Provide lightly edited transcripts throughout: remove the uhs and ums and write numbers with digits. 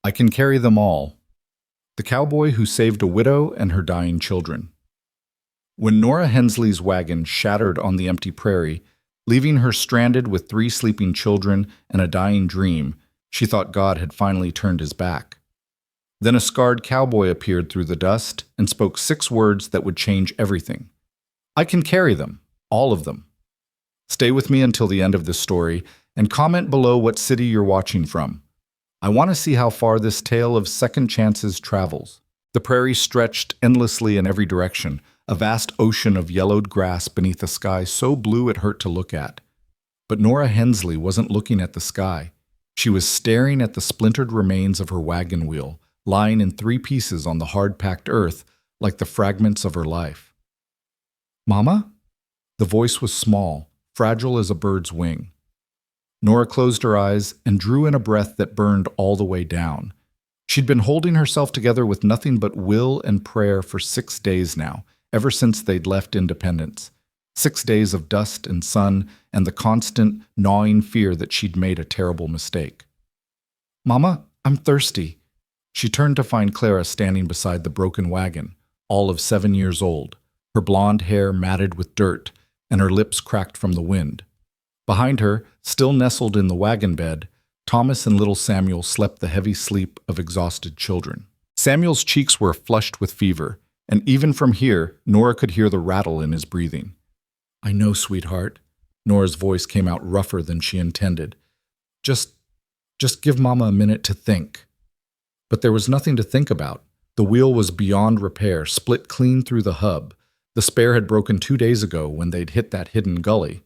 I can carry them all. The cowboy who saved a widow and her dying children. When Nora Hensley's wagon shattered on the empty prairie, leaving her stranded with 3 sleeping children and a dying dream, she thought God had finally turned his back. Then a scarred cowboy appeared through the dust and spoke 6 words that would change everything. I can carry them, all of them. Stay with me until the end of this story and comment below what city you're watching from. I want to see how far this tale of second chances travels. The prairie stretched endlessly in every direction, a vast ocean of yellowed grass beneath a sky so blue it hurt to look at. But Nora Hensley wasn't looking at the sky. She was staring at the splintered remains of her wagon wheel, lying in 3 pieces on the hard-packed earth like the fragments of her life. "Mama?" The voice was small, fragile as a bird's wing. Nora closed her eyes and drew in a breath that burned all the way down. She'd been holding herself together with nothing but will and prayer for 6 days now, ever since they'd left Independence. 6 days of dust and sun and the constant, gnawing fear that she'd made a terrible mistake. "Mama, I'm thirsty." She turned to find Clara standing beside the broken wagon, all of 7 years old, her blonde hair matted with dirt and her lips cracked from the wind. Behind her, still nestled in the wagon bed, Thomas and little Samuel slept the heavy sleep of exhausted children. Samuel's cheeks were flushed with fever, and even from here, Nora could hear the rattle in his breathing. "I know, sweetheart." Nora's voice came out rougher than she intended. Just give Mama a minute to think." But there was nothing to think about. The wheel was beyond repair, split clean through the hub. The spare had broken 2 days ago when they'd hit that hidden gully.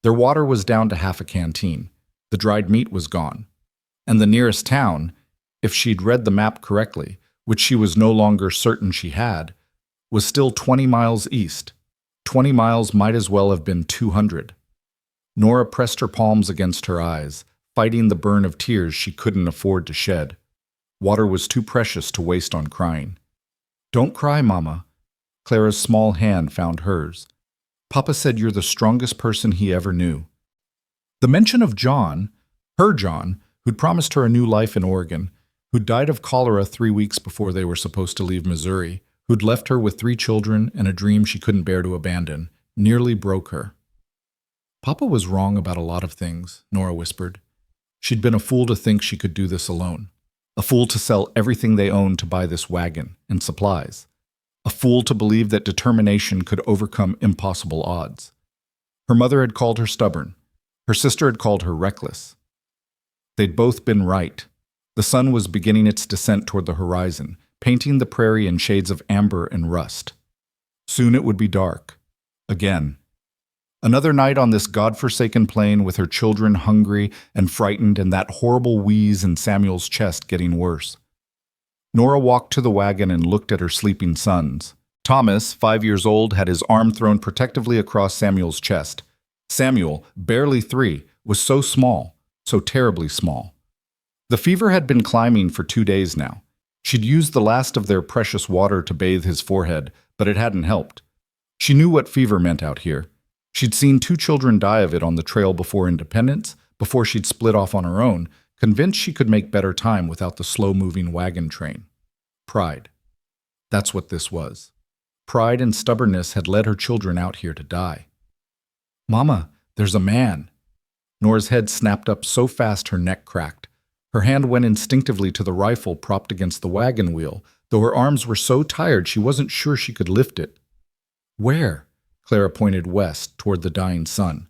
Their water was down to half a canteen. The dried meat was gone. And the nearest town, if she'd read the map correctly, which she was no longer certain she had, was still 20 miles east. 20 miles might as well have been 200. Nora pressed her palms against her eyes, fighting the burn of tears she couldn't afford to shed. Water was too precious to waste on crying. "Don't cry, Mama." Clara's small hand found hers. "Papa said you're the strongest person he ever knew." The mention of John, her John, who'd promised her a new life in Oregon, who'd died of cholera 3 weeks before they were supposed to leave Missouri, who'd left her with 3 children and a dream she couldn't bear to abandon, nearly broke her. "Papa was wrong about a lot of things," Nora whispered. She'd been a fool to think she could do this alone. A fool to sell everything they owned to buy this wagon and supplies. A fool to believe that determination could overcome impossible odds. Her mother had called her stubborn. Her sister had called her reckless. They'd both been right. The sun was beginning its descent toward the horizon, painting the prairie in shades of amber and rust. Soon it would be dark. Again. Another night on this godforsaken plain with her children hungry and frightened and that horrible wheeze in Samuel's chest getting worse. Nora walked to the wagon and looked at her sleeping sons. Thomas, 5 years old, had his arm thrown protectively across Samuel's chest. Samuel, barely 3, was so small, so terribly small. The fever had been climbing for 2 days now. She'd used the last of their precious water to bathe his forehead, but it hadn't helped. She knew what fever meant out here. She'd seen 2 children die of it on the trail before Independence, before she'd split off on her own, convinced she could make better time without the slow-moving wagon train. Pride. That's what this was. Pride and stubbornness had led her children out here to die. "Mama, there's a man." Nora's head snapped up so fast her neck cracked. Her hand went instinctively to the rifle propped against the wagon wheel, though her arms were so tired she wasn't sure she could lift it. "Where?" Clara pointed west toward the dying sun.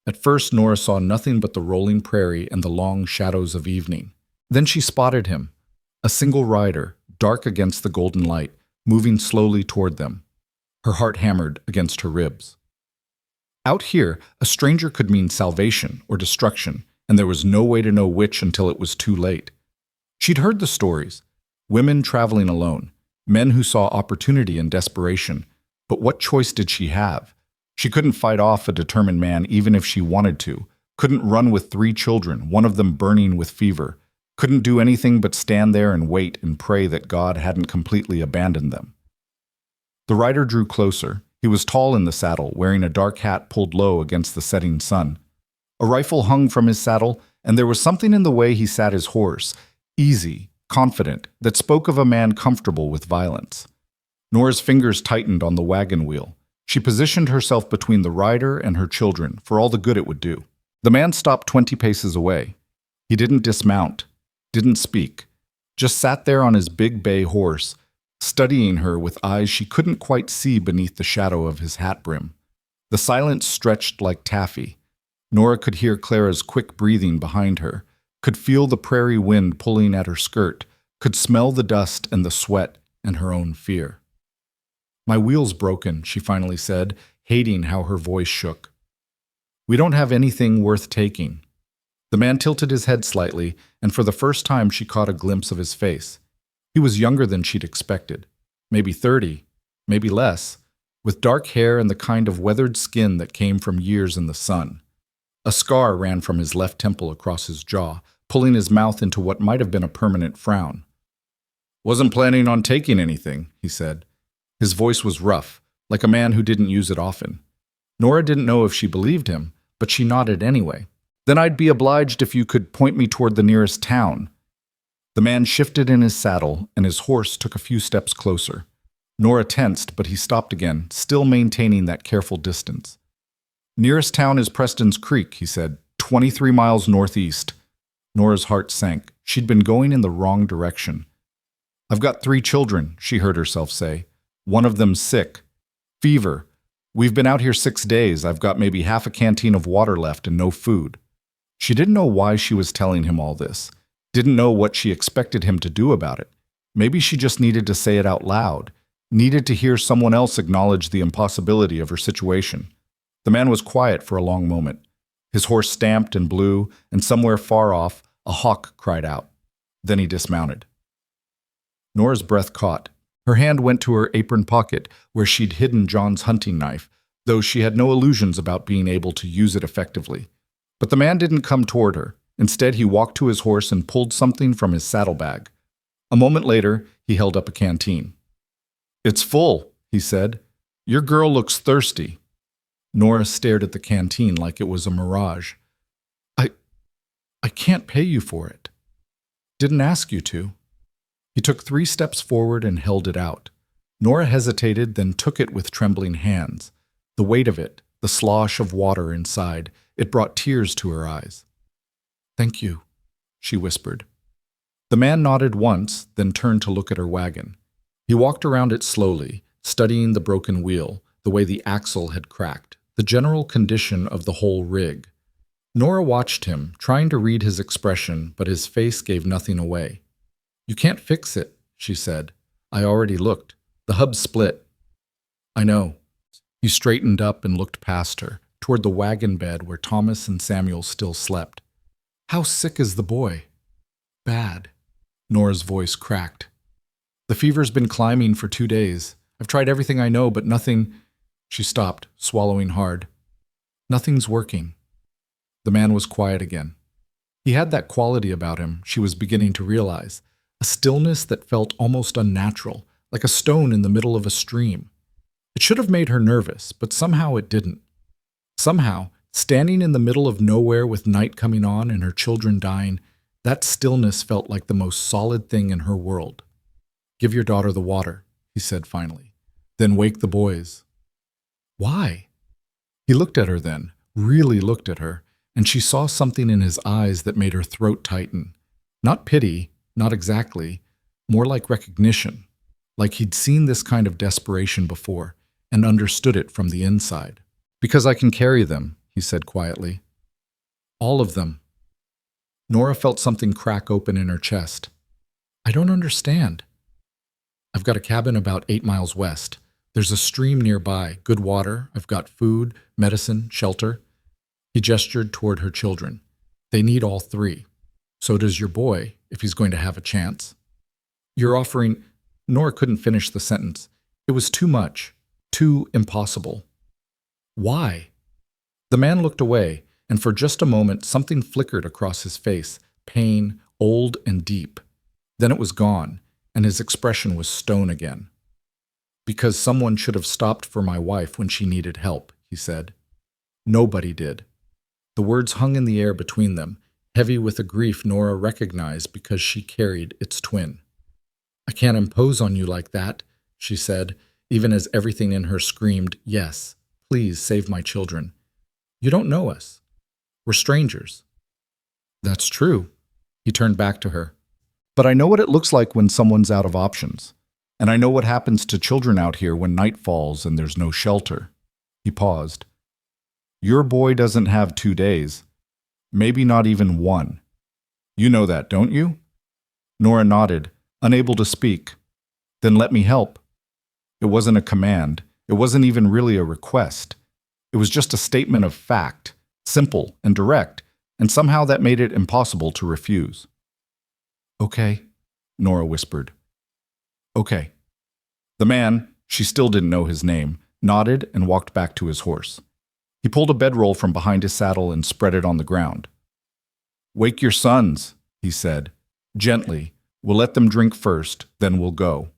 At first, Nora saw nothing but the rolling prairie and the long shadows of evening. Then she spotted him, a single rider, dark against the golden light, moving slowly toward them. Her heart hammered against her ribs. Out here, a stranger could mean salvation or destruction, and there was no way to know which until it was too late. She'd heard the stories. Women traveling alone, men who saw opportunity in desperation. But what choice did she have? She couldn't fight off a determined man even if she wanted to, couldn't run with 3 children, one of them burning with fever, couldn't do anything but stand there and wait and pray that God hadn't completely abandoned them. The rider drew closer. He was tall in the saddle, wearing a dark hat pulled low against the setting sun. A rifle hung from his saddle, and there was something in the way he sat his horse, easy, confident, that spoke of a man comfortable with violence. Nora's fingers tightened on the wagon wheel. She positioned herself between the rider and her children for all the good it would do. The man stopped 20 paces away. He didn't dismount, didn't speak, just sat there on his big bay horse, studying her with eyes she couldn't quite see beneath the shadow of his hat brim. The silence stretched like taffy. Nora could hear Clara's quick breathing behind her, could feel the prairie wind pulling at her skirt, could smell the dust and the sweat and her own fear. "My wheel's broken," she finally said, hating how her voice shook. "We don't have anything worth taking." The man tilted his head slightly, and for the first time she caught a glimpse of his face. He was younger than she'd expected, maybe 30, maybe less, with dark hair and the kind of weathered skin that came from years in the sun. A scar ran from his left temple across his jaw, pulling his mouth into what might have been a permanent frown. "Wasn't planning on taking anything," he said. His voice was rough, like a man who didn't use it often. Nora didn't know if she believed him, but she nodded anyway. "Then I'd be obliged if you could point me toward the nearest town." The man shifted in his saddle, and his horse took a few steps closer. Nora tensed, but he stopped again, still maintaining that careful distance. "Nearest town is Preston's Creek," he said, 23 miles northeast. Nora's heart sank. She'd been going in the wrong direction. "I've got 3 children," she heard herself say. "One of them's sick. Fever. We've been out here 6 days. I've got maybe half a canteen of water left and no food." She didn't know why she was telling him all this. Didn't know what she expected him to do about it. Maybe she just needed to say it out loud. Needed to hear someone else acknowledge the impossibility of her situation. The man was quiet for a long moment. His horse stamped and blew, and somewhere far off, a hawk cried out. Then he dismounted. Nora's breath caught. Her hand went to her apron pocket, where she'd hidden John's hunting knife, though she had no illusions about being able to use it effectively. But the man didn't come toward her. Instead, he walked to his horse and pulled something from his saddlebag. A moment later, he held up a canteen. "It's full," he said. "Your girl looks thirsty." Nora stared at the canteen like it was a mirage. I can't pay you for it." "Didn't ask you to." He took 3 steps forward and held it out. Nora hesitated, then took it with trembling hands. The weight of it, the slosh of water inside, it brought tears to her eyes. "Thank you," she whispered. The man nodded once, then turned to look at her wagon. He walked around it slowly, studying the broken wheel, the way the axle had cracked, the general condition of the whole rig. Nora watched him, trying to read his expression, but his face gave nothing away. "You can't fix it," she said. "I already looked. The hub's split." "I know." He straightened up and looked past her, toward the wagon bed where Thomas and Samuel still slept. "How sick is the boy?" "Bad." Nora's voice cracked. "The fever's been climbing for 2 days. I've tried everything I know, but nothing—" She stopped, swallowing hard. "Nothing's working." The man was quiet again. He had that quality about him, she was beginning to realize, a stillness that felt almost unnatural, like a stone in the middle of a stream. It should have made her nervous, but somehow it didn't. Somehow, standing in the middle of nowhere with night coming on and her children dying, that stillness felt like the most solid thing in her world. "Give your daughter the water," he said finally. "Then wake the boys." "Why?" He looked at her then, really looked at her, and she saw something in his eyes that made her throat tighten. Not pity, not exactly, more like recognition, like he'd seen this kind of desperation before and understood it from the inside. "Because I can carry them," he said quietly. "All of them." Nora felt something crack open in her chest. "I don't understand." "I've got a cabin about 8 miles west. There's a stream nearby, good water. I've got food, medicine, shelter." He gestured toward her children. "They need all 3. So does your boy, if he's going to have a chance." "You're offering—" Nora couldn't finish the sentence. It was too much, too impossible. "Why?" The man looked away, and for just a moment something flickered across his face, pain, old and deep. Then it was gone, and his expression was stone again. "Because someone should have stopped for my wife when she needed help," he said. "Nobody did." The words hung in the air between them, heavy with a grief Nora recognized because she carried its twin. "I can't impose on you like that," she said, even as everything in her screamed, "Yes, please save my children. You don't know us. We're strangers." "That's true." He turned back to her. "But I know what it looks like when someone's out of options. And I know what happens to children out here when night falls and there's no shelter." He paused. "Your boy doesn't have 2 days. Maybe not even one. You know that, don't you?" Nora nodded, unable to speak. "Then let me help." It wasn't a command. It wasn't even really a request. It was just a statement of fact, simple and direct, and somehow that made it impossible to refuse. "Okay," Nora whispered. "Okay." The man, she still didn't know his name, nodded and walked back to his horse. He pulled a bedroll from behind his saddle and spread it on the ground. "Wake your sons," he said. "Gently. We'll let them drink first, then we'll go."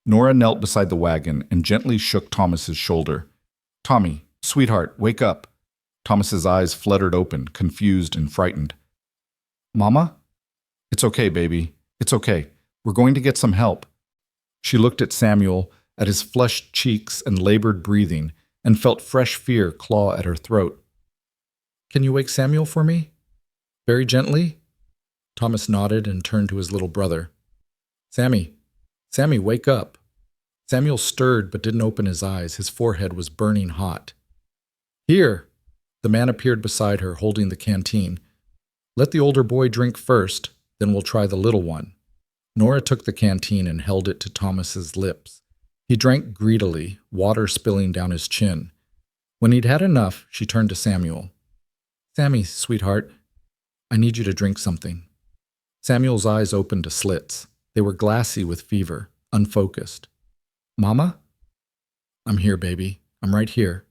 Nora knelt beside the wagon and gently shook Thomas's shoulder. "Tommy, sweetheart, wake up." Thomas's eyes fluttered open, confused and frightened. "Mama?" "It's okay, baby. It's okay. We're going to get some help." She looked at Samuel, at his flushed cheeks and labored breathing, and felt fresh fear claw at her throat. "Can you wake Samuel for me? Very gently?" Thomas nodded and turned to his little brother. Sammy, wake up." Samuel stirred but didn't open his eyes. His forehead was burning hot. "Here." The man appeared beside her, holding the canteen. "Let the older boy drink first, then we'll try the little one." Nora took the canteen and held it to Thomas's lips. He drank greedily, water spilling down his chin. When he'd had enough, she turned to Samuel. "Sammy, sweetheart, I need you to drink something." Samuel's eyes opened to slits. They were glassy with fever, unfocused. "Mama?" "I'm here, baby. I'm right here.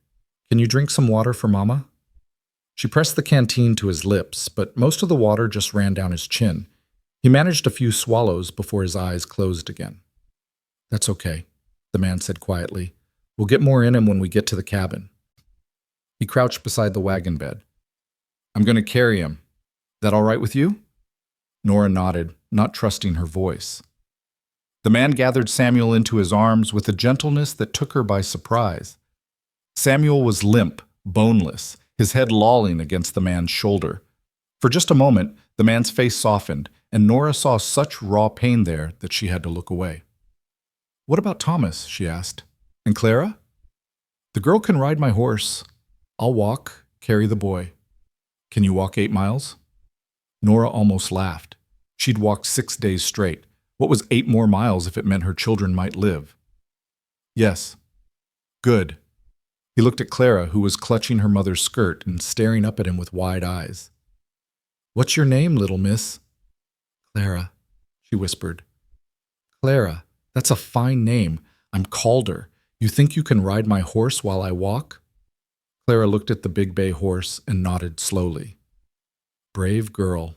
Can you drink some water for Mama?" She pressed the canteen to his lips, but most of the water just ran down his chin. He managed a few swallows before his eyes closed again. "That's okay," the man said quietly. "We'll get more in him when we get to the cabin." He crouched beside the wagon bed. "I'm going to carry him. That all right with you?" Nora nodded, not trusting her voice. The man gathered Samuel into his arms with a gentleness that took her by surprise. Samuel was limp, boneless, his head lolling against the man's shoulder. For just a moment, the man's face softened, and Nora saw such raw pain there that she had to look away. "What about Thomas?" she asked. "And Clara?" "The girl can ride my horse. I'll walk, carry the boy." "Can you walk 8 miles?" Nora almost laughed. She'd walked 6 days straight. What was 8 more miles if it meant her children might live? "Yes." "Good." He looked at Clara, who was clutching her mother's skirt and staring up at him with wide eyes. "What's your name, little miss?" "Clara," she whispered. "Clara, that's a fine name. I'm Calder. You think you can ride my horse while I walk?" Clara looked at the big bay horse and nodded slowly. "Brave girl."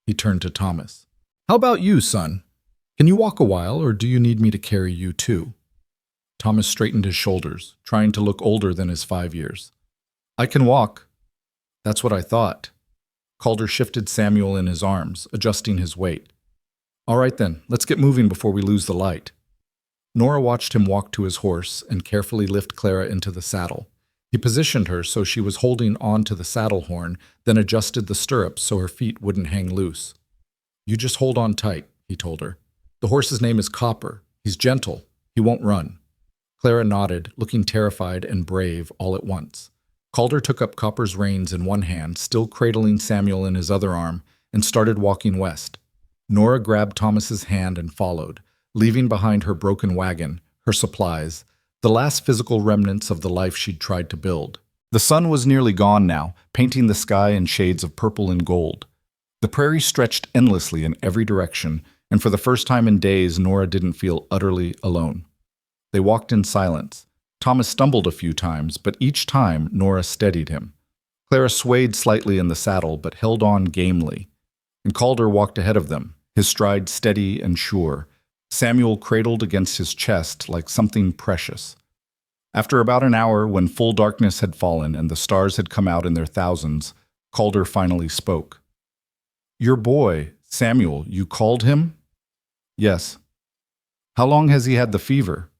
He turned to Thomas. "How about you, son? Can you walk a while, or do you need me to carry you too?" Thomas straightened his shoulders, trying to look older than his 5 years. "I can walk." "That's what I thought." Calder shifted Samuel in his arms, adjusting his weight. "All right then, let's get moving before we lose the light." Nora watched him walk to his horse and carefully lift Clara into the saddle. He positioned her so she was holding on to the saddle horn, then adjusted the stirrups so her feet wouldn't hang loose. "You just hold on tight," he told her. "The horse's name is Copper. He's gentle. He won't run." Clara nodded, looking terrified and brave all at once. Calder took up Copper's reins in one hand, still cradling Samuel in his other arm, and started walking west. Nora grabbed Thomas's hand and followed, leaving behind her broken wagon, her supplies, the last physical remnants of the life she'd tried to build. The sun was nearly gone now, painting the sky in shades of purple and gold. The prairie stretched endlessly in every direction, and for the first time in days, Nora didn't feel utterly alone. They walked in silence. Thomas stumbled a few times, but each time Nora steadied him. Clara swayed slightly in the saddle, but held on gamely. And Calder walked ahead of them, his stride steady and sure, Samuel cradled against his chest like something precious. After about an hour, when full darkness had fallen and the stars had come out in their thousands, Calder finally spoke. Your boy, Samuel, you called him? Yes. How long has he had the fever?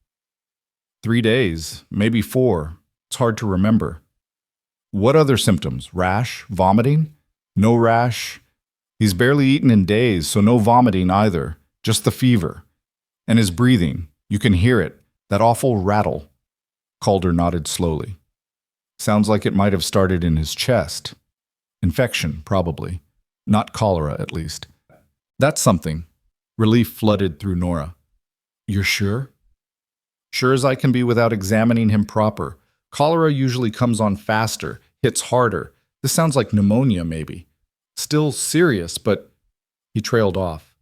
3 days, maybe 4. It's hard to remember. What other symptoms? Rash? Vomiting? No rash. He's barely eaten in days, so no vomiting either. Just the fever. And his breathing. You can hear it. That awful rattle. Calder nodded slowly. Sounds like it might have started in his chest. Infection, probably. Not cholera, at least. That's something. Relief flooded through Nora. You're sure? Sure as I can be without examining him proper. Cholera usually comes on faster, hits harder. This sounds like pneumonia, maybe. Still serious, but... He trailed off.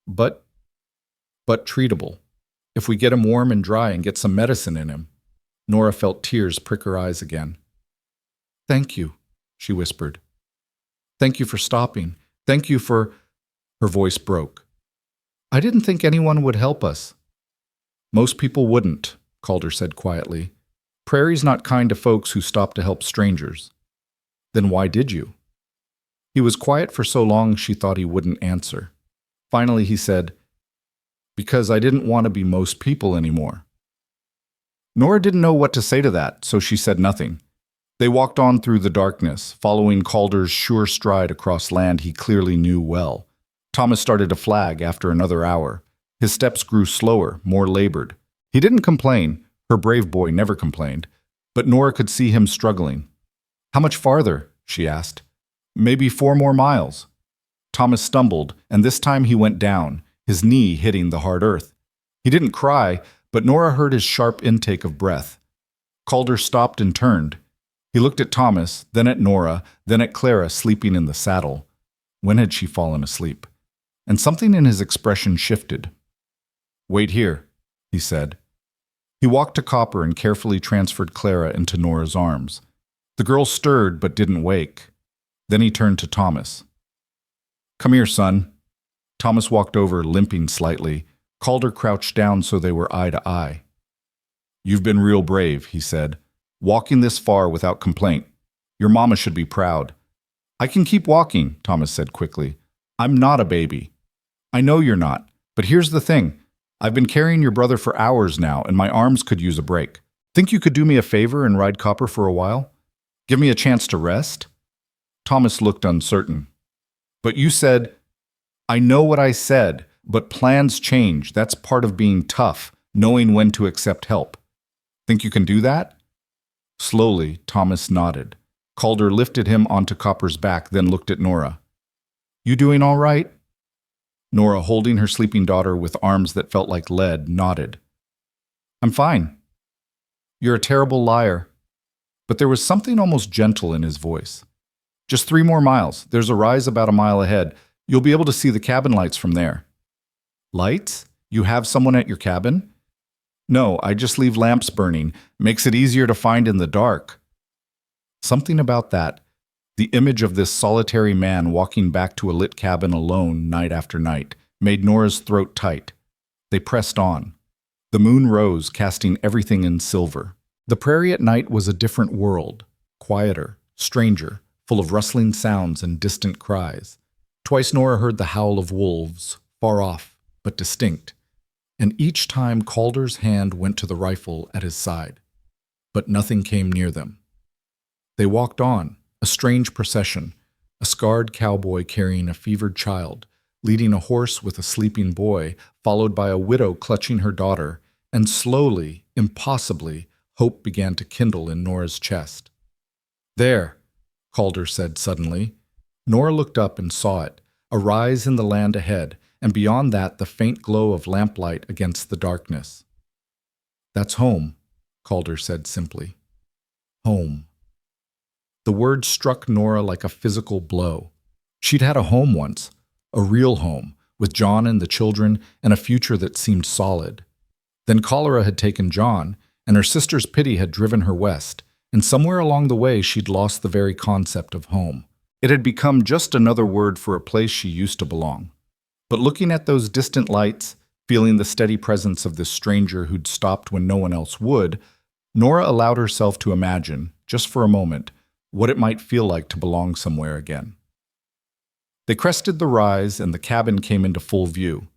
But treatable. If we get him warm and dry and get some medicine in him. Nora felt tears prick her eyes again. Thank you, she whispered. Thank you for stopping. Thank you for... Her voice broke. I didn't think anyone would help us. Most people wouldn't, Calder said quietly. Prairie's not kind to folks who stop to help strangers. Then why did you? He was quiet for so long she thought he wouldn't answer. Finally he said, Because I didn't want to be most people anymore. Nora didn't know what to say to that, so she said nothing. They walked on through the darkness, following Calder's sure stride across land he clearly knew well. Thomas started to flag after another hour. His steps grew slower, more labored. He didn't complain. Her brave boy never complained. But Nora could see him struggling. How much farther? She asked. Maybe 4 more miles. Thomas stumbled, and this time he went down, his knee hitting the hard earth. He didn't cry, but Nora heard his sharp intake of breath. Calder stopped and turned. He looked at Thomas, then at Nora, then at Clara sleeping in the saddle. When had she fallen asleep? And something in his expression shifted. Wait here, he said. He walked to Copper and carefully transferred Clara into Nora's arms. The girl stirred but didn't wake. Then he turned to Thomas. Come here, son. Thomas walked over, limping slightly. Calder crouched down so they were eye to eye. You've been real brave, he said. Walking this far without complaint. Your mama should be proud. I can keep walking, Thomas said quickly. I'm not a baby. I know you're not, but here's the thing. I've been carrying your brother for hours now, and my arms could use a break. Think you could do me a favor and ride Copper for a while? Give me a chance to rest? Thomas looked uncertain. But you said, I know what I said, but plans change. That's part of being tough, knowing when to accept help. Think you can do that? Slowly, Thomas nodded. Calder lifted him onto Copper's back, then looked at Nora. You doing all right? Nora, holding her sleeping daughter with arms that felt like lead, nodded. I'm fine. You're a terrible liar. But there was something almost gentle in his voice. Just 3 more miles. There's a rise about a mile ahead. You'll be able to see the cabin lights from there. Lights? You have someone at your cabin? No, I just leave lamps burning. Makes it easier to find in the dark. Something about that. The image of this solitary man walking back to a lit cabin alone night after night made Nora's throat tight. They pressed on. The moon rose, casting everything in silver. The prairie at night was a different world, quieter, stranger, full of rustling sounds and distant cries. Twice Nora heard the howl of wolves, far off, but distinct, and each time Calder's hand went to the rifle at his side. But nothing came near them. They walked on, a strange procession, a scarred cowboy carrying a fevered child, leading a horse with a sleeping boy, followed by a widow clutching her daughter, and slowly, impossibly, hope began to kindle in Nora's chest. There, Calder said suddenly. Nora looked up and saw it, a rise in the land ahead, and beyond that the faint glow of lamplight against the darkness. That's home, Calder said simply. Home. The word struck Nora like a physical blow. She'd had a home once, a real home, with John and the children, and a future that seemed solid. Then cholera had taken John, and her sister's pity had driven her west, and somewhere along the way she'd lost the very concept of home. It had become just another word for a place she used to belong. But looking at those distant lights, feeling the steady presence of this stranger who'd stopped when no one else would, Nora allowed herself to imagine, just for a moment, what it might feel like to belong somewhere again. They crested the rise, and the cabin came into full view.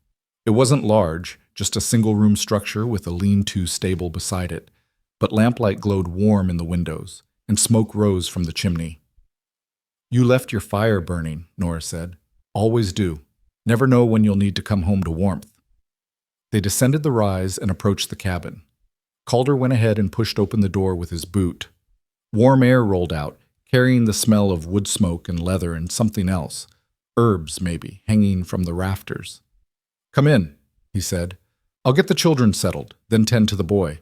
It wasn't large, just a single-room structure with a lean-to stable beside it, but lamplight glowed warm in the windows, and smoke rose from the chimney. "You left your fire burning," Nora said. "Always do. Never know when you'll need to come home to warmth." They descended the rise and approached the cabin. Calder went ahead and pushed open the door with his boot. Warm air rolled out, carrying the smell of wood smoke and leather and something else, herbs maybe, hanging from the rafters. "Come in," he said. "I'll get the children settled, then tend to the boy."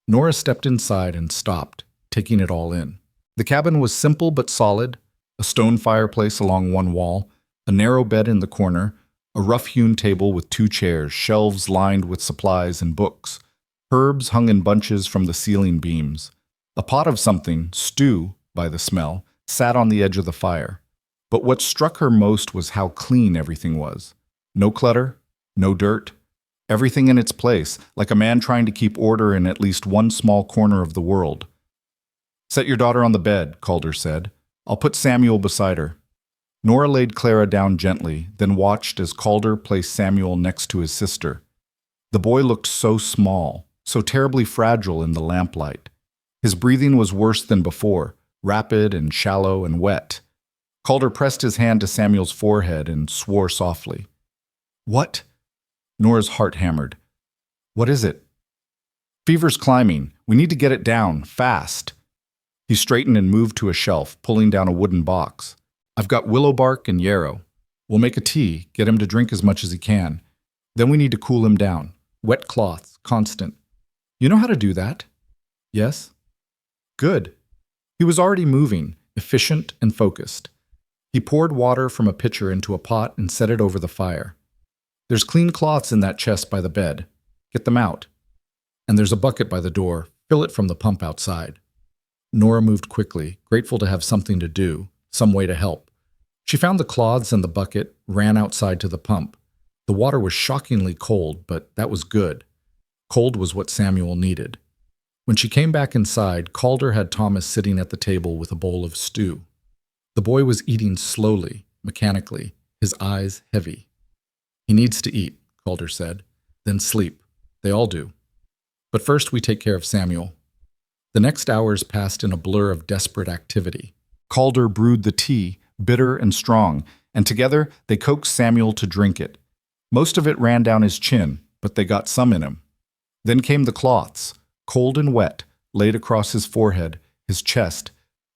Nora stepped inside and stopped, taking it all in. The cabin was simple but solid, a stone fireplace along one wall, a narrow bed in the corner, a rough-hewn table with 2 chairs, shelves lined with supplies and books. Herbs hung in bunches from the ceiling beams. A pot of something, stew by the smell, sat on the edge of the fire. But what struck her most was how clean everything was. No clutter, no dirt, everything in its place, like a man trying to keep order in at least one small corner of the world. "Set your daughter on the bed," Calder said. "I'll put Samuel beside her." Nora laid Clara down gently, then watched as Calder placed Samuel next to his sister. The boy looked so small, so terribly fragile in the lamplight. His breathing was worse than before, rapid and shallow and wet. Calder pressed his hand to Samuel's forehead and swore softly. "What?" Nora's heart hammered. "What is it?" "Fever's climbing. We need to get it down, fast." He straightened and moved to a shelf, pulling down a wooden box. "I've got willow bark and yarrow. We'll make a tea, get him to drink as much as he can. Then we need to cool him down. Wet cloths, constant. You know how to do that?" "Yes." "Good." He was already moving, efficient and focused. He poured water from a pitcher into a pot and set it over the fire. "There's clean cloths in that chest by the bed. Get them out. And there's a bucket by the door. Fill it from the pump outside." Nora moved quickly, grateful to have something to do, some way to help. She found the cloths and the bucket, ran outside to the pump. The water was shockingly cold, but that was good. Cold was what Samuel needed. When she came back inside, Calder had Thomas sitting at the table with a bowl of stew. The boy was eating slowly, mechanically, his eyes heavy. "He needs to eat," Calder said, "then sleep. They all do. But first we take care of Samuel." The next hours passed in a blur of desperate activity. Calder brewed the tea, bitter and strong, and together they coaxed Samuel to drink it. Most of it ran down his chin, but they got some in him. Then came the cloths, cold and wet, laid across his forehead, his chest,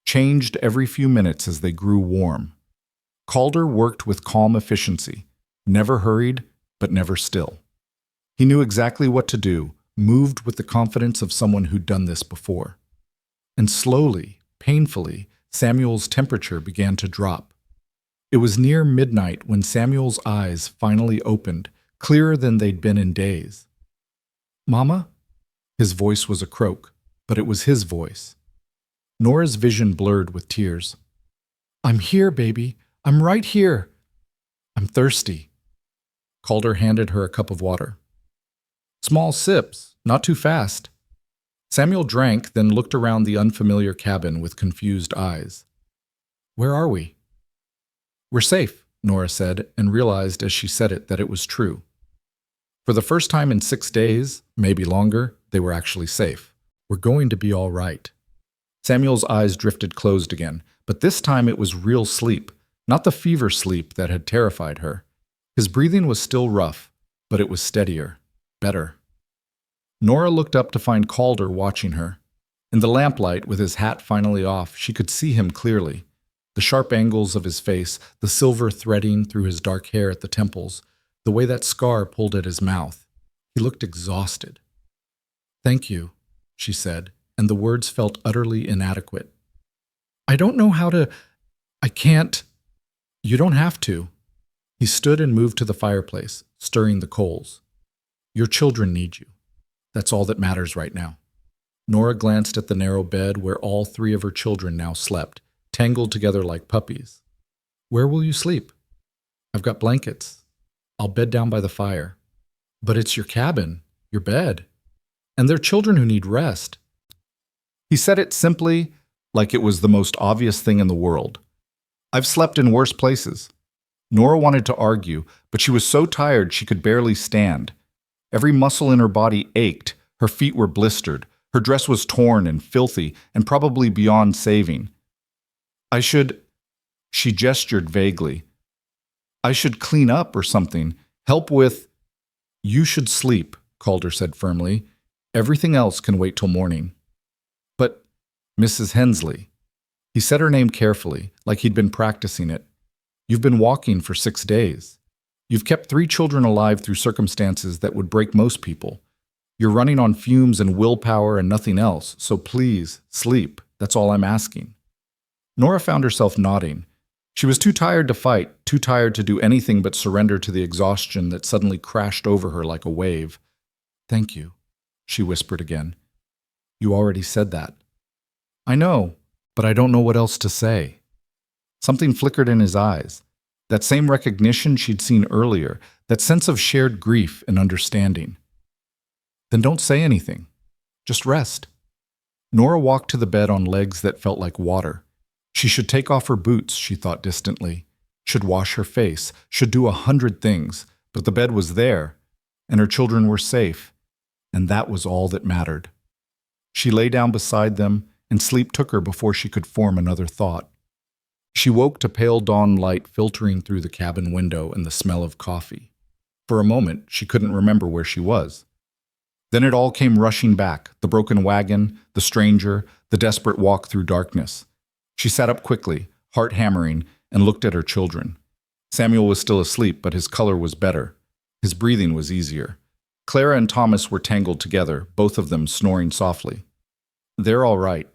changed every few minutes as they grew warm. Calder worked with calm efficiency, never hurried, but never still. He knew exactly what to do, moved with the confidence of someone who'd done this before. And slowly, painfully, Samuel's temperature began to drop. It was near midnight when Samuel's eyes finally opened, clearer than they'd been in days. "Mama?" His voice was a croak, but it was his voice. Nora's vision blurred with tears. "I'm here, baby. I'm right here. I'm thirsty." Calder handed her a cup of water. "Small sips, not too fast." Samuel drank, then looked around the unfamiliar cabin with confused eyes. "Where are we?" "We're safe," Nora said, and realized as she said it that it was true. For the first time in 6 days, maybe longer, they were actually safe. "We're going to be all right." Samuel's eyes drifted closed again, but this time it was real sleep, not the fever sleep that had terrified her. His breathing was still rough, but it was steadier, better. Nora looked up to find Calder watching her. In the lamplight, with his hat finally off, she could see him clearly. The sharp angles of his face, the silver threading through his dark hair at the temples, the way that scar pulled at his mouth. He looked exhausted. "Thank you," she said, and the words felt utterly inadequate. "I don't know how to... I can't..." "You don't have to." He stood and moved to the fireplace, stirring the coals. "Your children need you. That's all that matters right now." Nora glanced at the narrow bed where all 3 of her children now slept, tangled together like puppies. "Where will you sleep?" "I've got blankets. I'll bed down by the fire." "But it's your cabin, your bed. And they're children who need rest." He said it simply, like it was the most obvious thing in the world. "I've slept in worse places. Nora wanted to argue, but she was so tired she could barely stand. Every muscle in her body ached, her feet were blistered, her dress was torn and filthy and probably beyond saving. I should, she gestured vaguely. I should clean up or something, help with. You should sleep, Calder said firmly. Everything else can wait till morning. But, Mrs. Hensley. He said her name carefully, like he'd been practicing it. You've been walking for 6 days. You've kept 3 children alive through circumstances that would break most people. You're running on fumes and willpower and nothing else, so please, sleep. That's all I'm asking. Nora found herself nodding. She was too tired to fight, too tired to do anything but surrender to the exhaustion that suddenly crashed over her like a wave. Thank you, she whispered again. You already said that. I know, but I don't know what else to say. Something flickered in his eyes. That same recognition she'd seen earlier, that sense of shared grief and understanding. Then don't say anything. Just rest. Nora walked to the bed on legs that felt like water. She should take off her boots, she thought distantly. Should wash her face, should do 100 things, but the bed was there, and her children were safe, and that was all that mattered. She lay down beside them, and sleep took her before she could form another thought. She woke to pale dawn light filtering through the cabin window and the smell of coffee. For a moment, she couldn't remember where she was. Then it all came rushing back, the broken wagon, the stranger, the desperate walk through darkness. She sat up quickly, heart hammering, and looked at her children. Samuel was still asleep, but his color was better. His breathing was easier. Clara and Thomas were tangled together, both of them snoring softly. They're all right.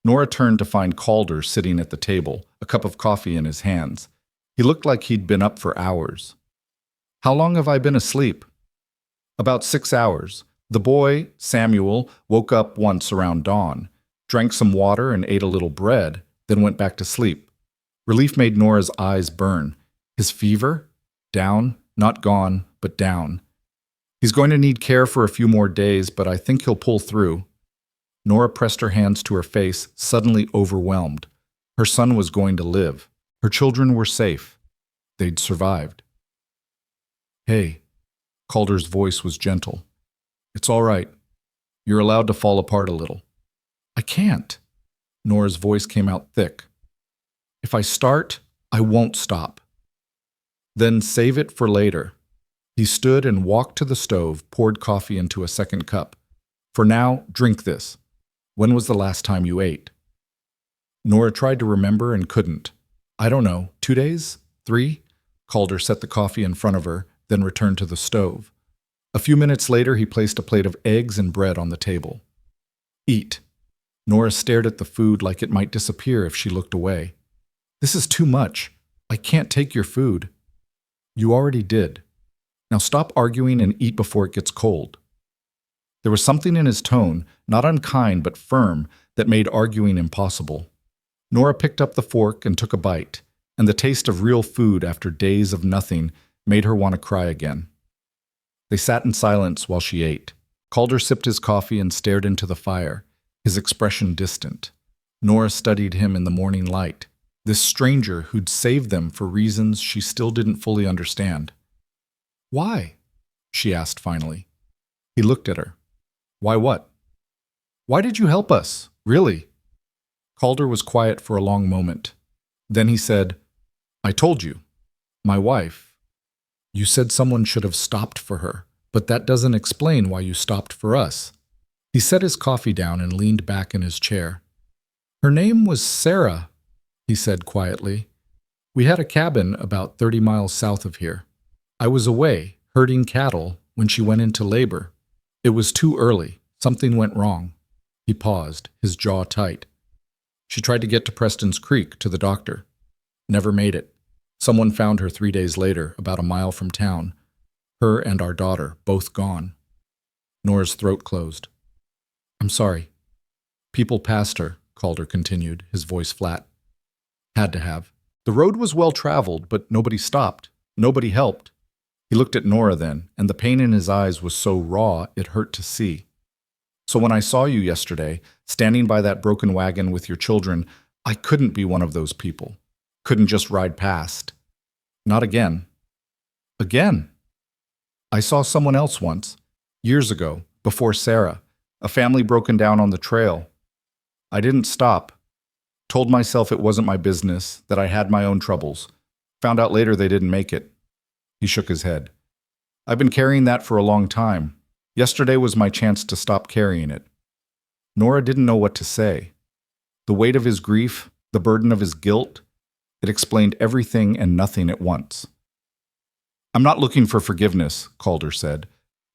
Nora turned to find Calder sitting at the table, a cup of coffee in his hands. He looked like he'd been up for hours. How long have I been asleep? About 6 hours. The boy, Samuel, woke up once around dawn, drank some water and ate a little bread, then went back to sleep. Relief made Nora's eyes burn. His fever? Down, not gone, but down. He's going to need care for a few more days, but I think he'll pull through. Nora pressed her hands to her face, suddenly overwhelmed. Her son was going to live. Her children were safe. They'd survived. Hey, Calder's voice was gentle. It's all right. You're allowed to fall apart a little. I can't. Nora's voice came out thick. If I start, I won't stop. Then save it for later. He stood and walked to the stove, poured coffee into a second cup. For now, drink this. When was the last time you ate? Nora tried to remember and couldn't. I don't know, 2 days? 3? Calder set the coffee in front of her, then returned to the stove. A few minutes later, he placed a plate of eggs and bread on the table. Eat. Nora stared at the food like it might disappear if she looked away. This is too much. I can't take your food. You already did. Now stop arguing and eat before it gets cold. There was something in his tone, not unkind but firm, that made arguing impossible. Nora picked up the fork and took a bite, and the taste of real food after days of nothing made her want to cry again. They sat in silence while she ate. Calder sipped his coffee and stared into the fire, his expression distant. Nora studied him in the morning light, this stranger who'd saved them for reasons she still didn't fully understand. Why? She asked finally. He looked at her. Why what? Why did you help us? Really? Calder was quiet for a long moment. Then he said, I told you. My wife. You said someone should have stopped for her, but that doesn't explain why you stopped for us. He set his coffee down and leaned back in his chair. Her name was Sarah, he said quietly. We had a cabin about 30 miles south of here. I was away, herding cattle, when she went into labor. It was too early. Something went wrong. He paused, his jaw tight. She tried to get to Preston's Creek, to the doctor. Never made it. Someone found her 3 days later, about a mile from town. Her and our daughter, both gone. Nora's throat closed. I'm sorry. People passed her, Calder continued, his voice flat. Had to have. The road was well traveled, but nobody stopped. Nobody helped. He looked at Nora then, and the pain in his eyes was so raw it hurt to see. So when I saw you yesterday, standing by that broken wagon with your children, I couldn't be one of those people. Couldn't just ride past. Not again. Again. I saw someone else once, years ago, before Sarah, a family broken down on the trail. I didn't stop. Told myself it wasn't my business, that I had my own troubles. Found out later they didn't make it. He shook his head. I've been carrying that for a long time. Yesterday was my chance to stop carrying it. Nora didn't know what to say. The weight of his grief, the burden of his guilt, it explained everything and nothing at once. I'm not looking for forgiveness, Calder said.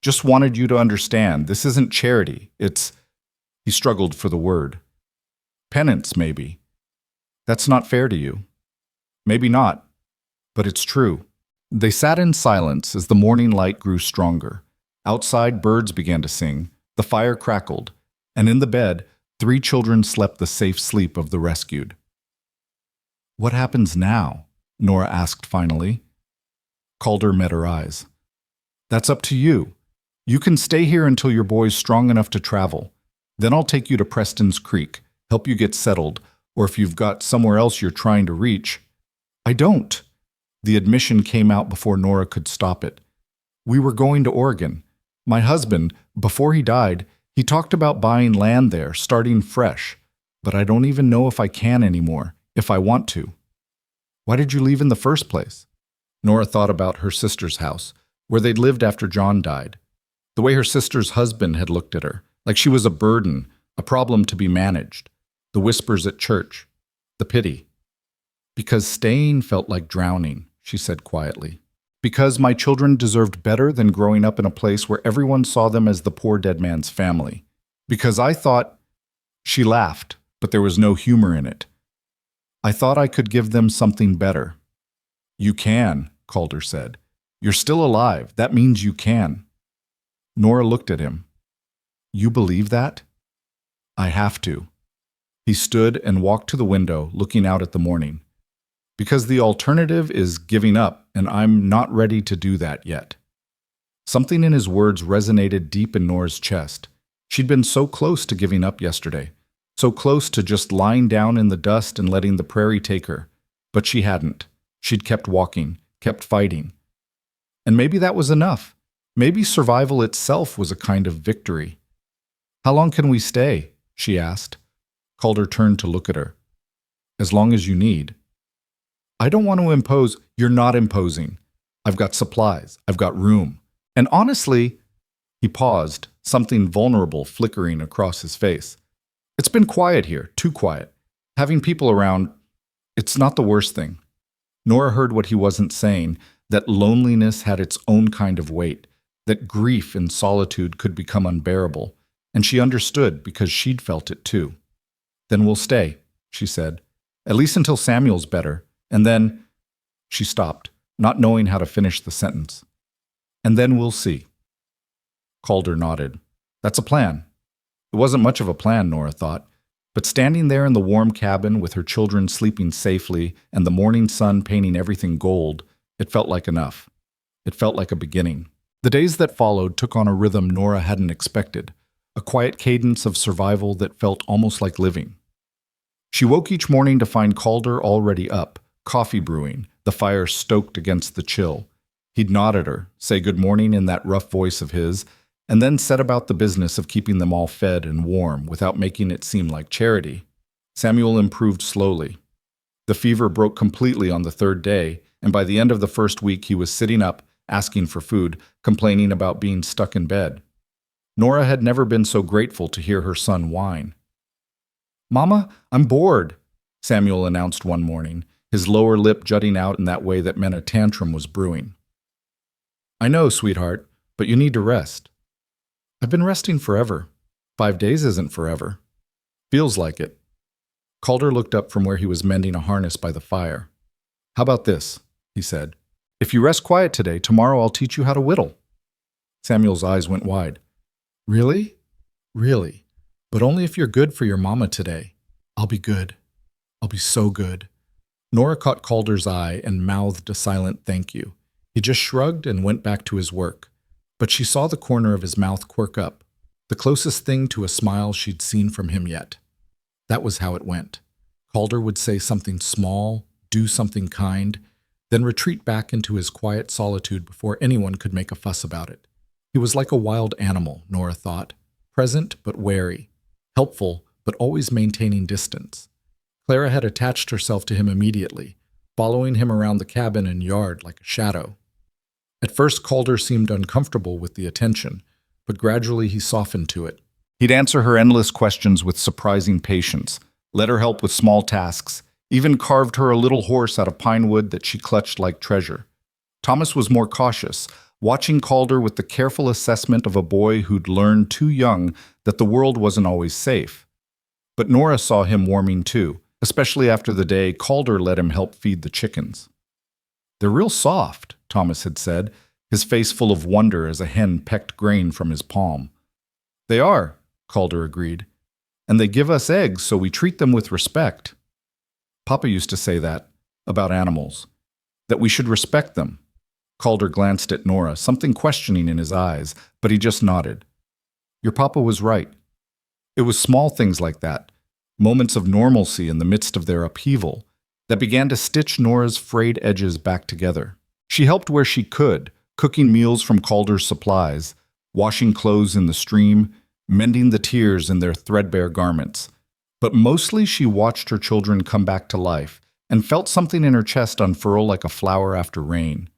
Just wanted you to understand, this isn't charity. It's, he struggled for the word. Penance, maybe. That's not fair to you. Maybe not, but it's true. They sat in silence as the morning light grew stronger. Outside, birds began to sing, the fire crackled, and in the bed, 3 children slept the safe sleep of the rescued. What happens now? Nora asked finally. Calder met her eyes. That's up to you. You can stay here until your boy's strong enough to travel. Then I'll take you to Preston's Creek, help you get settled, or if you've got somewhere else you're trying to reach. I don't. The admission came out before Nora could stop it. We were going to Oregon. My husband, before he died, he talked about buying land there, starting fresh. But I don't even know if I can anymore, if I want to. Why did you leave in the first place? Nora thought about her sister's house, where they'd lived after John died. The way her sister's husband had looked at her, like she was a burden, a problem to be managed. The whispers at church, the pity. Because staying felt like drowning, she said quietly. Because my children deserved better than growing up in a place where everyone saw them as the poor dead man's family. Because I thought, she laughed, but there was no humor in it. I thought I could give them something better. You can, Calder said. You're still alive. That means you can. Nora looked at him. You believe that? I have to. He stood and walked to the window, looking out at the morning. Because the alternative is giving up, and I'm not ready to do that yet. Something in his words resonated deep in Nora's chest. She'd been so close to giving up yesterday, so close to just lying down in the dust and letting the prairie take her. But she hadn't. She'd kept walking, kept fighting. And maybe that was enough. Maybe survival itself was a kind of victory. How long can we stay? She asked. Calder turned to look at her. As long as you need. I don't want to impose. You're not imposing. I've got supplies. I've got room. And honestly, he paused, something vulnerable flickering across his face. It's been quiet here, too quiet. Having people around, it's not the worst thing. Nora heard what he wasn't saying, that loneliness had its own kind of weight, that grief and solitude could become unbearable, and she understood because she'd felt it too. Then we'll stay, she said, at least until Samuel's better, and then… She stopped, not knowing how to finish the sentence. And then we'll see. Calder nodded. That's a plan. It wasn't much of a plan, Nora thought, but standing there in the warm cabin with her children sleeping safely and the morning sun painting everything gold, it felt like enough. It felt like a beginning. The days that followed took on a rhythm Nora hadn't expected, a quiet cadence of survival that felt almost like living. She woke each morning to find Calder already up, coffee brewing, the fire stoked against the chill. He'd nod at her, say good morning in that rough voice of his, and then set about the business of keeping them all fed and warm without making it seem like charity. Samuel improved slowly. The fever broke completely on the 3rd day, and by the end of the first week he was sitting up, asking for food, complaining about being stuck in bed. Nora had never been so grateful to hear her son whine. "Mama, I'm bored," Samuel announced one morning, his lower lip jutting out in that way that meant a tantrum was brewing. "I know, sweetheart, but you need to rest." "I've been resting forever. 5 days isn't forever." "Feels like it." Calder looked up from where he was mending a harness by the fire. "How about this?" he said. "If you rest quiet today, tomorrow I'll teach you how to whittle." Samuel's eyes went wide. "Really?" "Really. But only if you're good for your mama today." "I'll be good. I'll be so good." Nora caught Calder's eye and mouthed a silent thank you. He just shrugged and went back to his work. But she saw the corner of his mouth quirk up, the closest thing to a smile she'd seen from him yet. That was how it went. Calder would say something small, do something kind, then retreat back into his quiet solitude before anyone could make a fuss about it. He was like a wild animal, Nora thought, present but wary, helpful but always maintaining distance. Clara had attached herself to him immediately, following him around the cabin and yard like a shadow. At first, Calder seemed uncomfortable with the attention, but gradually he softened to it. He'd answer her endless questions with surprising patience, let her help with small tasks, even carved her a little horse out of pine wood that she clutched like treasure. Thomas was more cautious, watching Calder with the careful assessment of a boy who'd learned too young that the world wasn't always safe. But Nora saw him warming too, especially after the day Calder let him help feed the chickens. "They're real soft," Thomas had said, his face full of wonder as a hen pecked grain from his palm. "They are," Calder agreed, "and they give us eggs, so we treat them with respect. Papa used to say that, about animals, that we should respect them." Calder glanced at Nora, something questioning in his eyes, but he just nodded. "Your papa was right. It was small things like that, moments of normalcy in the midst of their upheaval, that began to stitch Nora's frayed edges back together. She helped where she could, cooking meals from Calder's supplies, washing clothes in the stream, mending the tears in their threadbare garments. But mostly she watched her children come back to life and felt something in her chest unfurl like a flower after rain.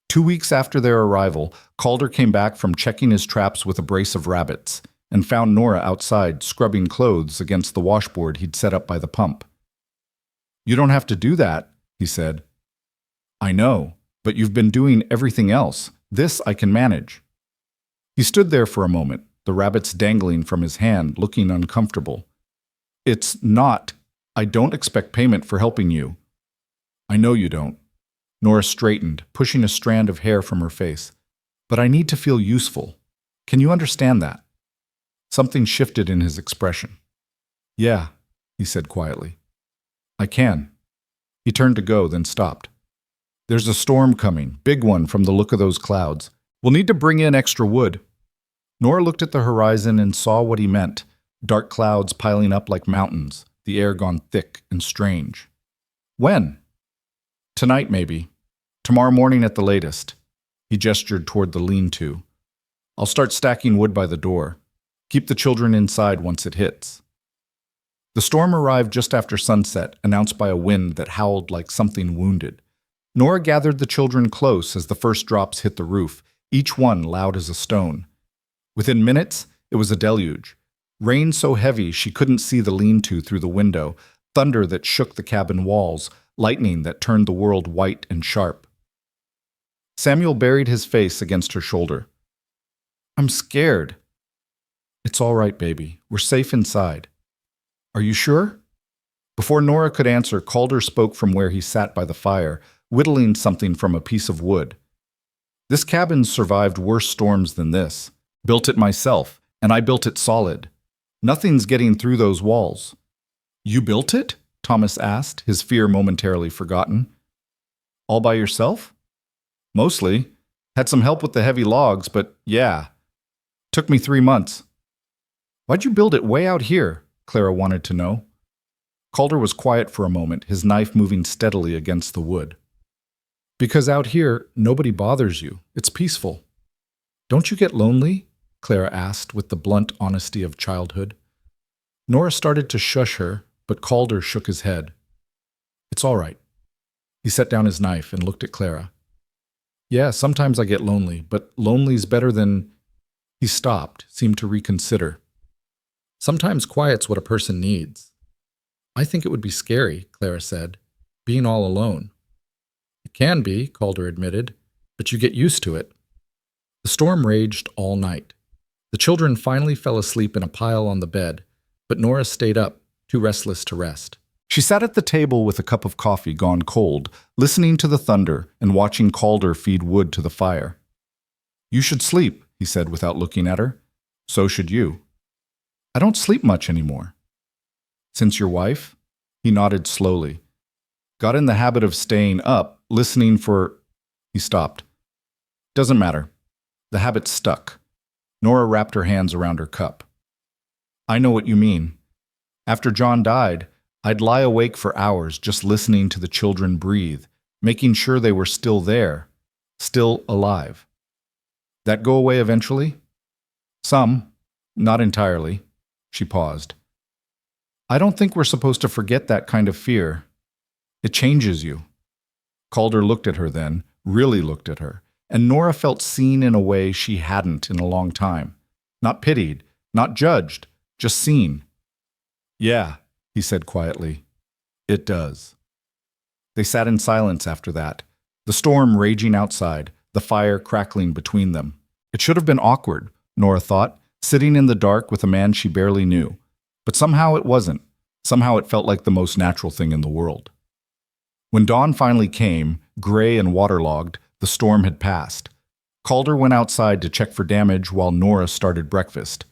2 weeks after their arrival, Calder came back from checking his traps with a brace of rabbits and found Nora outside scrubbing clothes against the washboard he'd set up by the pump. "You don't have to do that," he said. "I know, but you've been doing everything else. This I can manage." He stood there for a moment, the rabbits dangling from his hand, looking uncomfortable. "It's not. I don't expect payment for helping you." "I know you don't." Nora straightened, pushing a strand of hair from her face. "But I need to feel useful. Can you understand that?" Something shifted in his expression. "Yeah," he said quietly. "I can." He turned to go, then stopped. "There's a storm coming, big one from the look of those clouds. We'll need to bring in extra wood." Nora looked at the horizon and saw what he meant, dark clouds piling up like mountains, the air gone thick and strange. "When?" "Tonight, maybe. Tomorrow morning at the latest." He gestured toward the lean-to. "I'll start stacking wood by the door. Keep the children inside once it hits." The storm arrived just after sunset, announced by a wind that howled like something wounded. Nora gathered the children close as the first drops hit the roof, each one loud as a stone. Within minutes, it was a deluge. Rain so heavy she couldn't see the lean-to through the window, thunder that shook the cabin walls, lightning that turned the world white and sharp. Samuel buried his face against her shoulder. "I'm scared." "It's all right, baby. We're safe inside." "Are you sure?" Before Nora could answer, Calder spoke from where he sat by the fire, whittling something from a piece of wood. "This cabin's survived worse storms than this. Built it myself, and I built it solid. Nothing's getting through those walls." "You built it?" Thomas asked, his fear momentarily forgotten. "All by yourself?" "Mostly. Had some help with the heavy logs, but yeah. Took me 3 months." "Why'd you build it way out here?" Clara wanted to know. Calder was quiet for a moment, his knife moving steadily against the wood. "Because out here, nobody bothers you. It's peaceful." "Don't you get lonely?" Clara asked with the blunt honesty of childhood. Nora started to shush her, but Calder shook his head. "It's all right." He set down his knife and looked at Clara. "Yeah, sometimes I get lonely, but lonely's better than—" He stopped, seemed to reconsider. "Sometimes quiet's what a person needs." "I think it would be scary," Clara said, "being all alone." "It can be," Calder admitted, "but you get used to it." The storm raged all night. The children finally fell asleep in a pile on the bed, but Nora stayed up, too restless to rest. She sat at the table with a cup of coffee gone cold, listening to the thunder and watching Calder feed wood to the fire. "You should sleep," he said without looking at her. "So should you." "I don't sleep much anymore." "Since your wife?" He nodded slowly. "Got in the habit of staying up, listening for—" He stopped. "Doesn't matter. The habit stuck." Nora wrapped her hands around her cup. "I know what you mean. After John died, I'd lie awake for hours just listening to the children breathe, making sure they were still there, still alive. That go away eventually? Some, not entirely. She paused. I don't think we're supposed to forget that kind of fear. It changes you. Calder looked at her then, really looked at her, and Nora felt seen in a way she hadn't in a long time. Not pitied, not judged, just seen. Yeah, he said quietly. It does. They sat in silence after that, the storm raging outside, the fire crackling between them. It should have been awkward, Nora thought, sitting in the dark with a man she barely knew. But somehow it wasn't. Somehow it felt like the most natural thing in the world. When dawn finally came, gray and waterlogged, the storm had passed. Calder went outside to check for damage while Nora started breakfast.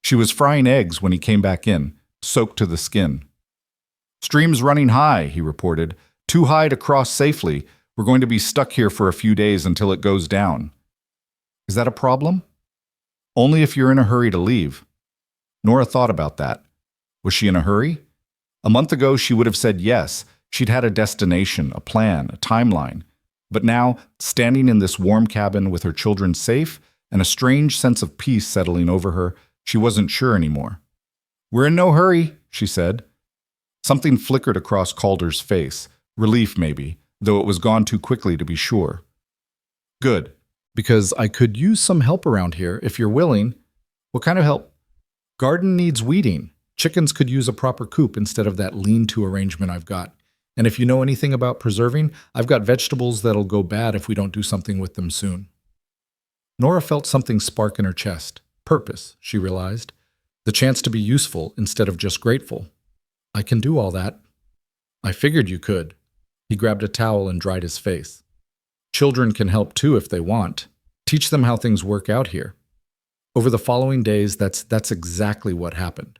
She was frying eggs when he came back in, soaked to the skin. Stream's running high, he reported. Too high to cross safely. We're going to be stuck here for a few days until it goes down. Is that a problem? Only if you're in a hurry to leave. Nora thought about that. Was she in a hurry? A month ago, she would have said yes. She'd had a destination, a plan, a timeline. But now, standing in this warm cabin with her children safe and a strange sense of peace settling over her, she wasn't sure anymore. We're in no hurry, she said. Something flickered across Calder's face. Relief, maybe, though it was gone too quickly to be sure. Good, because I could use some help around here if you're willing. What kind of help? Garden needs weeding. Chickens could use a proper coop instead of that lean-to arrangement I've got. And if you know anything about preserving, I've got vegetables that'll go bad if we don't do something with them soon. Nora felt something spark in her chest. Purpose, she realized. The chance to be useful instead of just grateful. I can do all that. I figured you could. He grabbed a towel and dried his face. Children can help too if they want. Teach them how things work out here. Over the following days, that's exactly what happened.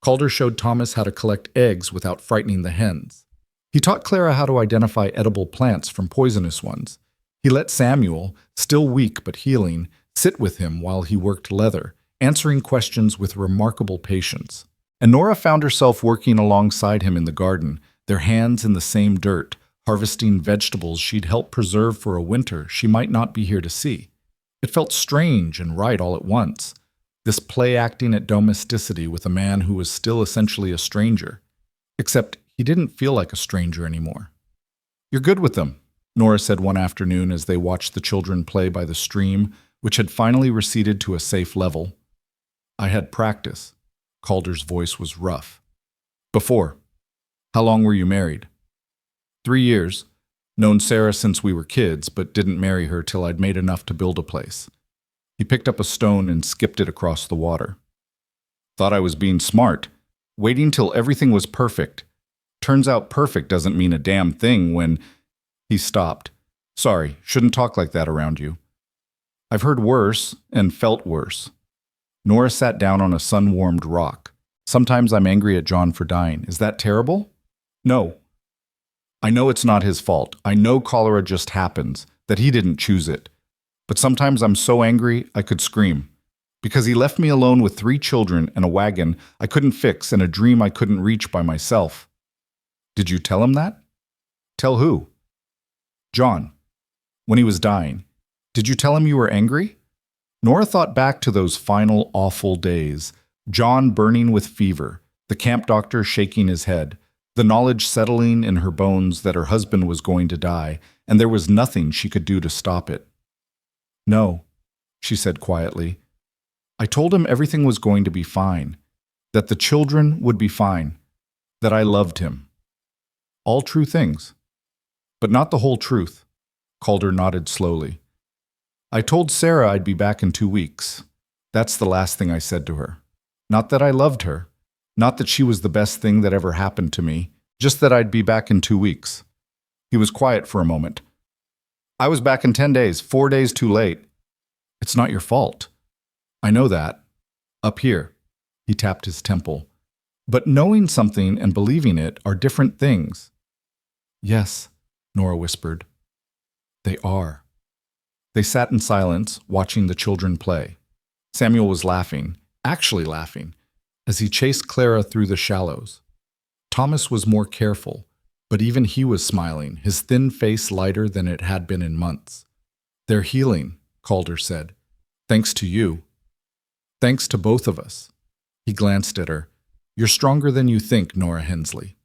Calder showed Thomas how to collect eggs without frightening the hens. He taught Clara how to identify edible plants from poisonous ones. He let Samuel, still weak but healing, sit with him while he worked leather, answering questions with remarkable patience. And Nora found herself working alongside him in the garden, their hands in the same dirt, harvesting vegetables she'd helped preserve for a winter she might not be here to see. It felt strange and right all at once, this play acting at domesticity with a man who was still essentially a stranger. Except he didn't feel like a stranger anymore. You're good with them, Nora said one afternoon as they watched the children play by the stream, which had finally receded to a safe level. I had practice. Calder's voice was rough. Before. How long were you married? 3 years. Known Sarah since we were kids, but didn't marry her till I'd made enough to build a place. He picked up a stone and skipped it across the water. Thought I was being smart, waiting till everything was perfect. Turns out perfect doesn't mean a damn thing when... He stopped. Sorry, shouldn't talk like that around you. I've heard worse and felt worse. Nora sat down on a sun-warmed rock. Sometimes I'm angry at John for dying. Is that terrible? No. I know it's not his fault. I know cholera just happens, that he didn't choose it. But sometimes I'm so angry I could scream. Because he left me alone with 3 children and a wagon I couldn't fix and a dream I couldn't reach by myself. Did you tell him that? Tell who? John. When he was dying. Did you tell him you were angry? Nora thought back to those final awful days. John burning with fever, the camp doctor shaking his head, the knowledge settling in her bones that her husband was going to die, and there was nothing she could do to stop it. No, she said quietly. I told him everything was going to be fine, that the children would be fine, that I loved him. All true things, but not the whole truth. Calder nodded slowly. I told Sarah I'd be back in 2 weeks. That's the last thing I said to her. Not that I loved her, not that she was the best thing that ever happened to me, just that I'd be back in 2 weeks. He was quiet for a moment. I was back in 10 days, 4 days too late. It's not your fault. I know that. Up here. He tapped his temple. But knowing something and believing it are different things. Yes, Nora whispered. They are. They sat in silence, watching the children play. Samuel was laughing, actually laughing, as he chased Clara through the shallows. Thomas was more careful, But even he was smiling, his thin face lighter than it had been in months. "They're healing," Calder said. "Thanks to you. Thanks to both of us." He glanced at her. "You're stronger than you think, Nora Hensley."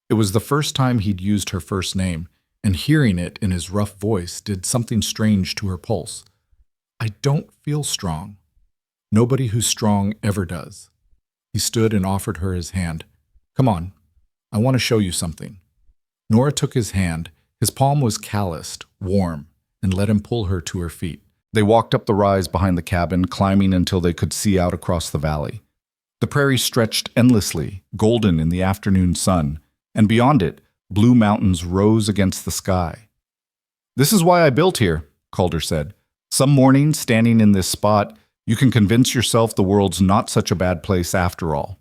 It was the first time he'd used her first name, and hearing it in his rough voice did something strange to her pulse. "I don't feel strong." "Nobody who's strong ever does." He stood and offered her his hand. "Come on, I want to show you something." Nora took his hand. His palm was calloused, warm, and let him pull her to her feet. They walked up the rise behind the cabin, climbing until they could see out across the valley. The prairie stretched endlessly, golden in the afternoon sun, and beyond it, blue mountains rose against the sky. "This is why I built here," Calder said. "Some morning, standing in this spot, you can convince yourself the world's not such a bad place after all."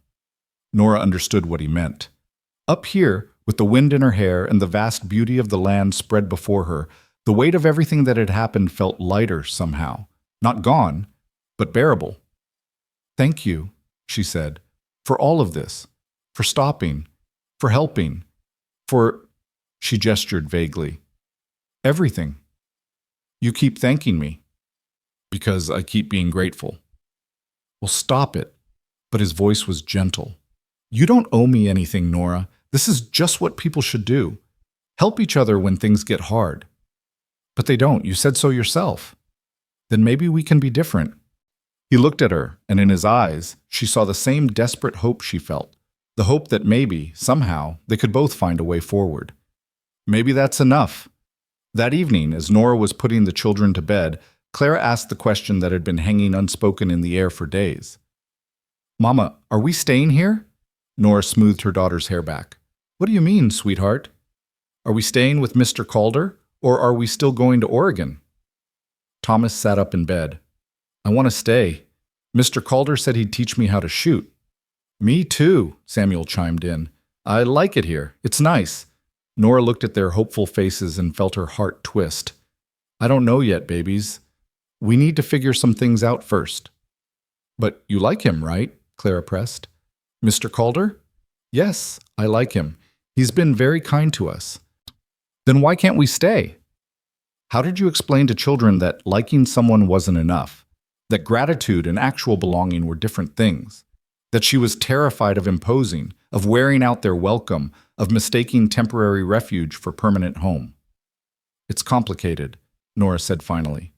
Nora understood what he meant. Up here, with the wind in her hair and the vast beauty of the land spread before her, the weight of everything that had happened felt lighter somehow. Not gone, but bearable. "Thank you," she said, "for all of this, for stopping, for helping, for—" she gestured vaguely. "Everything. You keep thanking me." "Because I keep being grateful." "Well, stop it." But his voice was gentle. "You don't owe me anything, Nora. This is just what people should do. Help each other when things get hard." "But they don't. You said so yourself." "Then maybe we can be different." He looked at her, and in his eyes, she saw the same desperate hope she felt. The hope that maybe, somehow, they could both find a way forward. Maybe that's enough. That evening, as Nora was putting the children to bed, Clara asked the question that had been hanging unspoken in the air for days. "Mama, are we staying here?" Nora smoothed her daughter's hair back. "What do you mean, sweetheart? Are we staying with Mr. Calder, or are we still going to Oregon?" Thomas sat up in bed. "I want to stay. Mr. Calder said he'd teach me how to shoot." "Me too," Samuel chimed in. "I like it here. It's nice." Nora looked at their hopeful faces and felt her heart twist. "I don't know yet, babies. We need to figure some things out first." "But you like him, right?" Clara pressed. "Mr. Calder?" "Yes, I like him. He's been very kind to us." "Then why can't we stay?" How did you explain to children that liking someone wasn't enough? That gratitude and actual belonging were different things? That she was terrified of imposing, of wearing out their welcome, of mistaking temporary refuge for permanent home? "It's complicated," Nora said finally.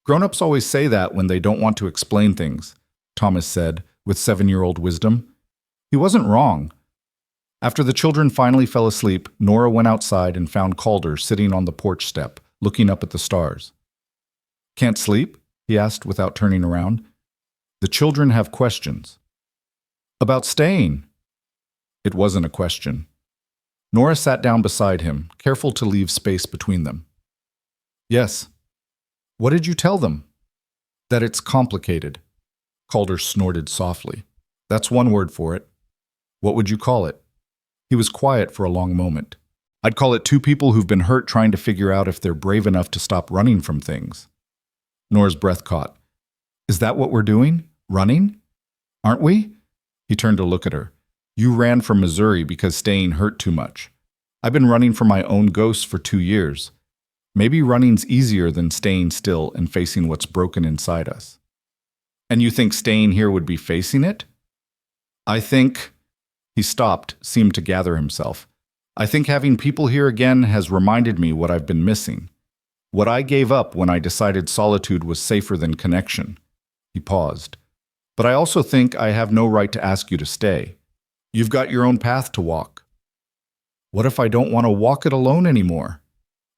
"Grown-ups always say that when they don't want to explain things," Thomas said, with 7-year-old wisdom. He wasn't wrong. After the children finally fell asleep, Nora went outside and found Calder sitting on the porch step, looking up at the stars. "Can't sleep?" he asked without turning around. "The children have questions." "About staying?" It wasn't a question. Nora sat down beside him, careful to leave space between them. "Yes." "What did you tell them?" "That it's complicated." Calder snorted softly. "That's one word for it." "What would you call it?" He was quiet for a long moment. "I'd call it two people who've been hurt trying to figure out if they're brave enough to stop running from things." Nora's breath caught. "Is that what we're doing? Running? Aren't we?" He turned to look at her. "You ran from Missouri because staying hurt too much. I've been running from my own ghosts for 2 years. Maybe running's easier than staying still and facing what's broken inside us." "And you think staying here would be facing it?" "I think—" He stopped, seemed to gather himself. "I think having people here again has reminded me what I've been missing. What I gave up when I decided solitude was safer than connection." He paused. "But I also think I have no right to ask you to stay. You've got your own path to walk." "What if I don't want to walk it alone anymore?"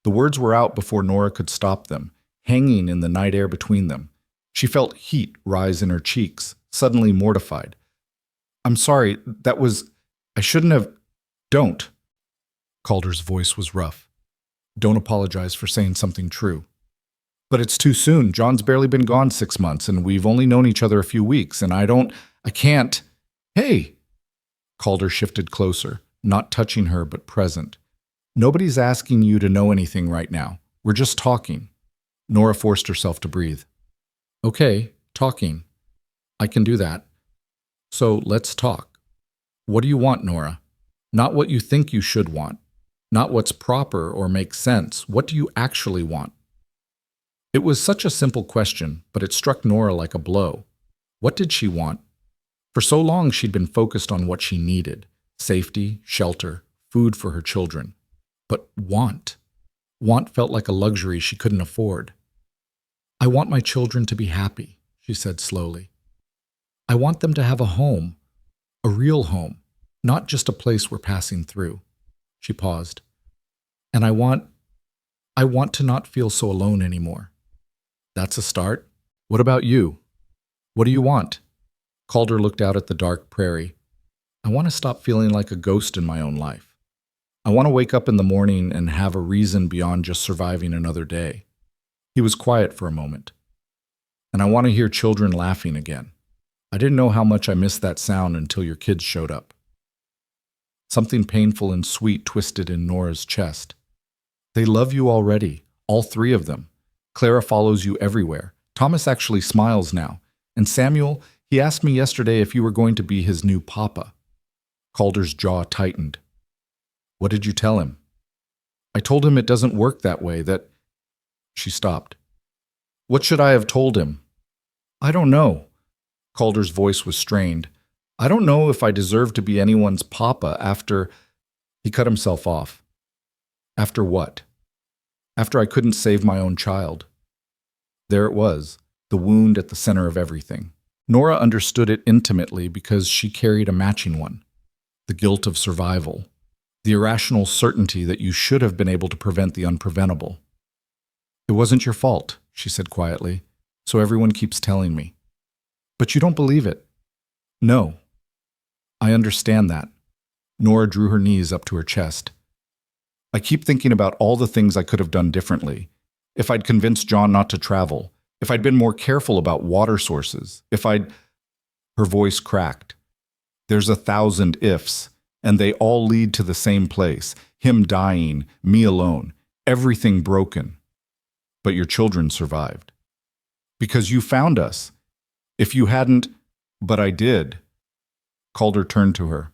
The words were out before Nora could stop them, hanging in the night air between them. She felt heat rise in her cheeks, suddenly mortified. "I'm sorry, I shouldn't have—" "Don't." Calder's voice was rough. "Don't apologize for saying something true." "But it's too soon. John's barely been gone 6 months, and we've only known each other a few weeks, and I can't—" "Hey!" Calder shifted closer, not touching her but present. "Nobody's asking you to know anything right now. We're just talking." Nora forced herself to breathe. "Okay, talking. I can do that. So let's talk. What do you want, Nora?" Not what you think you should want. Not what's proper or makes sense. What do you actually want? It was such a simple question, but it struck Nora like a blow. What did she want? For so long she'd been focused on what she needed: safety, shelter, food for her children. But want? Want felt like a luxury she couldn't afford. I want my children to be happy, she said slowly. I want them to have a home, a real home, not just a place we're passing through. She paused. And I want to not feel so alone anymore. That's a start. What about you? What do you want? Calder looked out at the dark prairie. I want to stop feeling like a ghost in my own life. I want to wake up in the morning and have a reason beyond just surviving another day. He was quiet for a moment. And I want to hear children laughing again. I didn't know how much I missed that sound until your kids showed up. Something painful and sweet twisted in Nora's chest. They love you already, all three of them. Clara follows you everywhere. Thomas actually smiles now. And Samuel, he asked me yesterday if you were going to be his new papa. Calder's jaw tightened. What did you tell him? I told him it doesn't work that way, that... She stopped. What should I have told him? I don't know. Calder's voice was strained. I don't know if I deserve to be anyone's papa after... He cut himself off. After what? After I couldn't save my own child. There it was, the wound at the center of everything. Nora understood it intimately because she carried a matching one. The guilt of survival. The irrational certainty that you should have been able to prevent the unpreventable. It wasn't your fault, she said quietly, so everyone keeps telling me. But you don't believe it. No. I understand that. Nora drew her knees up to her chest. I keep thinking about all the things I could have done differently. If I'd convinced John not to travel, if I'd been more careful about water sources, if I'd... Her voice cracked. There's 1,000 ifs, and they all lead to the same place. Him dying, me alone, everything broken. But your children survived. Because you found us. If you hadn't... But I did. Calder turned to her.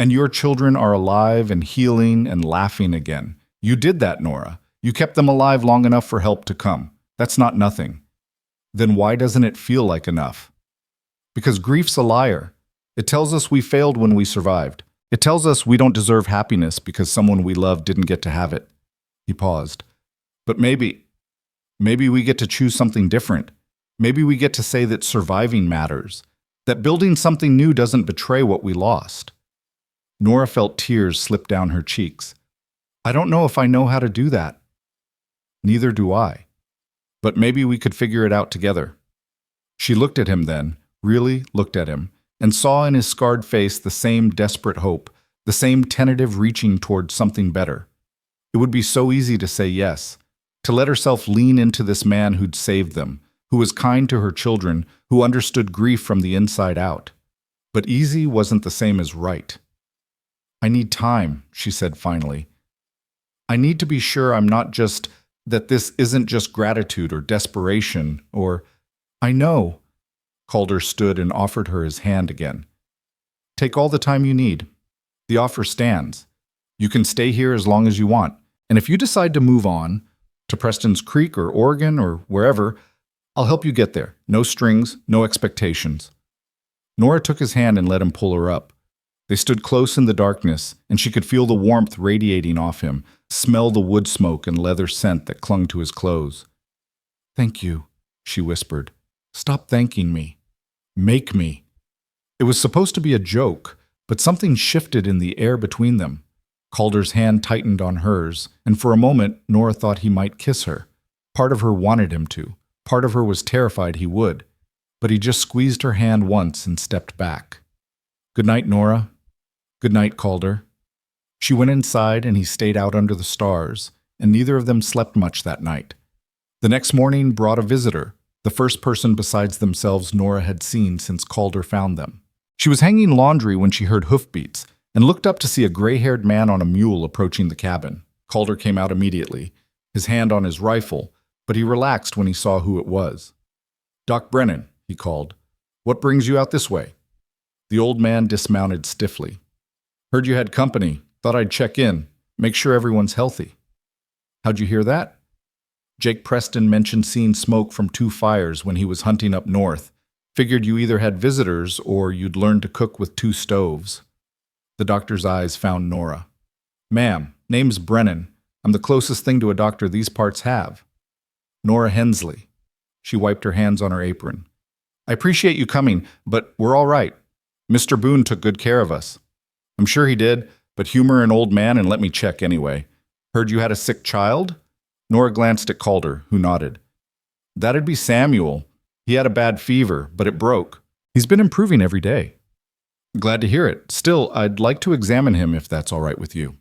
And your children are alive and healing and laughing again. You did that, Nora. You kept them alive long enough for help to come. That's not nothing. Then why doesn't it feel like enough? Because grief's a liar. It tells us we failed when we survived. It tells us we don't deserve happiness because someone we love didn't get to have it. He paused. But maybe we get to choose something different. Maybe we get to say that surviving matters. That building something new doesn't betray what we lost. Nora felt tears slip down her cheeks. I don't know if I know how to do that. Neither do I. But maybe we could figure it out together. She looked at him then, really looked at him, and saw in his scarred face the same desperate hope, the same tentative reaching toward something better. It would be so easy to say yes, to let herself lean into this man who'd saved them, who was kind to her children, who understood grief from the inside out. But easy wasn't the same as right. I need time, she said finally. I need to be sure that this isn't just gratitude or desperation or... I know. Calder stood and offered her his hand again. Take all the time you need. The offer stands. You can stay here as long as you want. And if you decide to move on, to Preston's Creek or Oregon or wherever, I'll help you get there. No strings, no expectations. Nora took his hand and let him pull her up. They stood close in the darkness, and she could feel the warmth radiating off him, smell the wood smoke and leather scent that clung to his clothes. Thank you, she whispered. Stop thanking me. Make me. It was supposed to be a joke, but something shifted in the air between them. Calder's hand tightened on hers, and for a moment Nora thought he might kiss her. Part of her wanted him to. Part of her was terrified he would. But he just squeezed her hand once and stepped back. Good night, Nora. Good night, Calder. She went inside and he stayed out under the stars, and neither of them slept much that night. The next morning brought a visitor, the first person besides themselves Nora had seen since Calder found them. She was hanging laundry when she heard hoofbeats and looked up to see a gray-haired man on a mule approaching the cabin. Calder came out immediately, his hand on his rifle, but he relaxed when he saw who it was. Doc Brennan, he called. What brings you out this way? The old man dismounted stiffly. Heard you had company. Thought I'd check in. Make sure everyone's healthy. How'd you hear that? Jake Preston mentioned seeing smoke from 2 fires when he was hunting up north. Figured you either had visitors or you'd learned to cook with 2 stoves. The doctor's eyes found Nora. Ma'am, name's Brennan. I'm the closest thing to a doctor these parts have. Nora Hensley. She wiped her hands on her apron. I appreciate you coming, but we're all right. Mr. Boone took good care of us. I'm sure he did, but humor an old man and let me check anyway. Heard you had a sick child? Nora glanced at Calder, who nodded. That'd be Samuel. He had a bad fever, but it broke. He's been improving every day. Glad to hear it. Still, I'd like to examine him if that's all right with you.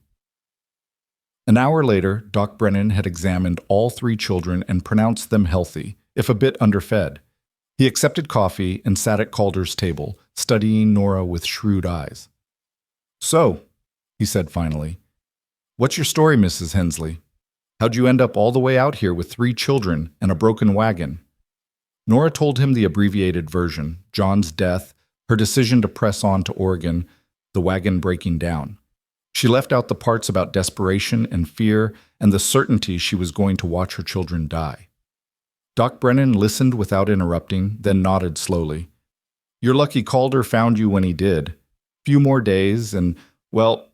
An hour later, Doc Brennan had examined all 3 children and pronounced them healthy, if a bit underfed. He accepted coffee and sat at Calder's table, studying Nora with shrewd eyes. So, he said finally, what's your story, Mrs. Hensley? How'd you end up all the way out here with 3 children and a broken wagon? Nora told him the abbreviated version, John's death, her decision to press on to Oregon, the wagon breaking down. She left out the parts about desperation and fear and the certainty she was going to watch her children die. Doc Brennan listened without interrupting, then nodded slowly. You're lucky Calder found you when he did. Few more days and, well,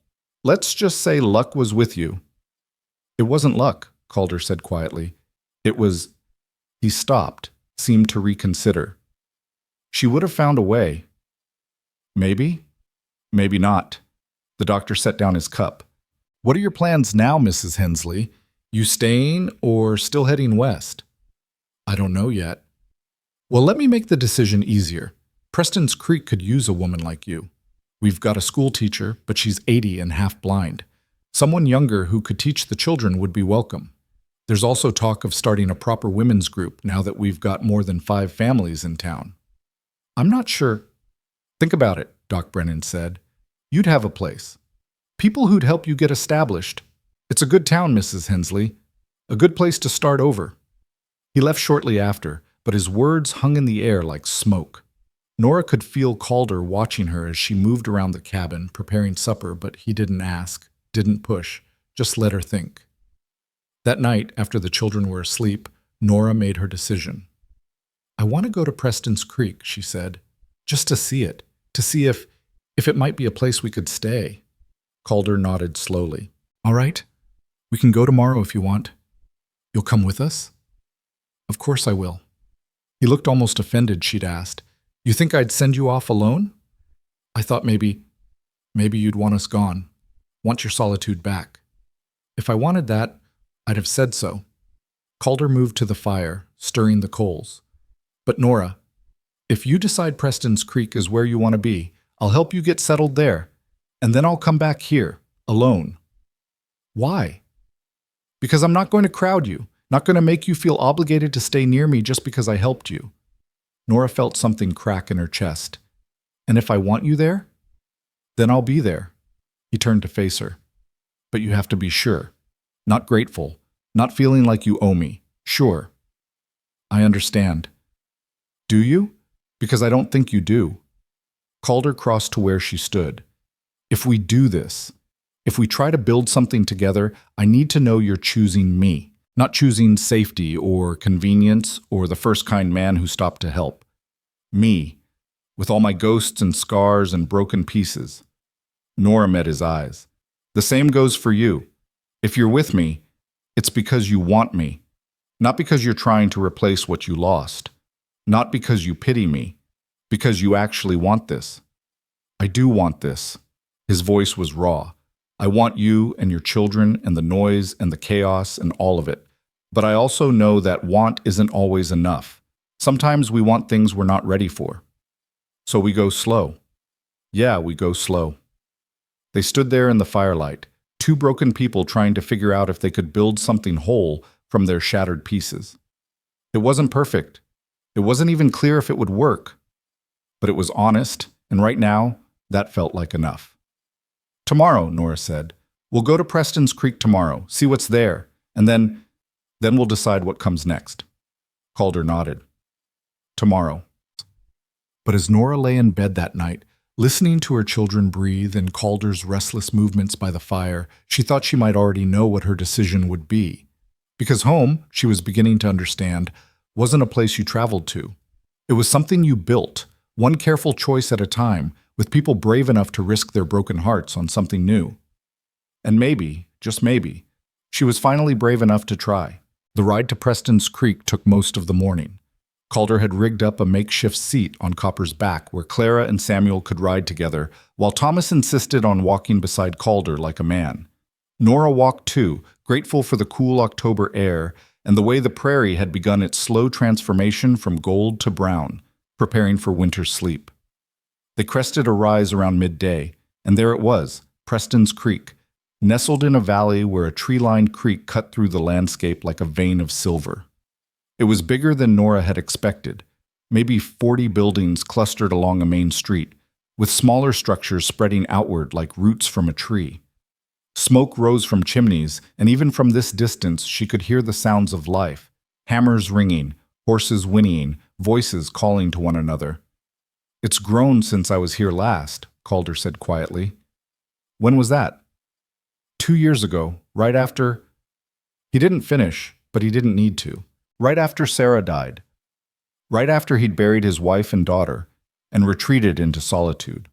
let's just say luck was with you. It wasn't luck, Calder said quietly. It was... He stopped, seemed to reconsider. She would have found a way. Maybe? Maybe not. The doctor set down his cup. What are your plans now, Mrs. Hensley? You staying or still heading west? I don't know yet. Well, let me make the decision easier. Preston's Creek could use a woman like you. We've got a school teacher, but she's 80 and half blind. Someone younger who could teach the children would be welcome. There's also talk of starting a proper women's group now that we've got more than 5 families in town. I'm not sure. Think about it, Doc Brennan said. You'd have a place. People who'd help you get established. It's a good town, Mrs. Hensley. A good place to start over. He left shortly after, but his words hung in the air like smoke. Nora could feel Calder watching her as she moved around the cabin, preparing supper, but he didn't ask, didn't push, just let her think. That night, after the children were asleep, Nora made her decision. I want to go to Preston's Creek, she said, just to see it, to see if it might be a place we could stay. Calder nodded slowly. All right, we can go tomorrow if you want. You'll come with us? Of course I will. He looked almost offended, she'd asked. You think I'd send you off alone? I thought maybe you'd want us gone, want your solitude back. If I wanted that, I'd have said so. Calder moved to the fire, stirring the coals. But Nora, if you decide Preston's Creek is where you want to be, I'll help you get settled there, and then I'll come back here, alone. Why? Because I'm not going to crowd you, not going to make you feel obligated to stay near me just because I helped you. Nora felt something crack in her chest. And if I want you there, then I'll be there. He turned to face her. But you have to be sure. Not grateful. Not feeling like you owe me. Sure. I understand. Do you? Because I don't think you do. Calder crossed to where she stood. If we do this, if we try to build something together, I need to know you're choosing me. Not choosing safety or convenience or the first kind man who stopped to help. Me, with all my ghosts and scars and broken pieces. Nora met his eyes. The same goes for you. If you're with me, it's because you want me, not because you're trying to replace what you lost, not because you pity me, because you actually want this. I do want this. His voice was raw. I want you and your children and the noise and the chaos and all of it. But I also know that want isn't always enough. Sometimes we want things we're not ready for. So we go slow. Yeah, we go slow. They stood there in the firelight, 2 broken people trying to figure out if they could build something whole from their shattered pieces. It wasn't perfect. It wasn't even clear if it would work. But it was honest, and right now, that felt like enough. Tomorrow, Nora said. We'll go to Preston's Creek tomorrow, see what's there, and then we'll decide what comes next. Calder nodded. Tomorrow. But as Nora lay in bed that night, Listening to her children breathe and Calder's restless movements by the fire, she thought she might already know what her decision would be. Because home, she was beginning to understand, wasn't a place you traveled to. It was something you built, one careful choice at a time, with people brave enough to risk their broken hearts on something new. And maybe, just maybe, she was finally brave enough to try. The ride to Preston's Creek took most of the morning. Calder had rigged up a makeshift seat on Copper's back where Clara and Samuel could ride together, while Thomas insisted on walking beside Calder like a man. Nora walked too, grateful for the cool October air and the way the prairie had begun its slow transformation from gold to brown, preparing for winter sleep. They crested a rise around midday, and there it was, Preston's Creek, nestled in a valley where a tree-lined creek cut through the landscape like a vein of silver. It was bigger than Nora had expected, maybe 40 buildings clustered along a main street, with smaller structures spreading outward like roots from a tree. Smoke rose from chimneys, and even from this distance she could hear the sounds of life, hammers ringing, horses whinnying, voices calling to one another. "It's grown since I was here last," Calder said quietly. "When was that?" 2 years ago, right after—" He didn't finish, but he didn't need to. Right after Sarah died. Right after he'd buried his wife and daughter and retreated into solitude.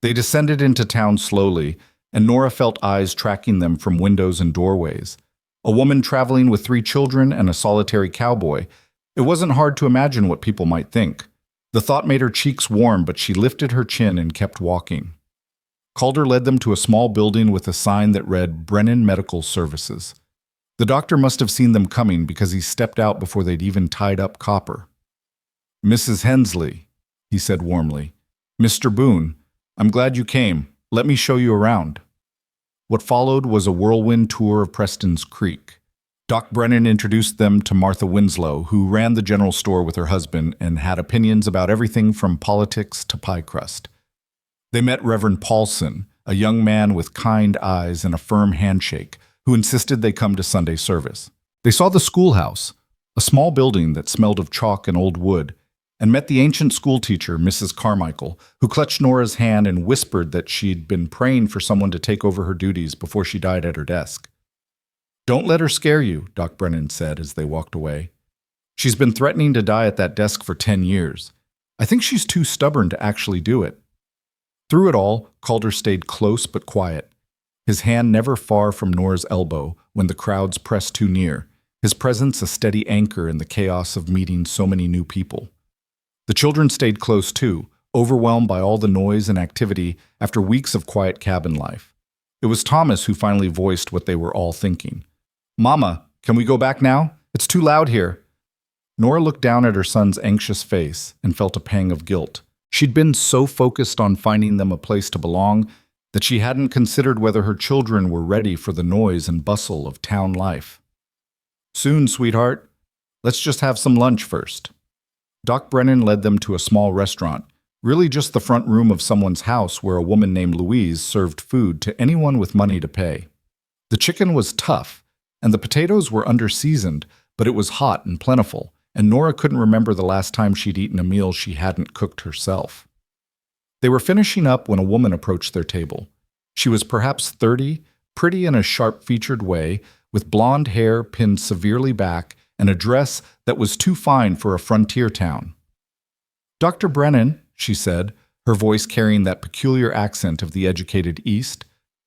They descended into town slowly, and Nora felt eyes tracking them from windows and doorways. A woman traveling with 3 children and a solitary cowboy. It wasn't hard to imagine what people might think. The thought made her cheeks warm, but she lifted her chin and kept walking. Calder led them to a small building with a sign that read Brennan Medical Services. The doctor must have seen them coming because he stepped out before they'd even tied up Copper. "Mrs. Hensley," he said warmly. "Mr. Boone, I'm glad you came. Let me show you around." What followed was a whirlwind tour of Preston's Creek. Doc Brennan introduced them to Martha Winslow, who ran the general store with her husband and had opinions about everything from politics to pie crust. They met Reverend Paulson, a young man with kind eyes and a firm handshake, who insisted they come to Sunday service. They saw the schoolhouse, a small building that smelled of chalk and old wood, and met the ancient schoolteacher, Mrs. Carmichael, who clutched Nora's hand and whispered that she'd been praying for someone to take over her duties before she died at her desk. "Don't let her scare you," Doc Brennan said as they walked away. "She's been threatening to die at that desk for 10 years. I think she's too stubborn to actually do it." Through it all, Calder stayed close but quiet, his hand never far from Nora's elbow when the crowds pressed too near, his presence a steady anchor in the chaos of meeting so many new people. The children stayed close too, overwhelmed by all the noise and activity after weeks of quiet cabin life. It was Thomas who finally voiced what they were all thinking. "Mama, can we go back now? It's too loud here." Nora looked down at her son's anxious face and felt a pang of guilt. She'd been so focused on finding them a place to belong that she hadn't considered whether her children were ready for the noise and bustle of town life. "Soon, sweetheart. Let's just have some lunch first." Doc Brennan led them to a small restaurant, really just the front room of someone's house where a woman named Louise served food to anyone with money to pay. The chicken was tough, and the potatoes were under-seasoned, but it was hot and plentiful, and Nora couldn't remember the last time she'd eaten a meal she hadn't cooked herself. They were finishing up when a woman approached their table. She was perhaps 30, pretty in a sharp-featured way, with blonde hair pinned severely back and a dress that was too fine for a frontier town. "Dr. Brennan," she said, her voice carrying that peculiar accent of the educated East,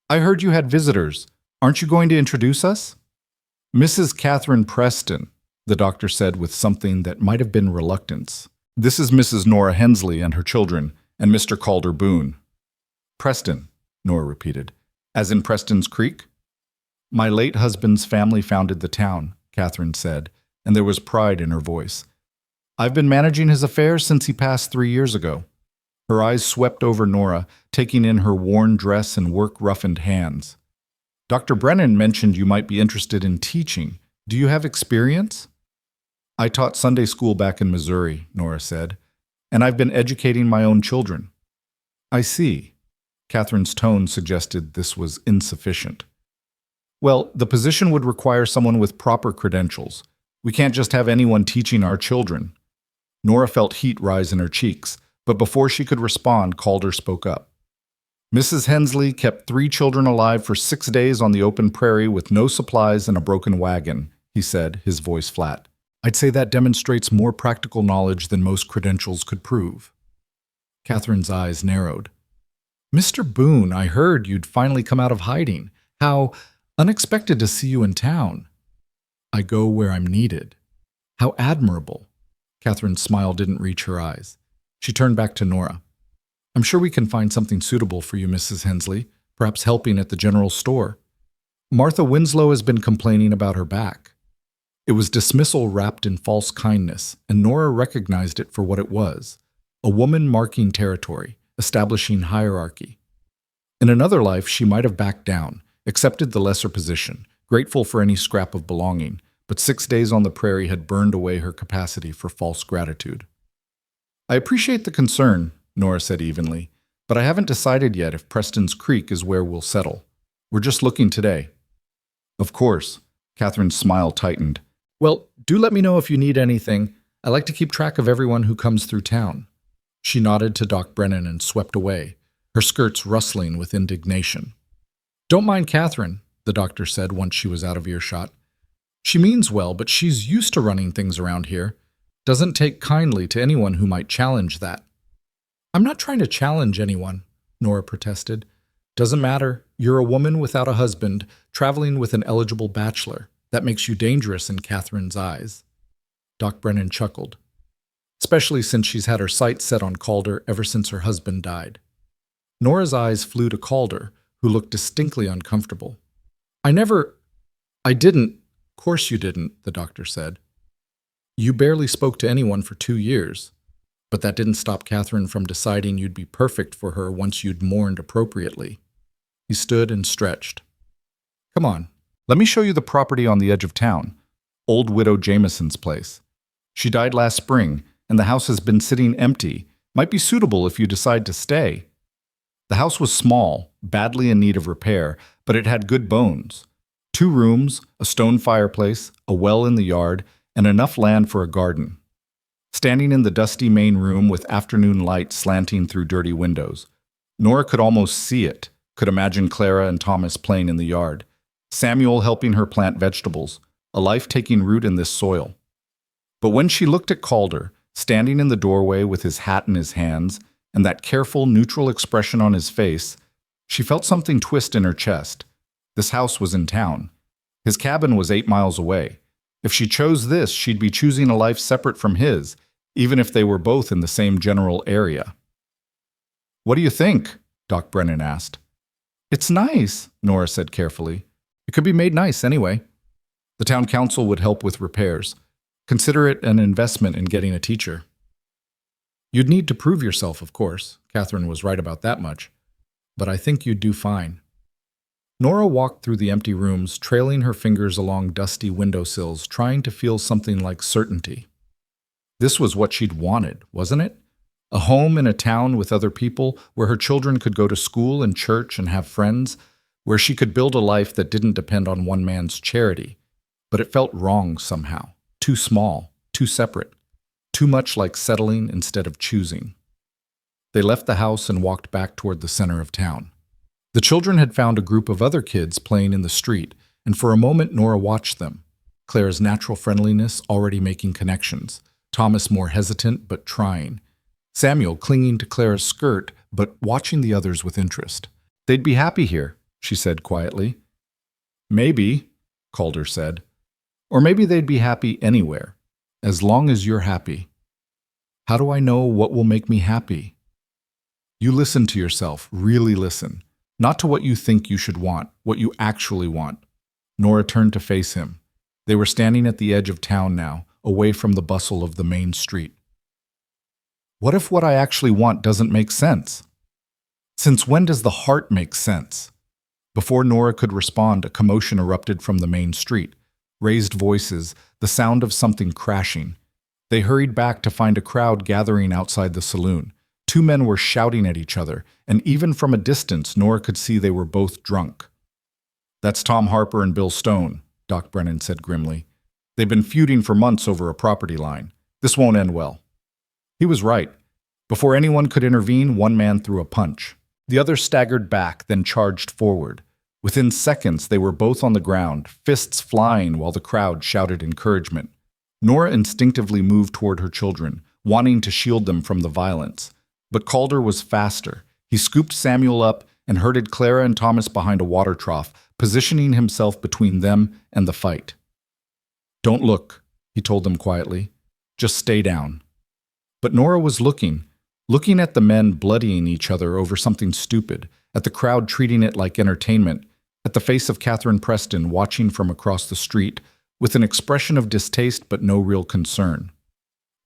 "I heard you had visitors. Aren't you going to introduce us?" "Mrs. Catherine Preston," the doctor said with something that might have been reluctance. "This is Mrs. Nora Hensley and her children, and Mr. Calder Boone." "Preston," Nora repeated. "As in Preston's Creek?" "My late husband's family founded the town," Catherine said, and there was pride in her voice. "I've been managing his affairs since he passed 3 years ago." Her eyes swept over Nora, taking in her worn dress and work-roughened hands. "Dr. Brennan mentioned you might be interested in teaching. Do you have experience?" "I taught Sunday school back in Missouri," Nora said, "and I've been educating my own children." "I see." Catherine's tone suggested this was insufficient. "Well, the position would require someone with proper credentials. We can't just have anyone teaching our children." Nora felt heat rise in her cheeks, But before she could respond, Calder spoke up. Mrs. Hensley kept 3 children alive for 6 days on the open prairie with no supplies and a broken wagon, he said, his voice flat. I'd say that demonstrates more practical knowledge than most credentials could prove. Catherine's eyes narrowed. Mr. Boone, I heard you'd finally come out of hiding. How unexpected to see you in town. I go where I'm needed. How admirable. Catherine's smile didn't reach her eyes. She turned back to Nora. I'm sure we can find something suitable for you, Mrs. Hensley, perhaps helping at the general store. Martha Winslow has been complaining about her back. It was dismissal wrapped in false kindness, and Nora recognized it for what it was, a woman marking territory, establishing hierarchy. In another life, she might have backed down, accepted the lesser position, grateful for any scrap of belonging, but 6 days on the prairie had burned away her capacity for false gratitude. I appreciate the concern, Nora said evenly, but I haven't decided yet if Preston's Creek is where we'll settle. We're just looking today. Of course. Catherine's smile tightened. Well, do let me know if you need anything. I like to keep track of everyone who comes through town. She nodded to Doc Brennan and swept away, her skirts rustling with indignation. Don't mind Catherine, the doctor said once she was out of earshot. She means well, but she's used to running things around here. Doesn't take kindly to anyone who might challenge that. I'm not trying to challenge anyone, Nora protested. Doesn't matter. You're a woman without a husband, traveling with an eligible bachelor. That makes you dangerous in Catherine's eyes. Doc Brennan chuckled. Especially since she's had her sights set on Calder ever since her husband died. Nora's eyes flew to Calder, who looked distinctly uncomfortable. I didn't. Of course you didn't, the doctor said. You barely spoke to anyone for 2 years. But that didn't stop Catherine from deciding you'd be perfect for her once you'd mourned appropriately. He stood and stretched. Come on, let me show you the property on the edge of town, old widow Jameson's place. She died last spring, and the house has been sitting empty. Might be suitable if you decide to stay. The house was small, badly in need of repair, but it had good bones. 2 rooms, a stone fireplace, a well in the yard, and enough land for a garden. Standing in the dusty main room with afternoon light slanting through dirty windows, Nora could almost see it, could imagine Clara and Thomas playing in the yard, Samuel helping her plant vegetables, a life taking root in this soil. But when she looked at Calder, standing in the doorway with his hat in his hands, and that careful, neutral expression on his face, she felt something twist in her chest. This house was in town. His cabin was 8 miles away. If she chose this, she'd be choosing a life separate from his, even if they were both in the same general area. What do you think? Doc Brennan asked. It's nice, Nora said carefully. It could be made nice anyway. The town council would help with repairs. Consider it an investment in getting a teacher. You'd need to prove yourself, of course. Catherine was right about that much. But I think you'd do fine. Nora walked through the empty rooms, trailing her fingers along dusty windowsills, trying to feel something like certainty. This was what she'd wanted, wasn't it? A home in a town with other people, where her children could go to school and church and have friends, where she could build a life that didn't depend on one man's charity. But it felt wrong somehow, too small, too separate, too much like settling instead of choosing. They left the house and walked back toward the center of town. The children had found a group of other kids playing in the street, and for a moment Nora watched them, Claire's natural friendliness already making connections, Thomas more hesitant but trying, Samuel clinging to Clara's skirt but watching the others with interest. They'd be happy here, she said quietly. Maybe, Calder said. Or maybe they'd be happy anywhere, as long as you're happy. How do I know what will make me happy? You listen to yourself, really listen. Not to what you think you should want, what you actually want. Nora turned to face him. They were standing at the edge of town now, away from the bustle of the main street. What if what I actually want doesn't make sense? Since when does the heart make sense? Before Nora could respond, a commotion erupted from the main street. Raised voices, the sound of something crashing. They hurried back to find a crowd gathering outside the saloon. 2 men were shouting at each other, and even from a distance, Nora could see they were both drunk. That's Tom Harper and Bill Stone, Doc Brennan said grimly. They've been feuding for months over a property line. This won't end well. He was right. Before anyone could intervene, one man threw a punch. The other staggered back, then charged forward. Within seconds, they were both on the ground, fists flying while the crowd shouted encouragement. Nora instinctively moved toward her children, wanting to shield them from the violence. But Calder was faster. He scooped Samuel up and herded Clara and Thomas behind a water trough, positioning himself between them and the fight. "Don't look," he told them quietly. "Just stay down." But Nora was looking at the men bloodying each other over something stupid, at the crowd treating it like entertainment, at the face of Catherine Preston watching from across the street, with an expression of distaste but no real concern.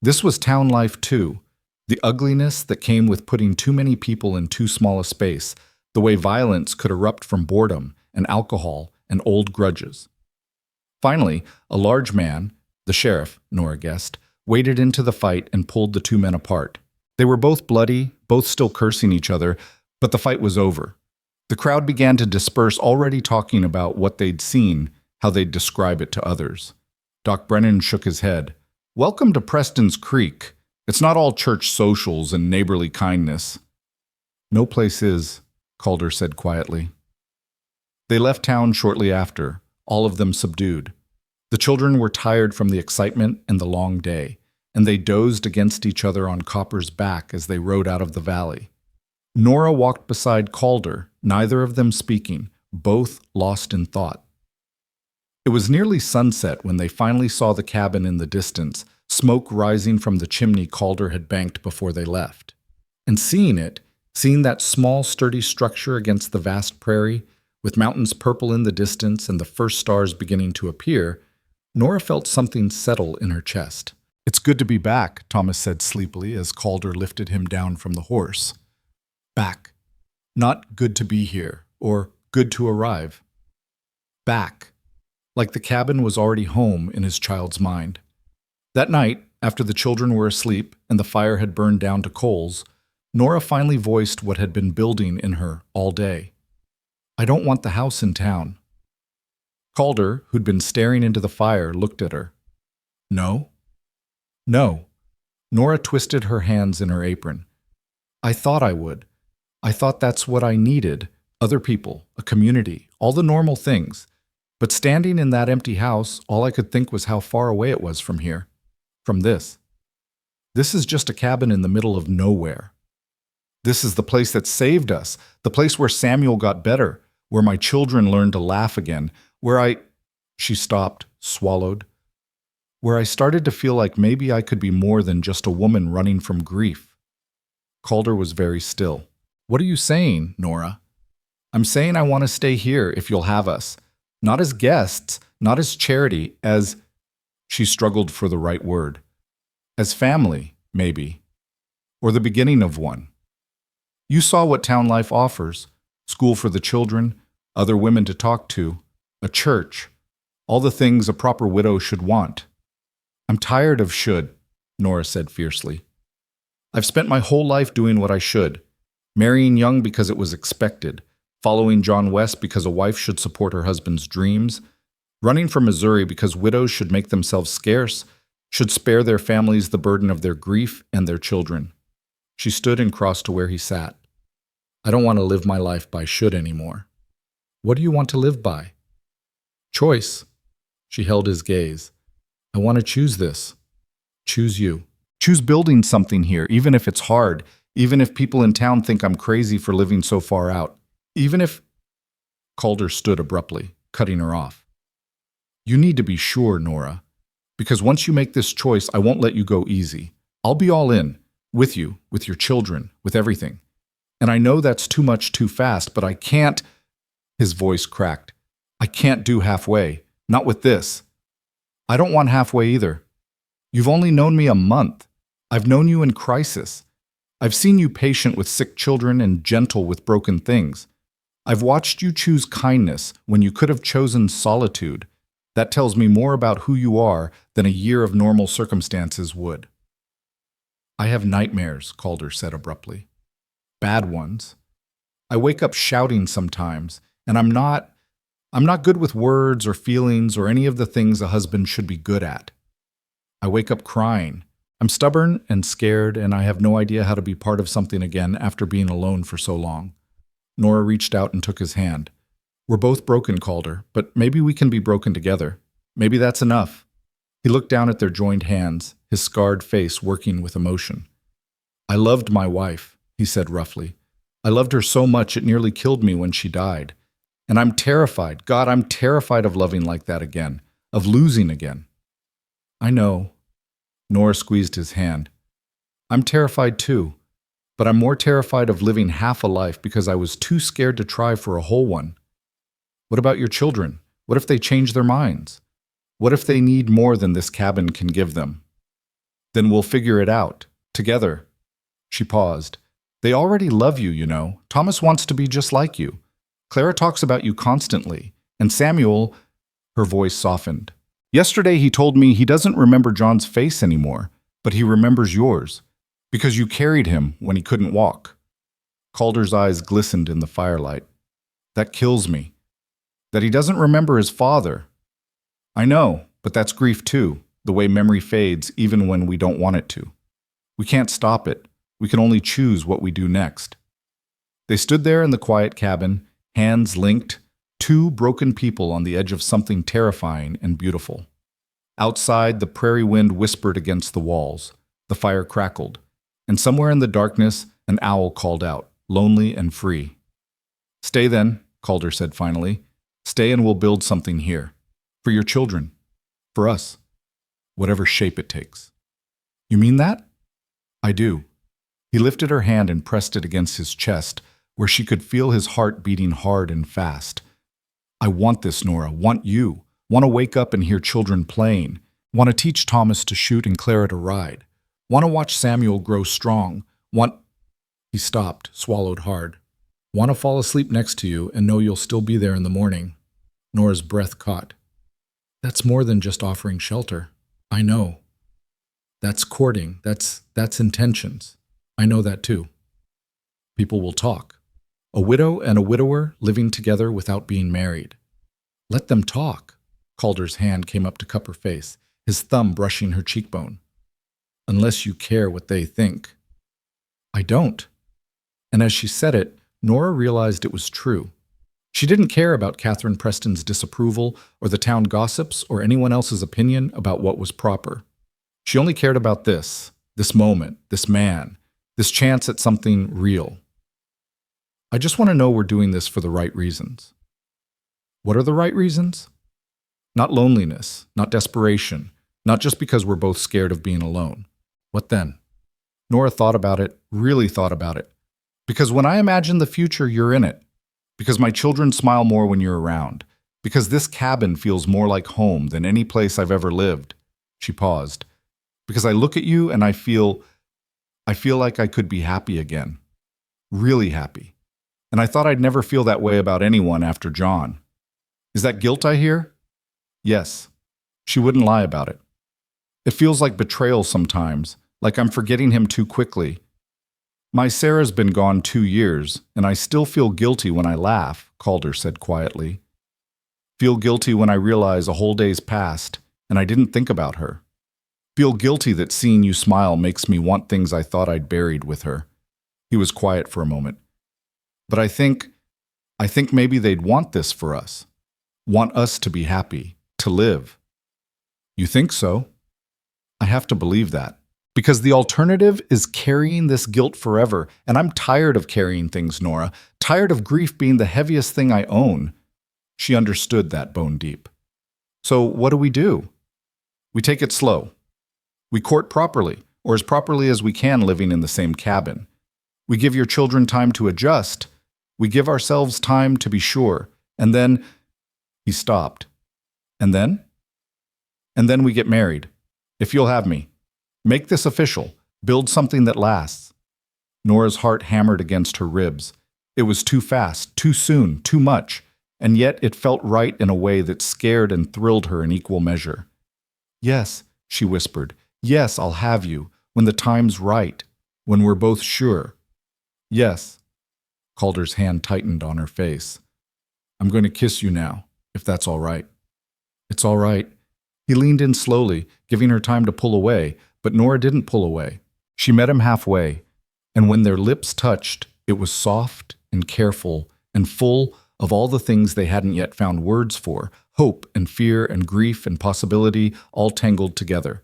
This was town life too, the ugliness that came with putting too many people in too small a space, the way violence could erupt from boredom and alcohol and old grudges. Finally, a large man, the sheriff, Nora guessed, waded into the fight and pulled the two men apart. They were both bloody, both still cursing each other, but the fight was over. The crowd began to disperse, already talking about what they'd seen, how they'd describe it to others. Doc Brennan shook his head. "Welcome to Preston's Creek. It's not all church socials and neighborly kindness." "No place is," Calder said quietly. They left town shortly after, all of them subdued. The children were tired from the excitement and the long day, and they dozed against each other on Copper's back as they rode out of the valley. Nora walked beside Calder, neither of them speaking, both lost in thought. It was nearly sunset when they finally saw the cabin in the distance, smoke rising from the chimney Calder had banked before they left. And seeing that small, sturdy structure against the vast prairie, with mountains purple in the distance and the first stars beginning to appear, Nora felt something settle in her chest. "It's good to be back," Thomas said sleepily as Calder lifted him down from the horse. Back. Not good to be here, or good to arrive. Back. Like the cabin was already home in his child's mind. That night, after the children were asleep and the fire had burned down to coals, Nora finally voiced what had been building in her all day. "I don't want the house in town." Calder, who'd been staring into the fire, looked at her. "No?" "No." Nora twisted her hands in her apron. "I thought I would. I thought that's what I needed. Other people, a community, all the normal things. But standing in that empty house, all I could think was how far away it was from here. From this. This is just a cabin in the middle of nowhere. This is the place that saved us, the place where Samuel got better, where my children learned to laugh again, where I—" She stopped, swallowed. "Where I started to feel like maybe I could be more than just a woman running from grief." Calder was very still. "What are you saying, Nora?" "I'm saying I want to stay here if you'll have us. Not as guests, not as charity, as—" She struggled for the right word. "As family, maybe. Or the beginning of one. You saw what town life offers. School for the children, other women to talk to, a church, all the things a proper widow should want." "I'm tired of should," Nora said fiercely. "I've spent my whole life doing what I should. Marrying young because it was expected, following John West because a wife should support her husband's dreams, running from Missouri because widows should make themselves scarce, should spare their families the burden of their grief and their children." She stood and crossed to where he sat. "I don't want to live my life by should anymore." "What do you want to live by?" "Choice." She held his gaze. "I want to choose this. Choose you. Choose building something here, even if it's hard, even if people in town think I'm crazy for living so far out. Even if—" Calder stood abruptly, cutting her off. "You need to be sure, Nora, because once you make this choice, I won't let you go easy. I'll be all in, with you, with your children, with everything. And I know that's too much too fast, but I can't—" His voice cracked. "I can't do halfway, not with this. I don't want halfway either. You've only known me a month. I've known you in crisis. I've seen you patient with sick children and gentle with broken things. I've watched you choose kindness when you could have chosen solitude. That tells me more about who you are than a year of normal circumstances would." "I have nightmares," Calder said abruptly. "Bad ones. I wake up shouting sometimes, and I'm not good with words or feelings or any of the things a husband should be good at. I wake up crying, I'm stubborn and scared, and I have no idea how to be part of something again after being alone for so long. Nora reached out and took his hand. We're both broken, Calder, but maybe we can be broken together. Maybe that's enough. He looked down at their joined hands, his scarred face working with emotion. I loved my wife, he said roughly. I loved her so much it nearly killed me when she died. And I'm terrified. God, I'm terrified of loving like that again, of losing again. I know. Nora squeezed his hand. I'm terrified too, but I'm more terrified of living half a life because I was too scared to try for a whole one. What about your children? What if they change their minds? What if they need more than this cabin can give them? Then we'll figure it out, together. She paused. They already love you, you know. Thomas wants to be just like you. Clara talks about you constantly. And Samuel, her voice softened. Yesterday he told me he doesn't remember John's face anymore, but he remembers yours, because you carried him when he couldn't walk. Calder's eyes glistened in the firelight. That kills me. That he doesn't remember his father. I know, but that's grief too, the way memory fades even when we don't want it to. We can't stop it. We can only choose what we do next. They stood there in the quiet cabin, hands linked, two broken people on the edge of something terrifying and beautiful. Outside, the prairie wind whispered against the walls. The fire crackled. And somewhere in the darkness, an owl called out, lonely and free. Stay then, Calder said finally. Stay and we'll build something here. For your children. For us. Whatever shape it takes. You mean that? I do. He lifted her hand and pressed it against his chest, where she could feel his heart beating hard and fast. I want this, Nora. Want you. Want to wake up and hear children playing. Want to teach Thomas to shoot and Clara to ride. Want to watch Samuel grow strong. Want... He stopped, swallowed hard. Want to fall asleep next to you and know you'll still be there in the morning. Nora's breath caught. That's more than just offering shelter. I know. That's courting. That's intentions. I know that too. People will talk. A widow and a widower living together without being married. Let them talk. Calder's hand came up to cup her face, his thumb brushing her cheekbone. Unless you care what they think. I don't. And as she said it, Nora realized it was true. She didn't care about Catherine Preston's disapproval or the town gossips or anyone else's opinion about what was proper. She only cared about this moment, this man, this chance at something real. I just want to know we're doing this for the right reasons. What are the right reasons? Not loneliness, not desperation, not just because we're both scared of being alone. What then? Nora thought about it, really thought about it. Because when I imagine the future, you're in it. Because my children smile more when you're around. Because this cabin feels more like home than any place I've ever lived. She paused. Because I look at you and I feel like I could be happy again. Really happy. And I thought I'd never feel that way about anyone after John. Is that guilt I hear? Yes. She wouldn't lie about it. It feels like betrayal sometimes, like I'm forgetting him too quickly. My Sarah's been gone 2 years, and I still feel guilty when I laugh, Calder said quietly. Feel guilty when I realize a whole day's passed, and I didn't think about her. Feel guilty that seeing you smile makes me want things I thought I'd buried with her. He was quiet for a moment. But I think maybe they'd want this for us. Want us to be happy, to live. You think so? I have to believe that. Because the alternative is carrying this guilt forever, and I'm tired of carrying things, Nora. Tired of grief being the heaviest thing I own. She understood that bone deep. So what do? We take it slow. We court properly, or as properly as we can living in the same cabin. We give your children time to adjust. We give ourselves time to be sure. And then... He stopped. And then? And then we get married. If you'll have me. Make this official. Build something that lasts. Nora's heart hammered against her ribs. It was too fast, too soon, too much, and yet it felt right in a way that scared and thrilled her in equal measure. Yes, she whispered. Yes, I'll have you, when the time's right, when we're both sure. Yes. Calder's hand tightened on her face. I'm going to kiss you now, if that's all right. It's all right. He leaned in slowly, giving her time to pull away, But Nora didn't pull away. She met him halfway, and when their lips touched, it was soft and careful and full of all the things they hadn't yet found words for, hope and fear and grief and possibility all tangled together.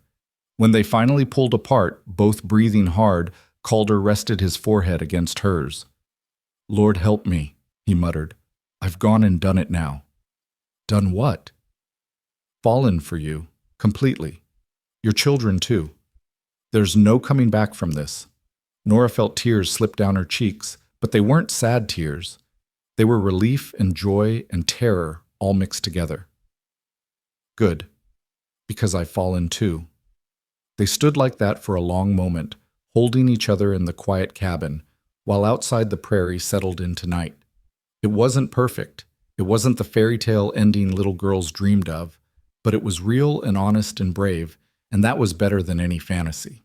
When they finally pulled apart, both breathing hard, Calder rested his forehead against hers. "Lord help me," he muttered. "I've gone and done it now." "Done what?" "Fallen for you, completely. Your children, too. There's no coming back from this." Nora felt tears slip down her cheeks, but they weren't sad tears. They were relief and joy and terror all mixed together. "Good, because I've fallen too." They stood like that for a long moment, holding each other in the quiet cabin, while outside the prairie settled into night. It wasn't perfect. It wasn't the fairy tale ending little girls dreamed of, but it was real and honest and brave, and that was better than any fantasy.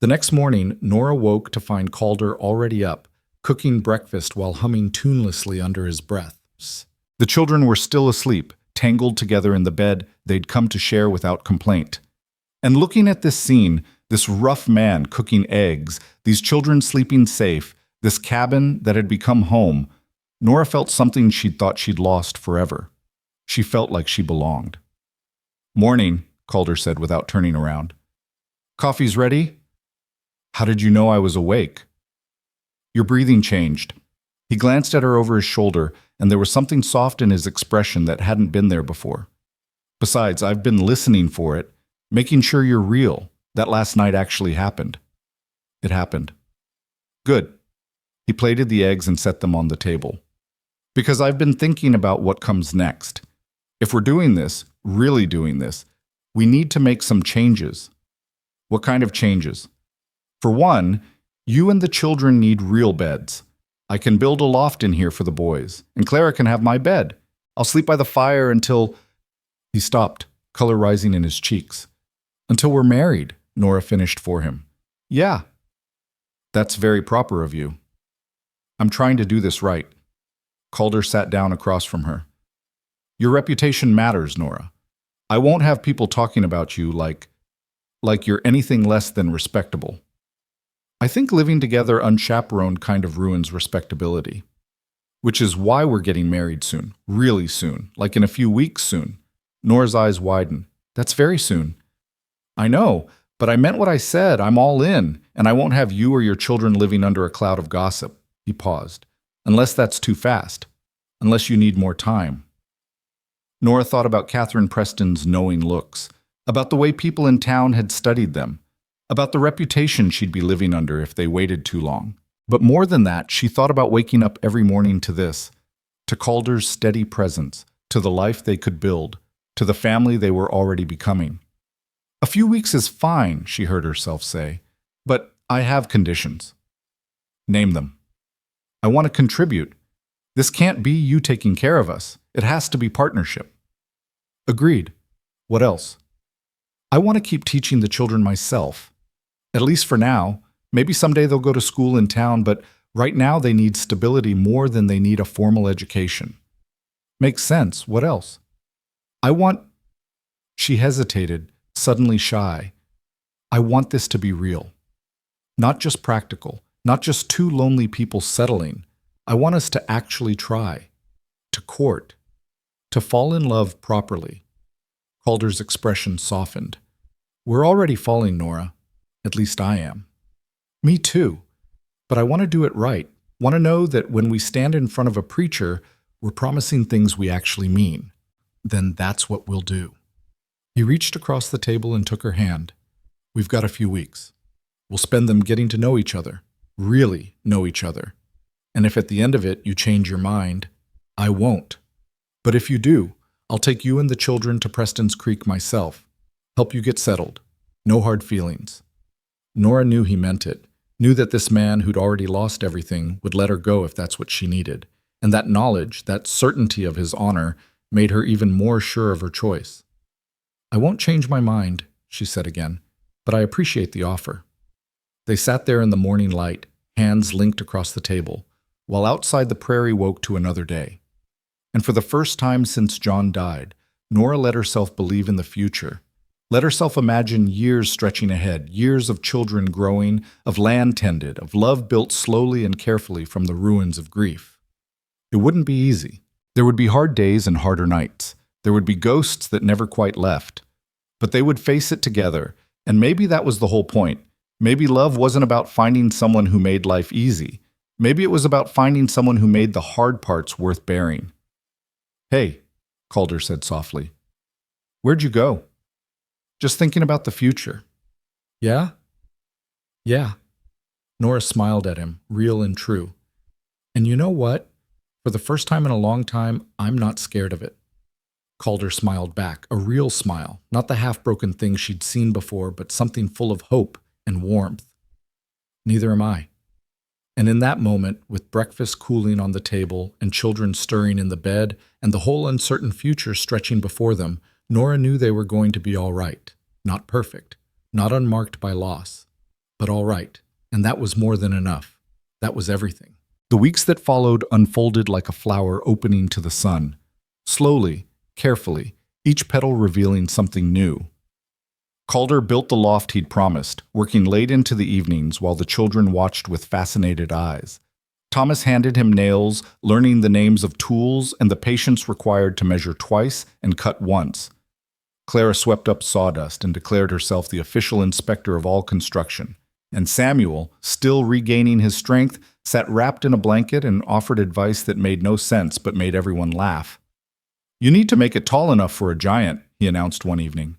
The next morning, Nora woke to find Calder already up, cooking breakfast while humming tunelessly under his breath. The children were still asleep, tangled together in the bed they'd come to share without complaint. And looking at this scene, this rough man cooking eggs, these children sleeping safe, this cabin that had become home, Nora felt something she'd thought she'd lost forever. She felt like she belonged. "Morning," Calder said without turning around. "Coffee's ready?" "How did you know I was awake?" "Your breathing changed." He glanced at her over his shoulder, and there was something soft in his expression that hadn't been there before. "Besides, I've been listening for it, making sure you're real, that last night actually happened." "It happened." "Good." He plated the eggs and set them on the table. "Because I've been thinking about what comes next. If we're doing this, really doing this, we need to make some changes." "What kind of changes?" "For one, you and the children need real beds. I can build a loft in here for the boys, and Clara can have my bed. I'll sleep by the fire until—" He stopped, color rising in his cheeks. "Until we're married," Nora finished for him. "Yeah." "That's very proper of you." "I'm trying to do this right." Calder sat down across from her. "Your reputation matters, Nora. I won't have people talking about you like you're anything less than respectable. I think living together unchaperoned kind of ruins respectability. Which is why we're getting married soon, really soon, like in a few weeks soon." Nora's eyes widened. "That's very soon." "I know, but I meant what I said. I'm all in, and I won't have you or your children living under a cloud of gossip." He paused. "Unless that's too fast. Unless you need more time." Nora thought about Catherine Preston's knowing looks, about the way people in town had studied them, about the reputation she'd be living under if they waited too long. But more than that, she thought about waking up every morning to this, to Calder's steady presence, to the life they could build, to the family they were already becoming. "A few weeks is fine," she heard herself say, "but I have conditions." "Name them." "I want to contribute. This can't be you taking care of us. It has to be partnership." "Agreed. What else?" "I want to keep teaching the children myself. At least for now. Maybe someday they'll go to school in town, but right now they need stability more than they need a formal education." "Makes sense. What else?" "I want—" She hesitated, suddenly shy. "I want this to be real. Not just practical, not just two lonely people settling. I want us to actually try. To court. To fall in love properly." Calder's expression softened. "We're already falling, Nora. At least I am." "Me too. But I want to do it right. Want to know that when we stand in front of a preacher, we're promising things we actually mean. Then that's what we'll do." He reached across the table and took her hand. "We've got a few weeks. We'll spend them getting to know each other. Really know each other. And if at the end of it you change your mind, I won't. But if you do, I'll take you and the children to Preston's Creek myself. Help you get settled. No hard feelings." Nora knew he meant it, knew that this man who'd already lost everything would let her go if that's what she needed. And that knowledge, that certainty of his honor, made her even more sure of her choice. "I won't change my mind," she said again, "but I appreciate the offer." They sat there in the morning light, hands linked across the table, while outside the prairie woke to another day. And for the first time since John died, Nora let herself believe in the future, Let herself imagine years stretching ahead, years of children growing, of land tended, of love built slowly and carefully from the ruins of grief. It wouldn't be easy. There would be hard days and harder nights. There would be ghosts that never quite left. But they would face it together, and maybe that was the whole point. Maybe love wasn't about finding someone who made life easy. Maybe it was about finding someone who made the hard parts worth bearing. "Hey," Calder said softly. "Where'd you go?" "Just thinking about the future." "Yeah?" "Yeah." Nora smiled at him, real and true. "And you know what? For the first time in a long time, I'm not scared of it." Calder smiled back, a real smile, not the half-broken thing she'd seen before, but something full of hope and warmth. "Neither am I." And in that moment, with breakfast cooling on the table and children stirring in the bed and the whole uncertain future stretching before them, Nora knew they were going to be all right. Not perfect, not unmarked by loss, but all right. And that was more than enough. That was everything. The weeks that followed unfolded like a flower opening to the sun. Slowly, carefully, each petal revealing something new. Calder built the loft he'd promised, working late into the evenings while the children watched with fascinated eyes. Thomas handed him nails, learning the names of tools and the patience required to measure twice and cut once. Clara swept up sawdust and declared herself the official inspector of all construction. And Samuel, still regaining his strength, sat wrapped in a blanket and offered advice that made no sense but made everyone laugh. "You need to make it tall enough for a giant," he announced one evening.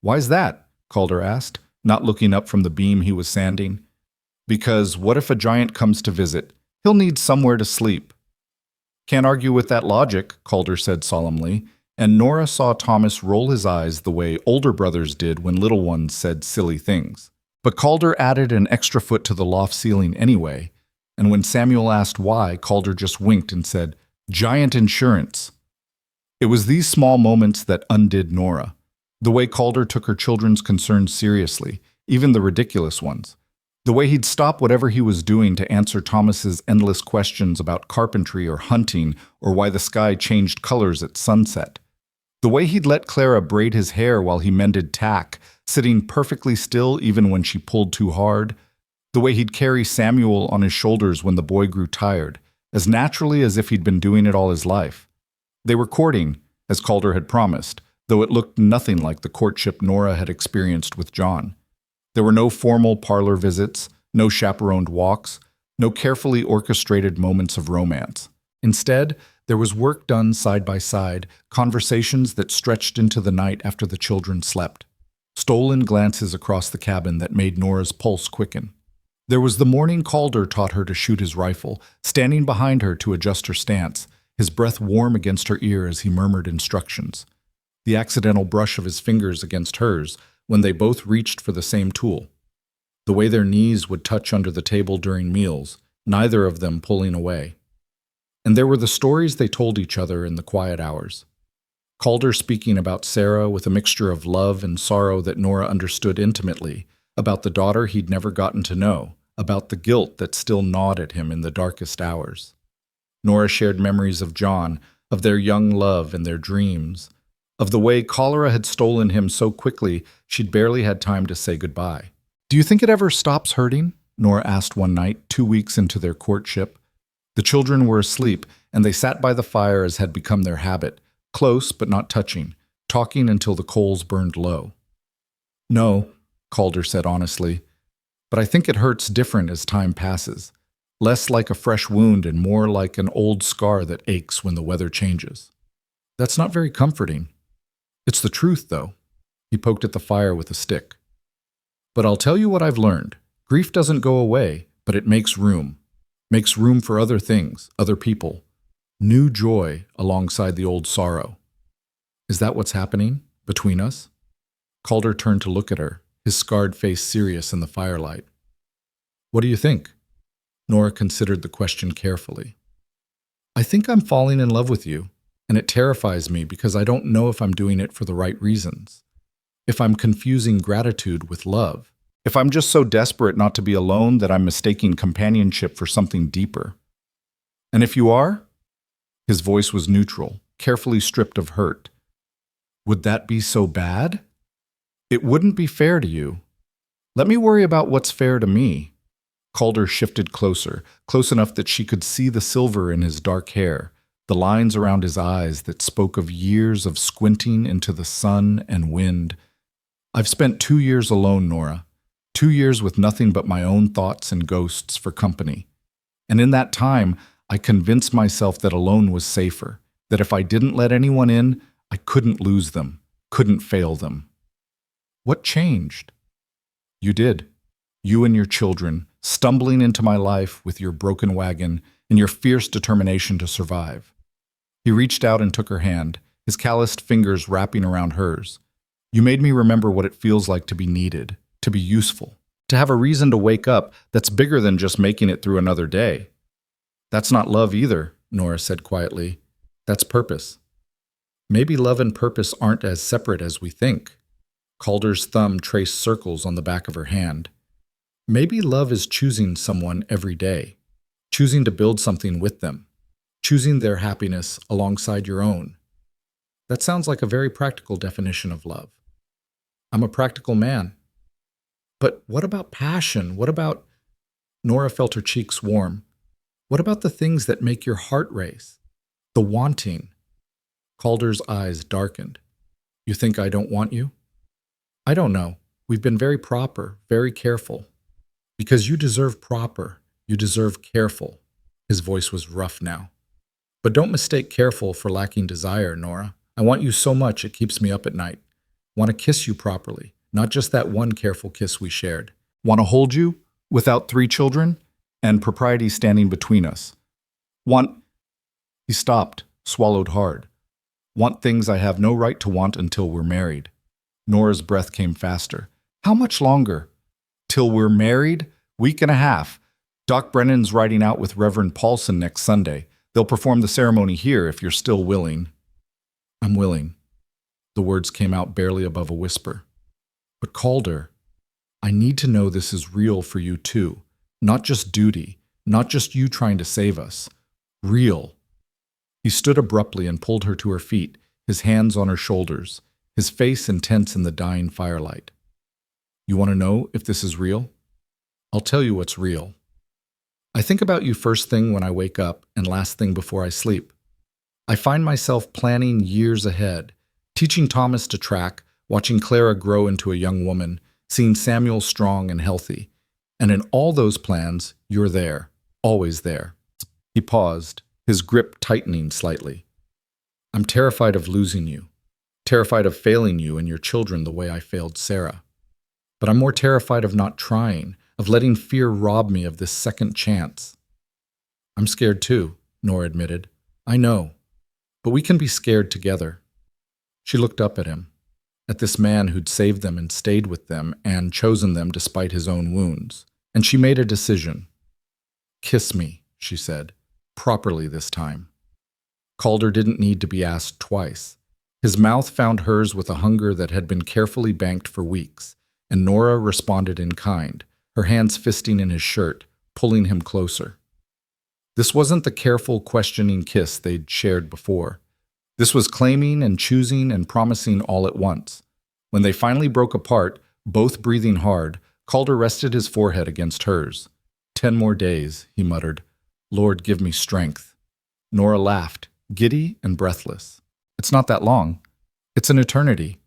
"Why's that?" Calder asked, not looking up from the beam he was sanding. "Because what if a giant comes to visit? He'll need somewhere to sleep." "Can't argue with that logic," Calder said solemnly, and Nora saw Thomas roll his eyes the way older brothers did when little ones said silly things. But Calder added an extra foot to the loft ceiling anyway, and when Samuel asked why, Calder just winked and said, "Giant insurance." It was these small moments that undid Nora. The way Calder took her children's concerns seriously, even the ridiculous ones. The way he'd stop whatever he was doing to answer Thomas's endless questions about carpentry or hunting or why the sky changed colors at sunset. The way he'd let Clara braid his hair while he mended tack, sitting perfectly still even when she pulled too hard. The way he'd carry Samuel on his shoulders when the boy grew tired, as naturally as if he'd been doing it all his life. They were courting, as Calder had promised, though it looked nothing like the courtship Nora had experienced with John. There were no formal parlor visits, no chaperoned walks, no carefully orchestrated moments of romance. Instead, there was work done side by side, conversations that stretched into the night after the children slept, stolen glances across the cabin that made Nora's pulse quicken. There was the morning Calder taught her to shoot his rifle, standing behind her to adjust her stance, his breath warm against her ear as he murmured instructions. The accidental brush of his fingers against hers when they both reached for the same tool. The way their knees would touch under the table during meals, neither of them pulling away. And there were the stories they told each other in the quiet hours. Calder speaking about Sarah with a mixture of love and sorrow that Nora understood intimately, about the daughter he'd never gotten to know, about the guilt that still gnawed at him in the darkest hours. Nora shared memories of John, of their young love and their dreams, of the way cholera had stolen him so quickly she'd barely had time to say goodbye. "Do you think it ever stops hurting?" Nora asked one night, 2 weeks into their courtship. The children were asleep, and they sat by the fire as had become their habit, close but not touching, talking until the coals burned low. "No," Calder said honestly, "but I think it hurts different as time passes. Less like a fresh wound and more like an old scar that aches when the weather changes." "That's not very comforting." "It's the truth, though." He poked at the fire with a stick. "But I'll tell you what I've learned. Grief doesn't go away, but it makes room. Makes room for other things, other people. New joy alongside the old sorrow." "Is that what's happening between us?" Calder turned to look at her, his scarred face serious in the firelight. "What do you think?" Nora considered the question carefully. "I think I'm falling in love with you, and it terrifies me because I don't know if I'm doing it for the right reasons. If I'm confusing gratitude with love. If I'm just so desperate not to be alone that I'm mistaking companionship for something deeper. And if you are?" His voice was neutral, carefully stripped of hurt. "Would that be so bad?" It wouldn't be fair to you. Let me worry about what's fair to me. Calder shifted closer, close enough that she could see the silver in his dark hair, the lines around his eyes that spoke of years of squinting into the sun and wind. I've spent 2 years alone, Nora. 2 years with nothing but my own thoughts and ghosts for company. And in that time, I convinced myself that alone was safer, that if I didn't let anyone in, I couldn't lose them, couldn't fail them. What changed? You did. You and your children, stumbling into my life with your broken wagon and your fierce determination to survive. He reached out and took her hand, his calloused fingers wrapping around hers. You made me remember what it feels like to be needed, to be useful, to have a reason to wake up that's bigger than just making it through another day. That's not love either, Nora said quietly. That's purpose. Maybe love and purpose aren't as separate as we think. Calder's thumb traced circles on the back of her hand. Maybe love is choosing someone every day, choosing to build something with them, choosing their happiness alongside your own. That sounds like a very practical definition of love. I'm a practical man. But what about passion? What about... Nora felt her cheeks warm. What about the things that make your heart race? The wanting. Calder's eyes darkened. You think I don't want you? I don't know. We've been very proper, very careful. Because you deserve proper, you deserve careful. His voice was rough now. But don't mistake careful for lacking desire, Nora. I want you so much it keeps me up at night. Want to kiss you properly, not just that one careful kiss we shared. Want to hold you, without 3 children, and propriety standing between us. Want... He stopped, swallowed hard. Want things I have no right to want until we're married. Nora's breath came faster. How much longer? Till we're married? Week and a half. Doc Brennan's riding out with Reverend Paulson next Sunday. They'll perform the ceremony here if you're still willing. I'm willing. The words came out barely above a whisper. But Calder, I need to know this is real for you too. Not just duty, not just you trying to save us. Real. He stood abruptly and pulled her to her feet, his hands on her shoulders, his face intense in the dying firelight. You want to know if this is real? I'll tell you what's real. I think about you first thing when I wake up and last thing before I sleep. I find myself planning years ahead, teaching Thomas to track, watching Clara grow into a young woman, seeing Samuel strong and healthy. And in all those plans, you're there, always there. He paused, his grip tightening slightly. I'm terrified of losing you, terrified of failing you and your children the way I failed Sarah. But I'm more terrified of not trying, of letting fear rob me of this second chance. I'm scared too, Nora admitted. I know. But we can be scared together. She looked up at him, at this man who'd saved them and stayed with them and chosen them despite his own wounds. And she made a decision. Kiss me, she said, properly this time. Calder didn't need to be asked twice. His mouth found hers with a hunger that had been carefully banked for weeks. And Nora responded in kind, her hands fisting in his shirt, pulling him closer. This wasn't the careful, questioning kiss they'd shared before. This was claiming and choosing and promising all at once. When they finally broke apart, both breathing hard, Calder rested his forehead against hers. 10 more days, he muttered. Lord, give me strength. Nora laughed, giddy and breathless. It's not that long. It's an eternity.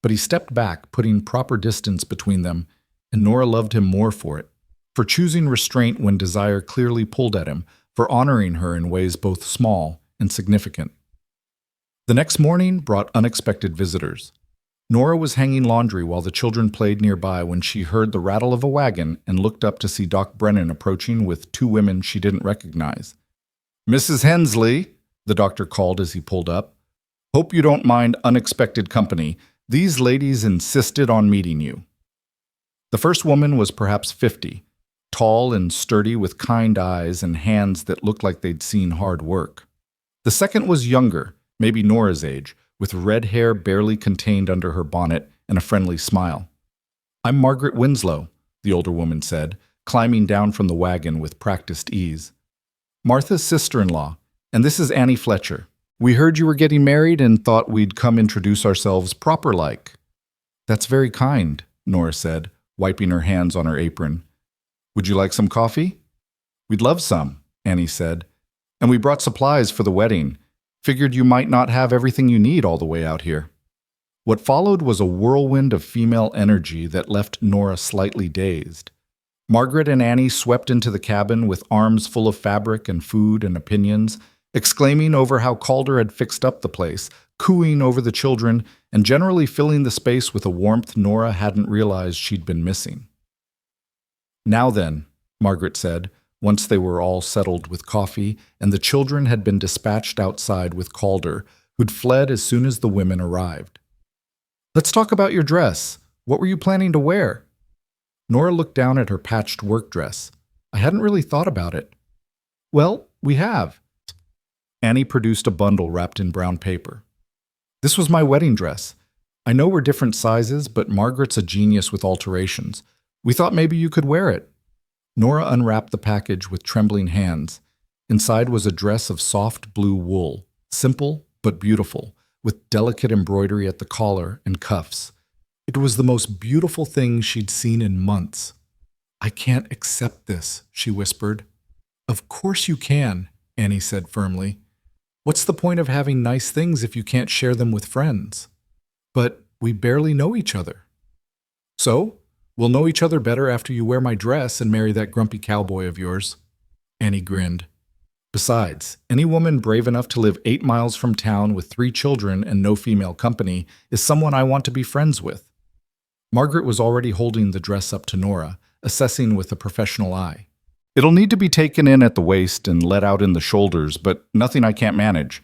But he stepped back, putting proper distance between them, and Nora loved him more for it, for choosing restraint when desire clearly pulled at him, for honoring her in ways both small and significant. The next morning brought unexpected visitors. Nora was hanging laundry while the children played nearby when she heard the rattle of a wagon and looked up to see Doc Brennan approaching with 2 women she didn't recognize. Mrs. Hensley, the doctor called as he pulled up. Hope you don't mind unexpected company. These ladies insisted on meeting you. The first woman was perhaps 50, tall and sturdy with kind eyes and hands that looked like they'd seen hard work. The second was younger, maybe Nora's age, with red hair barely contained under her bonnet and a friendly smile. I'm Margaret Winslow, the older woman said, climbing down from the wagon with practiced ease. Martha's sister-in-law, and this is Annie Fletcher. We heard you were getting married and thought we'd come introduce ourselves proper-like. That's very kind, Nora said, wiping her hands on her apron. Would you like some coffee? We'd love some, Annie said. And we brought supplies for the wedding. Figured you might not have everything you need all the way out here. What followed was a whirlwind of female energy that left Nora slightly dazed. Margaret and Annie swept into the cabin with arms full of fabric and food and opinions, exclaiming over how Calder had fixed up the place, cooing over the children, and generally filling the space with a warmth Nora hadn't realized she'd been missing. Now then, Margaret said, once they were all settled with coffee and the children had been dispatched outside with Calder, who'd fled as soon as the women arrived. Let's talk about your dress. What were you planning to wear? Nora looked down at her patched work dress. I hadn't really thought about it. Well, we have. Annie produced a bundle wrapped in brown paper. This was my wedding dress. I know we're different sizes, but Margaret's a genius with alterations. We thought maybe you could wear it. Nora unwrapped the package with trembling hands. Inside was a dress of soft blue wool, simple but beautiful, with delicate embroidery at the collar and cuffs. It was the most beautiful thing she'd seen in months. I can't accept this, she whispered. Of course you can, Annie said firmly. What's the point of having nice things if you can't share them with friends? But we barely know each other. So, we'll know each other better after you wear my dress and marry that grumpy cowboy of yours. Annie grinned. Besides, any woman brave enough to live 8 miles from town with 3 children and no female company is someone I want to be friends with. Margaret was already holding the dress up to Nora, assessing with a professional eye. It'll need to be taken in at the waist and let out in the shoulders, but nothing I can't manage.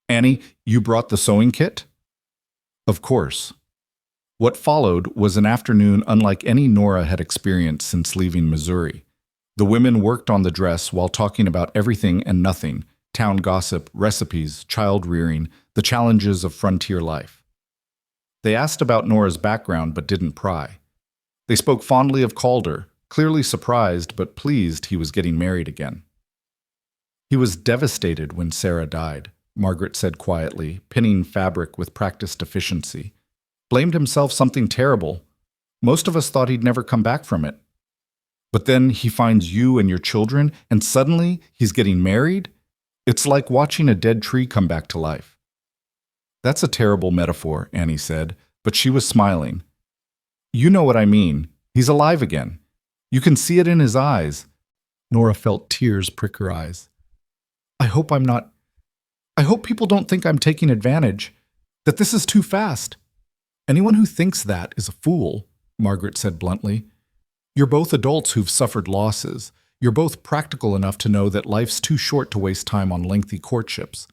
Annie, you brought the sewing kit? Of course. What followed was an afternoon unlike any Nora had experienced since leaving Missouri. The women worked on the dress while talking about everything and nothing, town gossip, recipes, child rearing, the challenges of frontier life. They asked about Nora's background but didn't pry. They spoke fondly of Calder, clearly surprised but pleased he was getting married again. He was devastated when Sarah died, Margaret said quietly, pinning fabric with practiced efficiency. Blamed himself something terrible. Most of us thought he'd never come back from it. But then he finds you and your children, and suddenly he's getting married? It's like watching a dead tree come back to life. That's a terrible metaphor, Annie said, but she was smiling. You know what I mean. He's alive again. You can see it in his eyes. Nora felt tears prick her eyes. I hope people don't think I'm taking advantage, that this is too fast. Anyone who thinks that is a fool, Margaret said bluntly. You're both adults who've suffered losses. You're both practical enough to know that life's too short to waste time on lengthy courtships.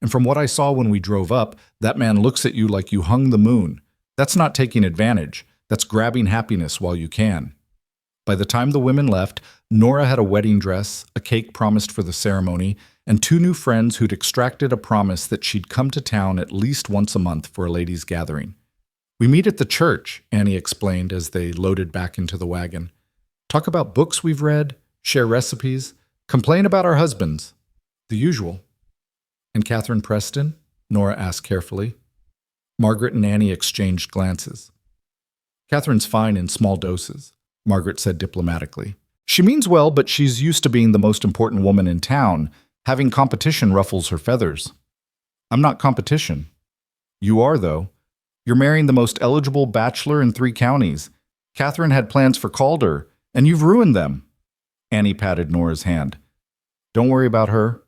And from what I saw when we drove up, that man looks at you like you hung the moon. That's not taking advantage. That's grabbing happiness while you can. By the time the women left, Nora had a wedding dress, a cake promised for the ceremony, and 2 new friends who'd extracted a promise that she'd come to town at least once a month for a ladies' gathering. We meet at the church, Annie explained as they loaded back into the wagon. Talk about books we've read, share recipes, complain about our husbands. The usual. And Catherine Preston? Nora asked carefully. Margaret and Annie exchanged glances. Catherine's fine in small doses, Margaret said diplomatically. She means well, but she's used to being the most important woman in town. Having competition ruffles her feathers. I'm not competition. You are, though. You're marrying the most eligible bachelor in 3 counties. Catherine had plans for Calder, and you've ruined them. Annie patted Nora's hand. Don't worry about her.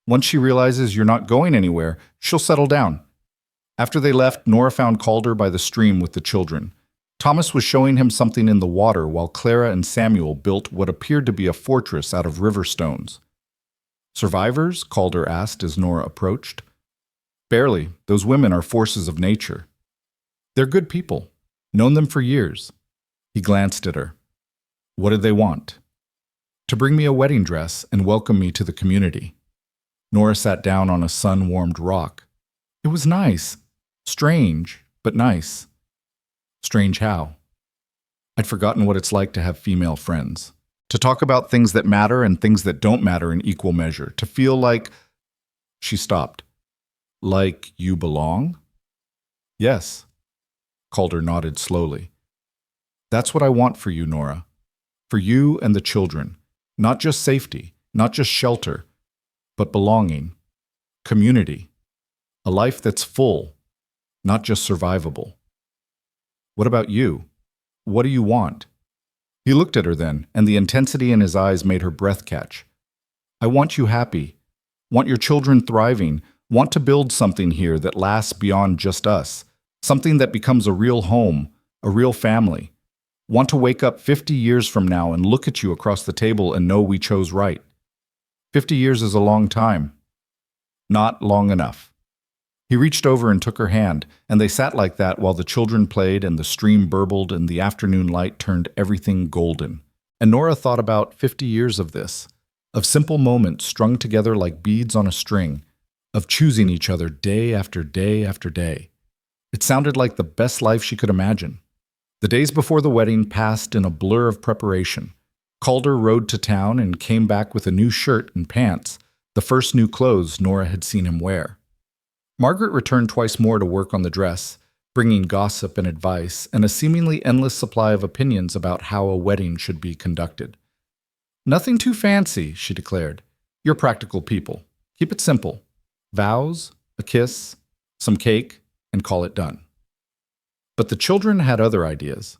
Once she realizes you're not going anywhere, she'll settle down. After they left, Nora found Calder by the stream with the children. Thomas was showing him something in the water while Clara and Samuel built what appeared to be a fortress out of river stones. Survivors? Calder asked as Nora approached. Barely. Those women are forces of nature. They're good people. Known them for years. He glanced at her. What did they want? To bring me a wedding dress and welcome me to the community. Nora sat down on a sun-warmed rock. It was nice. Strange, but nice. Strange how? I'd forgotten what it's like to have female friends. To talk about things that matter and things that don't matter in equal measure. To feel like... She stopped. Like you belong? Yes. Calder nodded slowly. That's what I want for you, Nora. For you and the children. Not just safety, not just shelter, but belonging, community, a life that's full, not just survivable. What about you? What do you want? He looked at her then, and the intensity in his eyes made her breath catch. I want you happy, want your children thriving, want to build something here that lasts beyond just us, something that becomes a real home, a real family. Want to wake up 50 years from now and look at you across the table and know we chose right. 50 years is a long time. Not long enough. He reached over and took her hand, and they sat like that while the children played and the stream burbled and the afternoon light turned everything golden. And Nora thought about 50 years of this, of simple moments strung together like beads on a string, of choosing each other day after day after day. It sounded like the best life she could imagine. The days before the wedding passed in a blur of preparation. Calder rode to town and came back with a new shirt and pants, the first new clothes Nora had seen him wear. Margaret returned twice more to work on the dress, bringing gossip and advice and a seemingly endless supply of opinions about how a wedding should be conducted. Nothing too fancy, she declared. You're practical people. Keep it simple. Vows, a kiss, some cake, and call it done. But the children had other ideas.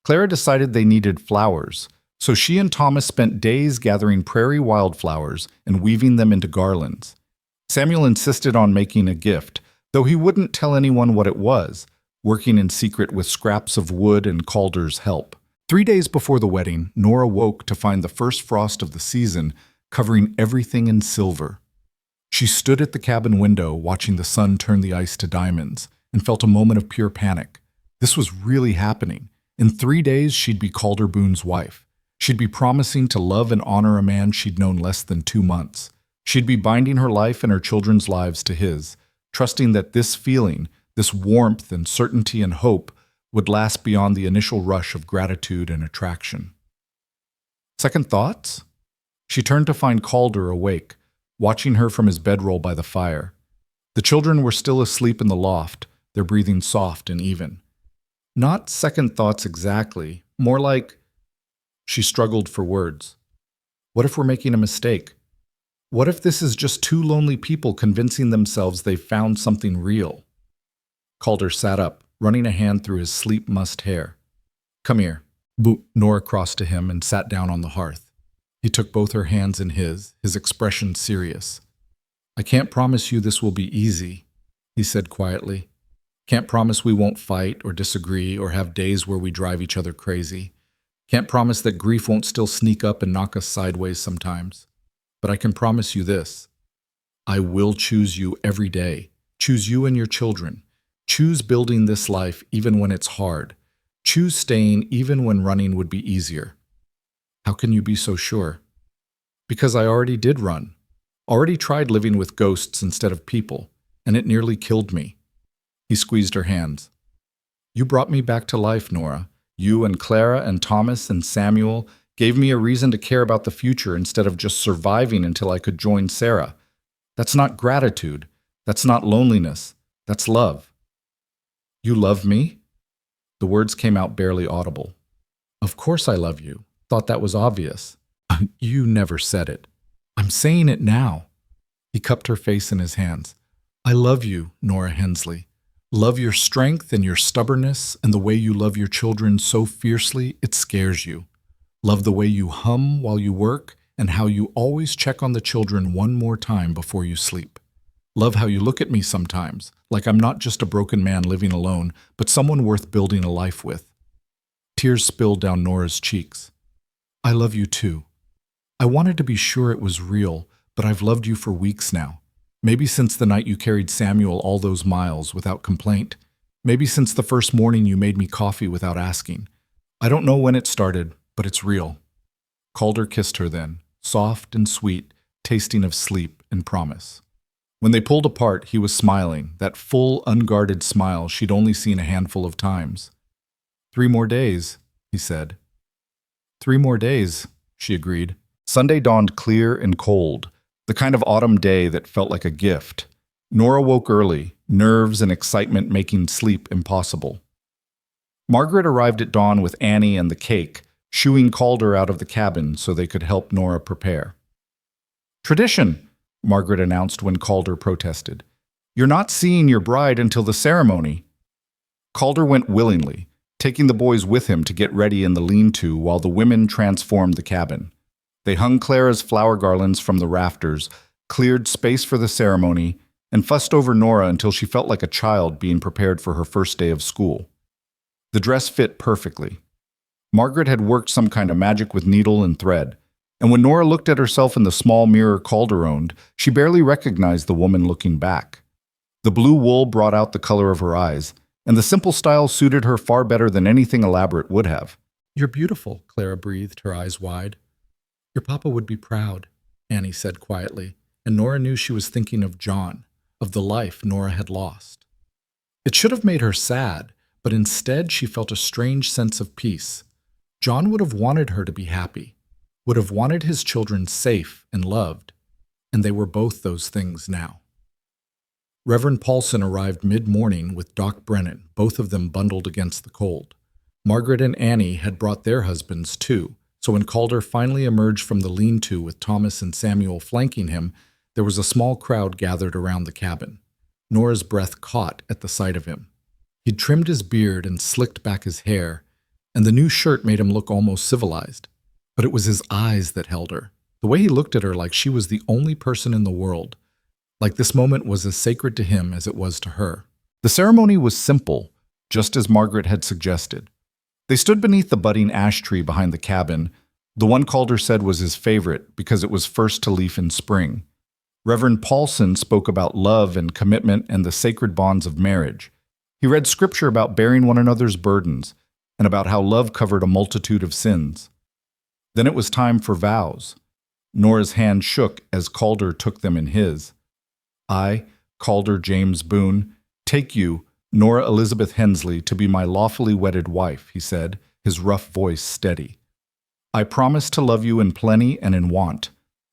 Clara decided they needed flowers, so she and Thomas spent days gathering prairie wildflowers and weaving them into garlands. Samuel insisted on making a gift, though he wouldn't tell anyone what it was, working in secret with scraps of wood and Calder's help. 3 days before the wedding, Nora woke to find the first frost of the season covering everything in silver. She stood at the cabin window watching the sun turn the ice to diamonds and felt a moment of pure panic. This was really happening. In 3 days, she'd be Calder Boone's wife. She'd be promising to love and honor a man she'd known less than 2 months. She'd be binding her life and her children's lives to his, trusting that this feeling, this warmth and certainty and hope, would last beyond the initial rush of gratitude and attraction. Second thoughts? She turned to find Calder awake, watching her from his bedroll by the fire. The children were still asleep in the loft, their breathing soft and even. Not second thoughts exactly, more like... She struggled for words. What if we're making a mistake? What if this is just two lonely people convincing themselves they've found something real? Calder sat up, running a hand through his sleep-mussed hair. Come here. Nora crossed to him and sat down on the hearth. He took both her hands in his expression serious. I can't promise you this will be easy, he said quietly. Can't promise we won't fight or disagree or have days where we drive each other crazy. Can't promise that grief won't still sneak up and knock us sideways sometimes. But I can promise you this. I will choose you every day. Choose you and your children. Choose building this life even when it's hard. Choose staying even when running would be easier. How can you be so sure? Because I already did run. Already tried living with ghosts instead of people, and it nearly killed me. He squeezed her hands. You brought me back to life, Nora. You and Clara and Thomas and Samuel gave me a reason to care about the future instead of just surviving until I could join Sarah. That's not gratitude. That's not loneliness. That's love. You love me? The words came out barely audible. Of course I love you. Thought that was obvious. You never said it. I'm saying it now. He cupped her face in his hands. I love you, Nora Hensley. Love your strength and your stubbornness and the way you love your children so fiercely it scares you. Love the way you hum while you work and how you always check on the children one more time before you sleep. Love how you look at me sometimes, like I'm not just a broken man living alone, but someone worth building a life with. Tears spilled down Nora's cheeks. I love you too. I wanted to be sure it was real, but I've loved you for weeks now. Maybe since the night you carried Samuel all those miles without complaint. Maybe since the first morning you made me coffee without asking. I don't know when it started, but it's real. Calder kissed her then, soft and sweet, tasting of sleep and promise. When they pulled apart, he was smiling, that full, unguarded smile she'd only seen a handful of times. 3 more days, he said. 3 more days, she agreed. Sunday dawned clear and cold, the kind of autumn day that felt like a gift. Nora woke early, nerves and excitement making sleep impossible. Margaret arrived at dawn with Annie and the cake, shooing Calder out of the cabin so they could help Nora prepare. "Tradition," Margaret announced when Calder protested. "You're not seeing your bride until the ceremony." Calder went willingly, taking the boys with him to get ready in the lean-to while the women transformed the cabin. They hung Clara's flower garlands from the rafters, cleared space for the ceremony, and fussed over Nora until she felt like a child being prepared for her first day of school. The dress fit perfectly. Margaret had worked some kind of magic with needle and thread, and when Nora looked at herself in the small mirror Calder owned, she barely recognized the woman looking back. The blue wool brought out the color of her eyes, and the simple style suited her far better than anything elaborate would have. "You're beautiful," Clara breathed, her eyes wide. "Your papa would be proud," Annie said quietly, and Nora knew she was thinking of John, of the life Nora had lost. It should have made her sad, but instead she felt a strange sense of peace. John would have wanted her to be happy, would have wanted his children safe and loved, and they were both those things now. Reverend Paulson arrived mid-morning with Doc Brennan, both of them bundled against the cold. Margaret and Annie had brought their husbands too, so when Calder finally emerged from the lean-to with Thomas and Samuel flanking him, there was a small crowd gathered around the cabin. Nora's breath caught at the sight of him. He'd trimmed his beard and slicked back his hair, and the new shirt made him look almost civilized. But it was his eyes that held her, the way he looked at her like she was the only person in the world, like this moment was as sacred to him as it was to her. The ceremony was simple, just as Margaret had suggested. They stood beneath the budding ash tree behind the cabin, the one Calder said was his favorite because it was first to leaf in spring. Reverend Paulson spoke about love and commitment and the sacred bonds of marriage. He read scripture about bearing one another's burdens and about how love covered a multitude of sins. Then it was time for vows. Nora's hand shook as Calder took them in his. "I, Calder James Boone, take you, Nora Elizabeth Hensley, to be my lawfully wedded wife," he said, his rough voice steady. "I promise to love you in plenty and in want.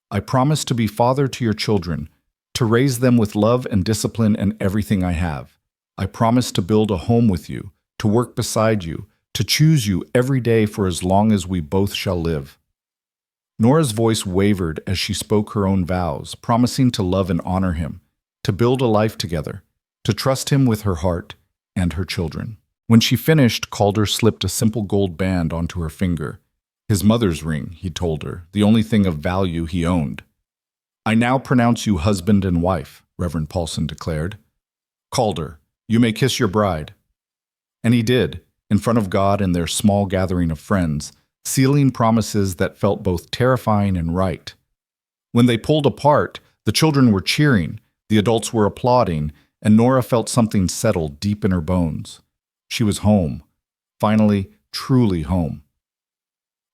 I promise to be father to your children, to raise them with love and discipline and everything I have. I promise to build a home with you, to work beside you, to choose you every day for as long as we both shall live." Nora's voice wavered as she spoke her own vows, promising to love and honor him, to build a life together, to trust him with her heart and her children. When she finished, Calder slipped a simple gold band onto her finger. His mother's ring, he told her, the only thing of value he owned. "I now pronounce you husband and wife," Reverend Paulson declared. "Calder, you may kiss your bride." And he did, in front of God and their small gathering of friends, sealing promises that felt both terrifying and right. When they pulled apart, the children were cheering, the adults were applauding, and Nora felt something settle deep in her bones. She was home. Finally, truly home.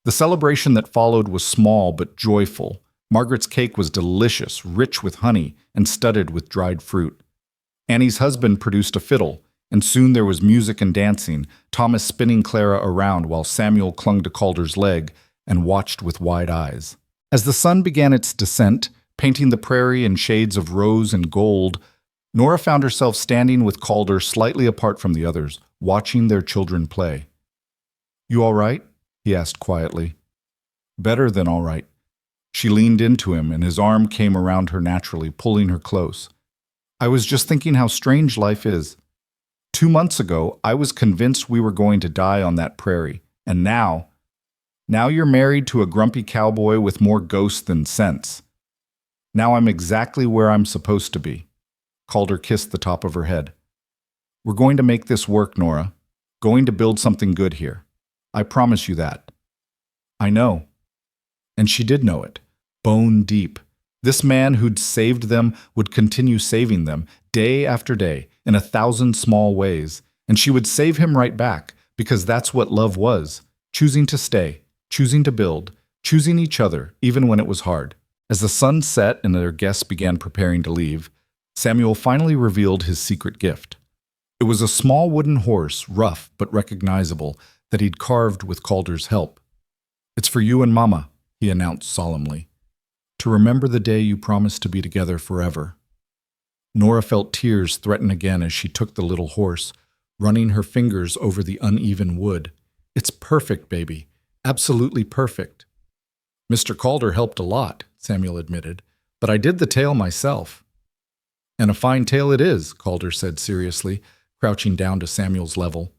The celebration that followed was small but joyful. Margaret's cake was delicious, rich with honey, and studded with dried fruit. Annie's husband produced a fiddle, and soon there was music and dancing, Thomas spinning Clara around while Samuel clung to Calder's leg and watched with wide eyes. As the sun began its descent, painting the prairie in shades of rose and gold, Nora found herself standing with Calder slightly apart from the others, watching their children play. "You all right?" he asked quietly. "Better than all right." She leaned into him, and his arm came around her naturally, pulling her close. "I was just thinking how strange life is. 2 months ago, I was convinced we were going to die on that prairie, and now you're married to a grumpy cowboy with more ghosts than sense. Now I'm exactly where I'm supposed to be." Calder kissed the top of her head. "We're going to make this work, Nora. Going to build something good here. I promise you that." "I know." And she did know it, bone deep. This man who'd saved them would continue saving them, day after day, in 1,000 small ways, and she would save him right back, because that's what love was, choosing to stay, choosing to build, choosing each other, even when it was hard. As the sun set and their guests began preparing to leave, Samuel finally revealed his secret gift. It was a small wooden horse, rough but recognizable, that he'd carved with Calder's help. "It's for you and Mama," he announced solemnly, "to remember the day you promised to be together forever." Nora felt tears threaten again as she took the little horse, running her fingers over the uneven wood. "It's perfect, baby. Absolutely perfect." "Mr. Calder helped a lot," Samuel admitted, "but I did the tail myself." "And a fine tail it is," Calder said seriously, crouching down to Samuel's level.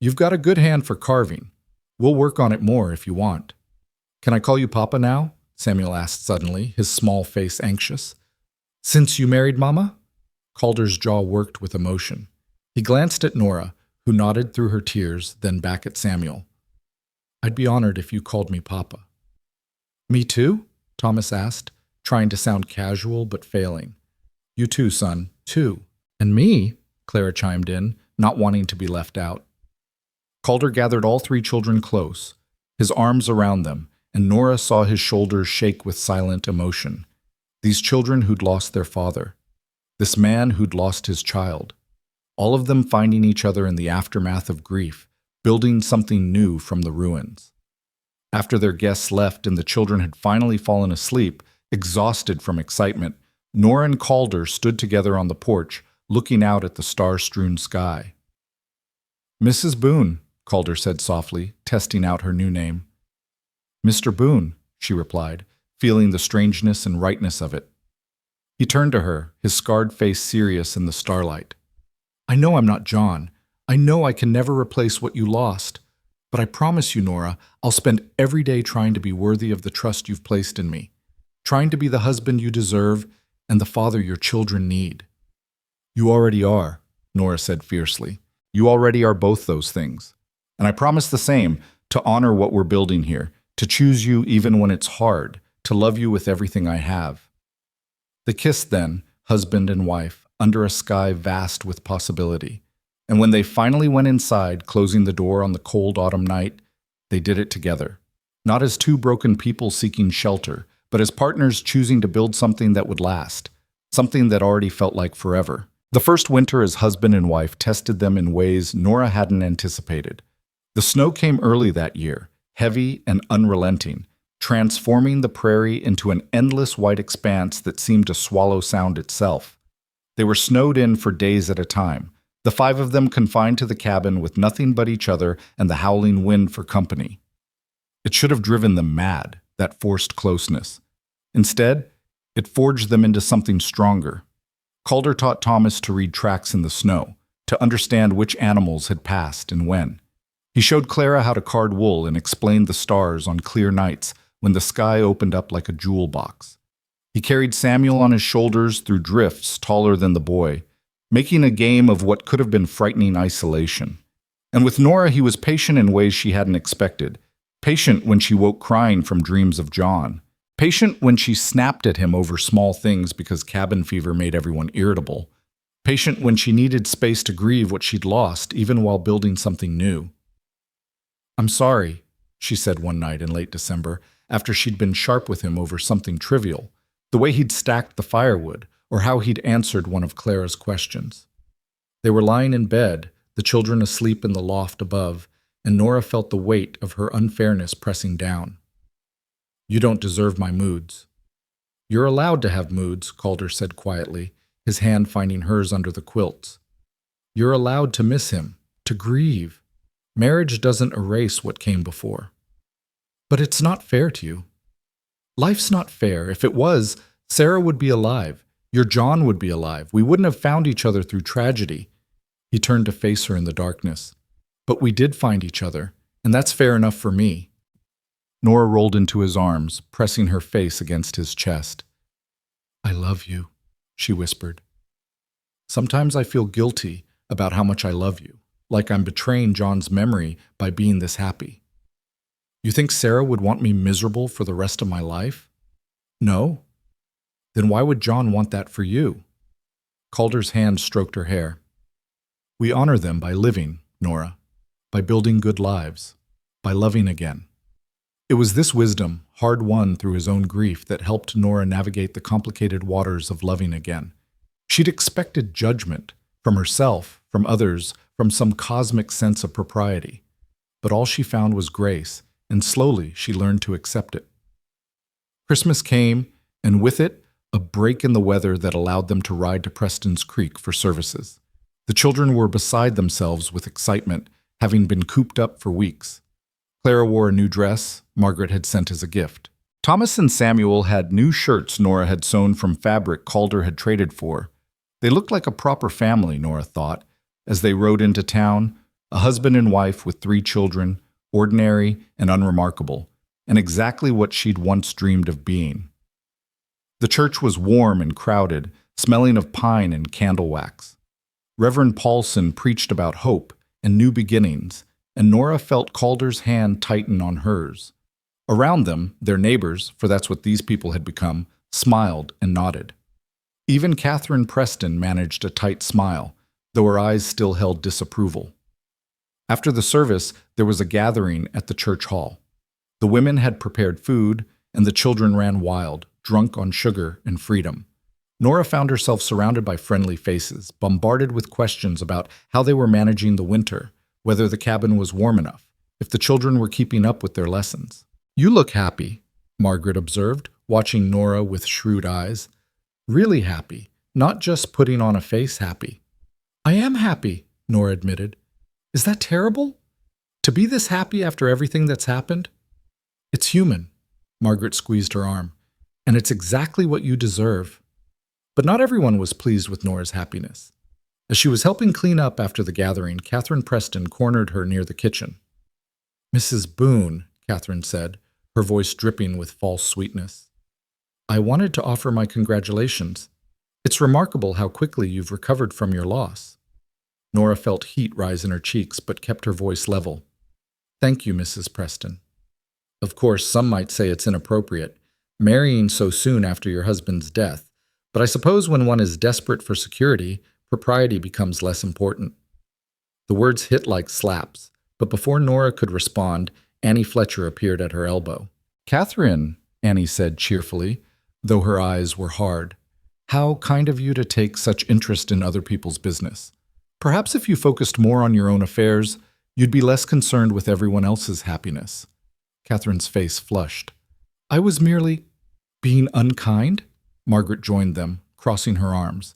"You've got a good hand for carving. We'll work on it more if you want." "Can I call you Papa now?" Samuel asked suddenly, his small face anxious. "Since you married Mama?" Calder's jaw worked with emotion. He glanced at Nora, who nodded through her tears, then back at Samuel. "I'd be honored if you called me Papa." "Me too?" Thomas asked, trying to sound casual but failing. "You too, son, too." "And me?" Clara chimed in, not wanting to be left out. Calder gathered all three children close, his arms around them, and Nora saw his shoulders shake with silent emotion. These children who'd lost their father. This man who'd lost his child. All of them finding each other in the aftermath of grief, building something new from the ruins. After their guests left and the children had finally fallen asleep, exhausted from excitement, Nora and Calder stood together on the porch, looking out at the star-strewn sky. "Mrs. Boone," Calder said softly, testing out her new name. "Mr. Boone," she replied, feeling the strangeness and rightness of it. He turned to her, his scarred face serious in the starlight. "I know I'm not John. I know I can never replace what you lost. But I promise you, Nora, I'll spend every day trying to be worthy of the trust you've placed in me, trying to be the husband you deserve and the father your children need." "You already are," Nora said fiercely. "You already are both those things. And I promise the same, to honor what we're building here, to choose you even when it's hard, to love you with everything I have." They kissed then, husband and wife, under a sky vast with possibility. And when they finally went inside, closing the door on the cold autumn night, they did it together. Not as two broken people seeking shelter, but as partners choosing to build something that would last, something that already felt like forever. The first winter as husband and wife tested them in ways Nora hadn't anticipated. The snow came early that year, heavy and unrelenting, transforming the prairie into an endless white expanse that seemed to swallow sound itself. They were snowed in for days at a time, the five of them confined to the cabin with nothing but each other and the howling wind for company. It should have driven them mad, that forced closeness. Instead, it forged them into something stronger. Calder taught Thomas to read tracks in the snow, to understand which animals had passed and when. He showed Clara how to card wool and explained the stars on clear nights when the sky opened up like a jewel box. He carried Samuel on his shoulders through drifts taller than the boy, making a game of what could have been frightening isolation. And with Nora, he was patient in ways she hadn't expected. Patient when she woke crying from dreams of John. Patient when she snapped at him over small things because cabin fever made everyone irritable. Patient when she needed space to grieve what she'd lost, even while building something new. "I'm sorry," she said one night in late December, after she'd been sharp with him over something trivial, the way he'd stacked the firewood, or how he'd answered one of Clara's questions. They were lying in bed, the children asleep in the loft above, and Nora felt the weight of her unfairness pressing down. "You don't deserve my moods." "You're allowed to have moods," Calder said quietly, his hand finding hers under the quilts. "You're allowed to miss him, to grieve. Marriage doesn't erase what came before." "But it's not fair to you." "Life's not fair. If it was, Sarah would be alive. Your John would be alive. We wouldn't have found each other through tragedy." He turned to face her in the darkness. "But we did find each other, and that's fair enough for me." Nora rolled into his arms, pressing her face against his chest. "I love you," she whispered. "Sometimes I feel guilty about how much I love you, like I'm betraying John's memory by being this happy." "You think Sarah would want me miserable for the rest of my life?" "No." "Then why would John want that for you?" Calder's hand stroked her hair. "We honor them by living, Nora, by building good lives, by loving again." It was this wisdom, hard-won through his own grief, that helped Nora navigate the complicated waters of loving again. She'd expected judgment, from herself, from others, from some cosmic sense of propriety. But all she found was grace, and slowly she learned to accept it. Christmas came, and with it, a break in the weather that allowed them to ride to Preston's Creek for services. The children were beside themselves with excitement, having been cooped up for weeks. Clara wore a new dress Margaret had sent as a gift. Thomas and Samuel had new shirts Nora had sewn from fabric Calder had traded for. They looked like a proper family, Nora thought, as they rode into town, a husband and wife with 3 children, ordinary and unremarkable, and exactly what she'd once dreamed of being. The church was warm and crowded, smelling of pine and candle wax. Reverend Paulson preached about hope and new beginnings, and Nora felt Calder's hand tighten on hers. Around them, their neighbors, for that's what these people had become, smiled and nodded. Even Catherine Preston managed a tight smile, though her eyes still held disapproval. After the service, there was a gathering at the church hall. The women had prepared food, and the children ran wild, drunk on sugar and freedom. Nora found herself surrounded by friendly faces, bombarded with questions about how they were managing the winter, whether the cabin was warm enough, if the children were keeping up with their lessons. "You look happy," Margaret observed, watching Nora with shrewd eyes. "Really happy, not just putting on a face happy." "I am happy," Nora admitted. "Is that terrible? To be this happy after everything that's happened?" "It's human," Margaret squeezed her arm, "and it's exactly what you deserve." But not everyone was pleased with Nora's happiness. As she was helping clean up after the gathering, Catherine Preston cornered her near the kitchen. "Mrs. Boone," Catherine said, her voice dripping with false sweetness, "I wanted to offer my congratulations. It's remarkable how quickly you've recovered from your loss." Nora felt heat rise in her cheeks, but kept her voice level. "Thank you, Mrs. Preston. Of course, some might say it's inappropriate, marrying so soon after your husband's death, but I suppose when one is desperate for security, propriety becomes less important." The words hit like slaps, but before Nora could respond, Annie Fletcher appeared at her elbow. "Catherine," Annie said cheerfully, though her eyes were hard, "how kind of you to take such interest in other people's business. Perhaps if you focused more on your own affairs, you'd be less concerned with everyone else's happiness." Catherine's face flushed. "I was merely being unkind?" Margaret joined them, crossing her arms.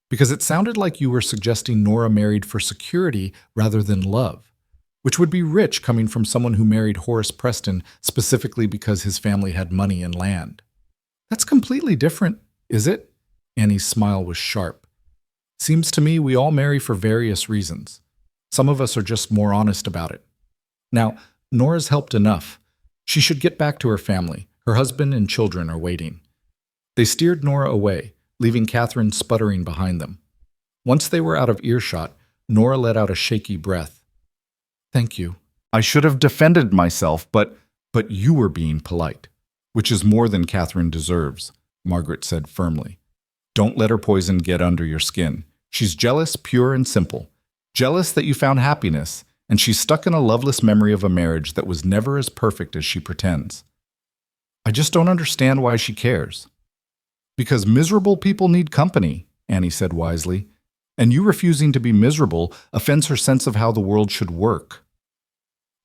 "Because it sounded like you were suggesting Nora married for security rather than love, which would be rich coming from someone who married Horace Preston specifically because his family had money and land." "That's completely different, is it?" Annie's smile was sharp. "Seems to me we all marry for various reasons. Some of us are just more honest about it. Now, Nora's helped enough. She should get back to her family. Her husband and children are waiting." They steered Nora away, leaving Catherine sputtering behind them. Once they were out of earshot, Nora let out a shaky breath. "Thank you. I should have defended myself, but you were being polite, which is more than Catherine deserves," Margaret said firmly. "Don't let her poison get under your skin. She's jealous, pure and simple. Jealous that you found happiness, and she's stuck in a loveless memory of a marriage that was never as perfect as she pretends. I just don't understand why she cares." "Because miserable people need company," Annie said wisely, "and you refusing to be miserable offends her sense of how the world should work."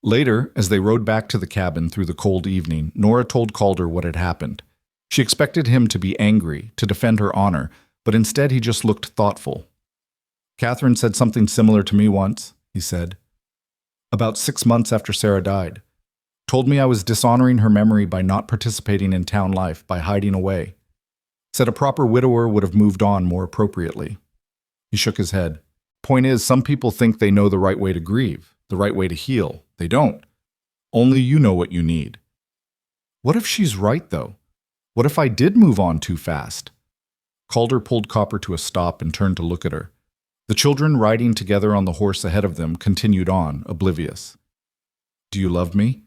Later, as they rode back to the cabin through the cold evening, Nora told Calder what had happened. She expected him to be angry, to defend her honor, but instead he just looked thoughtful. "Catherine said something similar to me once," he said. "About 6 months after Sarah died. Told me I was dishonoring her memory by not participating in town life, by hiding away. Said a proper widower would have moved on more appropriately." He shook his head. "Point is, some people think they know the right way to grieve, the right way to heal. They don't. Only you know what you need." "What if she's right, though? What if I did move on too fast?" Calder pulled Copper to a stop and turned to look at her. The children, riding together on the horse ahead of them, continued on, oblivious. "Do you love me?"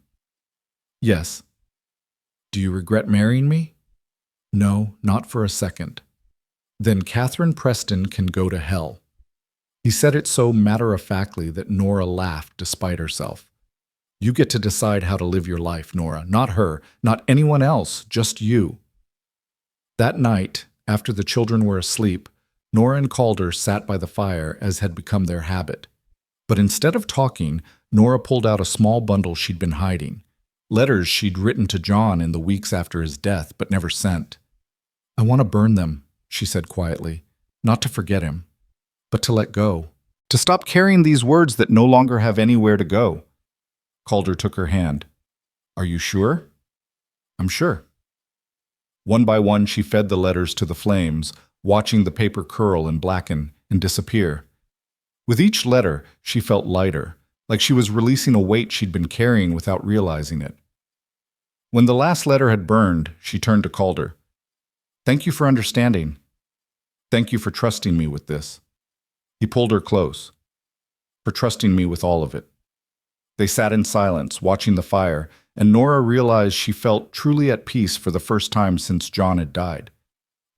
"Yes." "Do you regret marrying me?" "No, not for a second." "Then Catherine Preston can go to hell." He said it so matter-of-factly that Nora laughed despite herself. "You get to decide how to live your life, Nora, not her, not anyone else, just you." That night, after the children were asleep, Nora and Calder sat by the fire as had become their habit. But instead of talking, Nora pulled out a small bundle she'd been hiding, letters she'd written to John in the weeks after his death but never sent. "I want to burn them," she said quietly, "not to forget him, but to let go, To stop carrying these words that no longer have anywhere to go. Calder took her hand. Are you sure? I'm sure. One by one, she fed the letters to the flames, watching the paper curl and blacken and disappear. With each letter, she felt lighter, like she was releasing a weight she'd been carrying without realizing it. When the last letter had burned, she turned to Calder. Thank you for understanding. Thank you for trusting me with this. He pulled her close. For trusting me with all of it. They sat in silence, watching the fire, and Nora realized she felt truly at peace for the first time since John had died.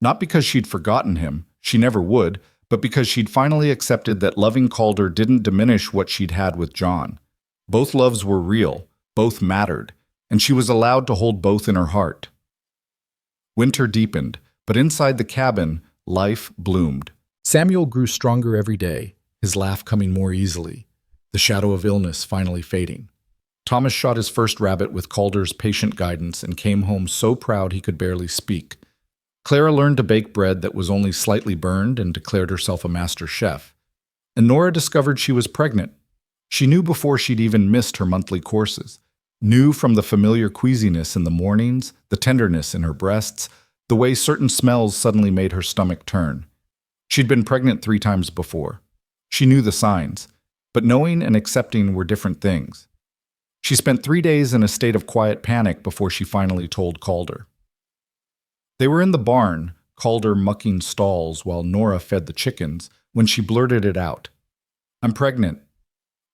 Not because she'd forgotten him, she never would, but because she'd finally accepted that loving Calder didn't diminish what she'd had with John. Both loves were real, both mattered, and she was allowed to hold both in her heart. Winter deepened, but inside the cabin, life bloomed. Samuel grew stronger every day, his laugh coming more easily, the shadow of illness finally fading. Thomas shot his first rabbit with Calder's patient guidance and came home so proud he could barely speak. Clara learned to bake bread that was only slightly burned and declared herself a master chef. And Nora discovered she was pregnant. She knew before she'd even missed her monthly courses. Knew from the familiar queasiness in the mornings, the tenderness in her breasts, the way certain smells suddenly made her stomach turn. She'd been pregnant 3 times before. She knew the signs, but knowing and accepting were different things. She spent 3 days in a state of quiet panic before she finally told Calder. They were in the barn, Calder mucking stalls while Nora fed the chickens, when she blurted it out. I'm pregnant.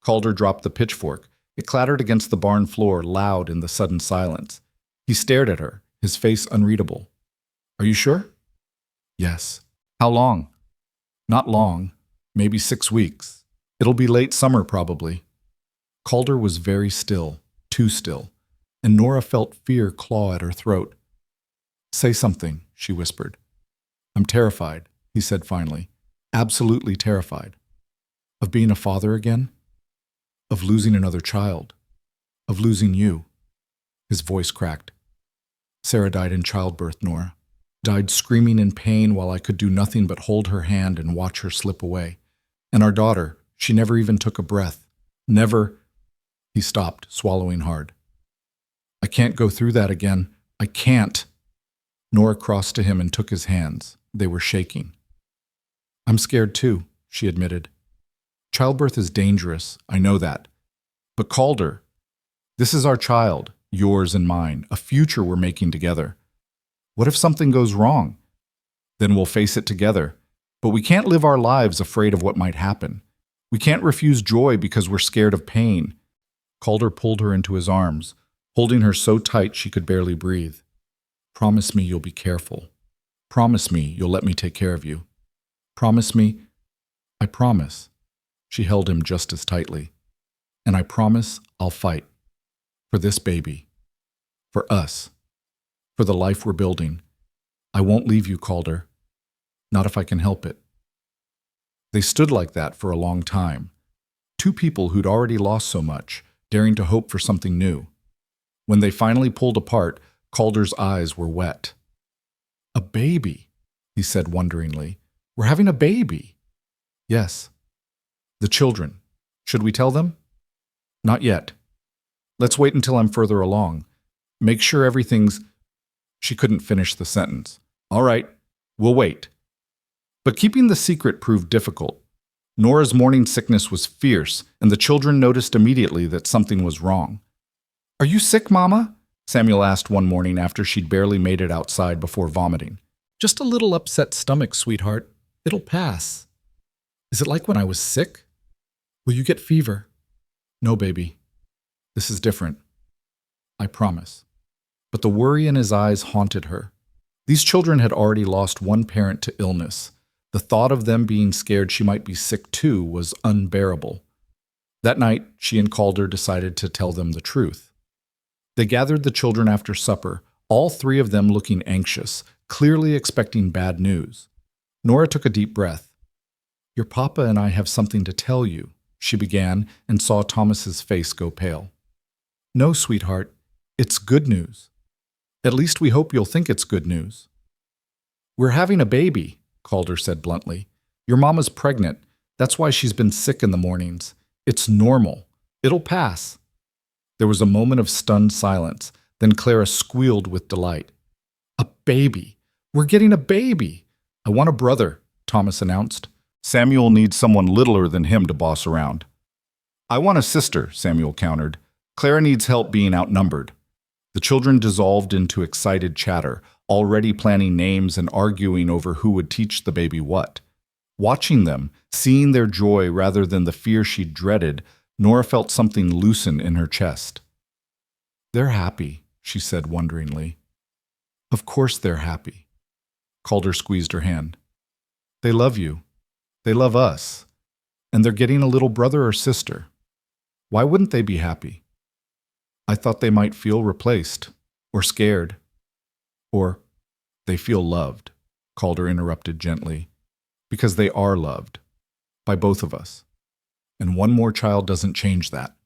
Calder dropped the pitchfork. It clattered against the barn floor, loud in the sudden silence. He stared at her, his face unreadable. Are you sure? Yes. How long? Not long. Maybe 6 weeks. It'll be late summer, probably. Calder was very still, too still, and Nora felt fear claw at her throat. Say something, she whispered. I'm terrified, he said finally. Absolutely terrified. Of being a father again? Of losing another child. Of losing you. His voice cracked. Sarah died in childbirth, Nora. Died screaming in pain while I could do nothing but hold her hand and watch her slip away. And our daughter, she never even took a breath. Never. He stopped, swallowing hard. I can't go through that again. I can't. Nora crossed to him and took his hands. They were shaking. I'm scared too, she admitted. Childbirth is dangerous, I know that. But Calder, this is our child, yours and mine, a future we're making together. What if something goes wrong? Then we'll face it together. But we can't live our lives afraid of what might happen. We can't refuse joy because we're scared of pain. Calder pulled her into his arms, holding her so tight she could barely breathe. Promise me you'll be careful. Promise me you'll let me take care of you. Promise me. I promise. She held him just as tightly. And I promise I'll fight. For this baby. For us. For the life we're building. I won't leave you, Calder. Not if I can help it. They stood like that for a long time. 2 people who'd already lost so much, daring to hope for something new. When they finally pulled apart, Calder's eyes were wet. A baby, he said wonderingly. We're having a baby. Yes. The children. Should we tell them? Not yet. Let's wait until I'm further along. Make sure everything's... She couldn't finish the sentence. All right, we'll wait. But keeping the secret proved difficult. Nora's morning sickness was fierce, and the children noticed immediately that something was wrong. Are you sick, Mama? Samuel asked one morning after she'd barely made it outside before vomiting. Just a little upset stomach, sweetheart. It'll pass. Is it like when I was sick? Will you get fever? No, baby. This is different. I promise. But the worry in his eyes haunted her. These children had already lost one parent to illness. The thought of them being scared she might be sick too was unbearable. That night, she and Calder decided to tell them the truth. They gathered the children after supper, all 3 of them looking anxious, clearly expecting bad news. Nora took a deep breath. Your papa and I have something to tell you, she began, and saw Thomas's face go pale. No, sweetheart, it's good news. At least we hope you'll think it's good news. We're having a baby, Calder said bluntly. Your mama's pregnant, That's why she's been sick in the mornings. It's normal. It'll pass." There was a moment of stunned silence. Then Clara squealed with delight. "A baby! We're getting a baby! I want a brother," Thomas announced. "Samuel needs someone littler than him to boss around." "I want a sister," Samuel countered. "Clara needs help being outnumbered." The children dissolved into excited chatter, already planning names and arguing over who would teach the baby what. Watching them, seeing their joy rather than the fear she dreaded, Nora felt something loosen in her chest. "They're happy," she said wonderingly. "Of course they're happy." Calder squeezed her hand. "They love you. They love us. And they're getting a little brother or sister. Why wouldn't they be happy?" "I thought they might feel replaced, or scared, or they feel loved," Calder interrupted gently. "Because they are loved. By both of us. And one more child doesn't change that."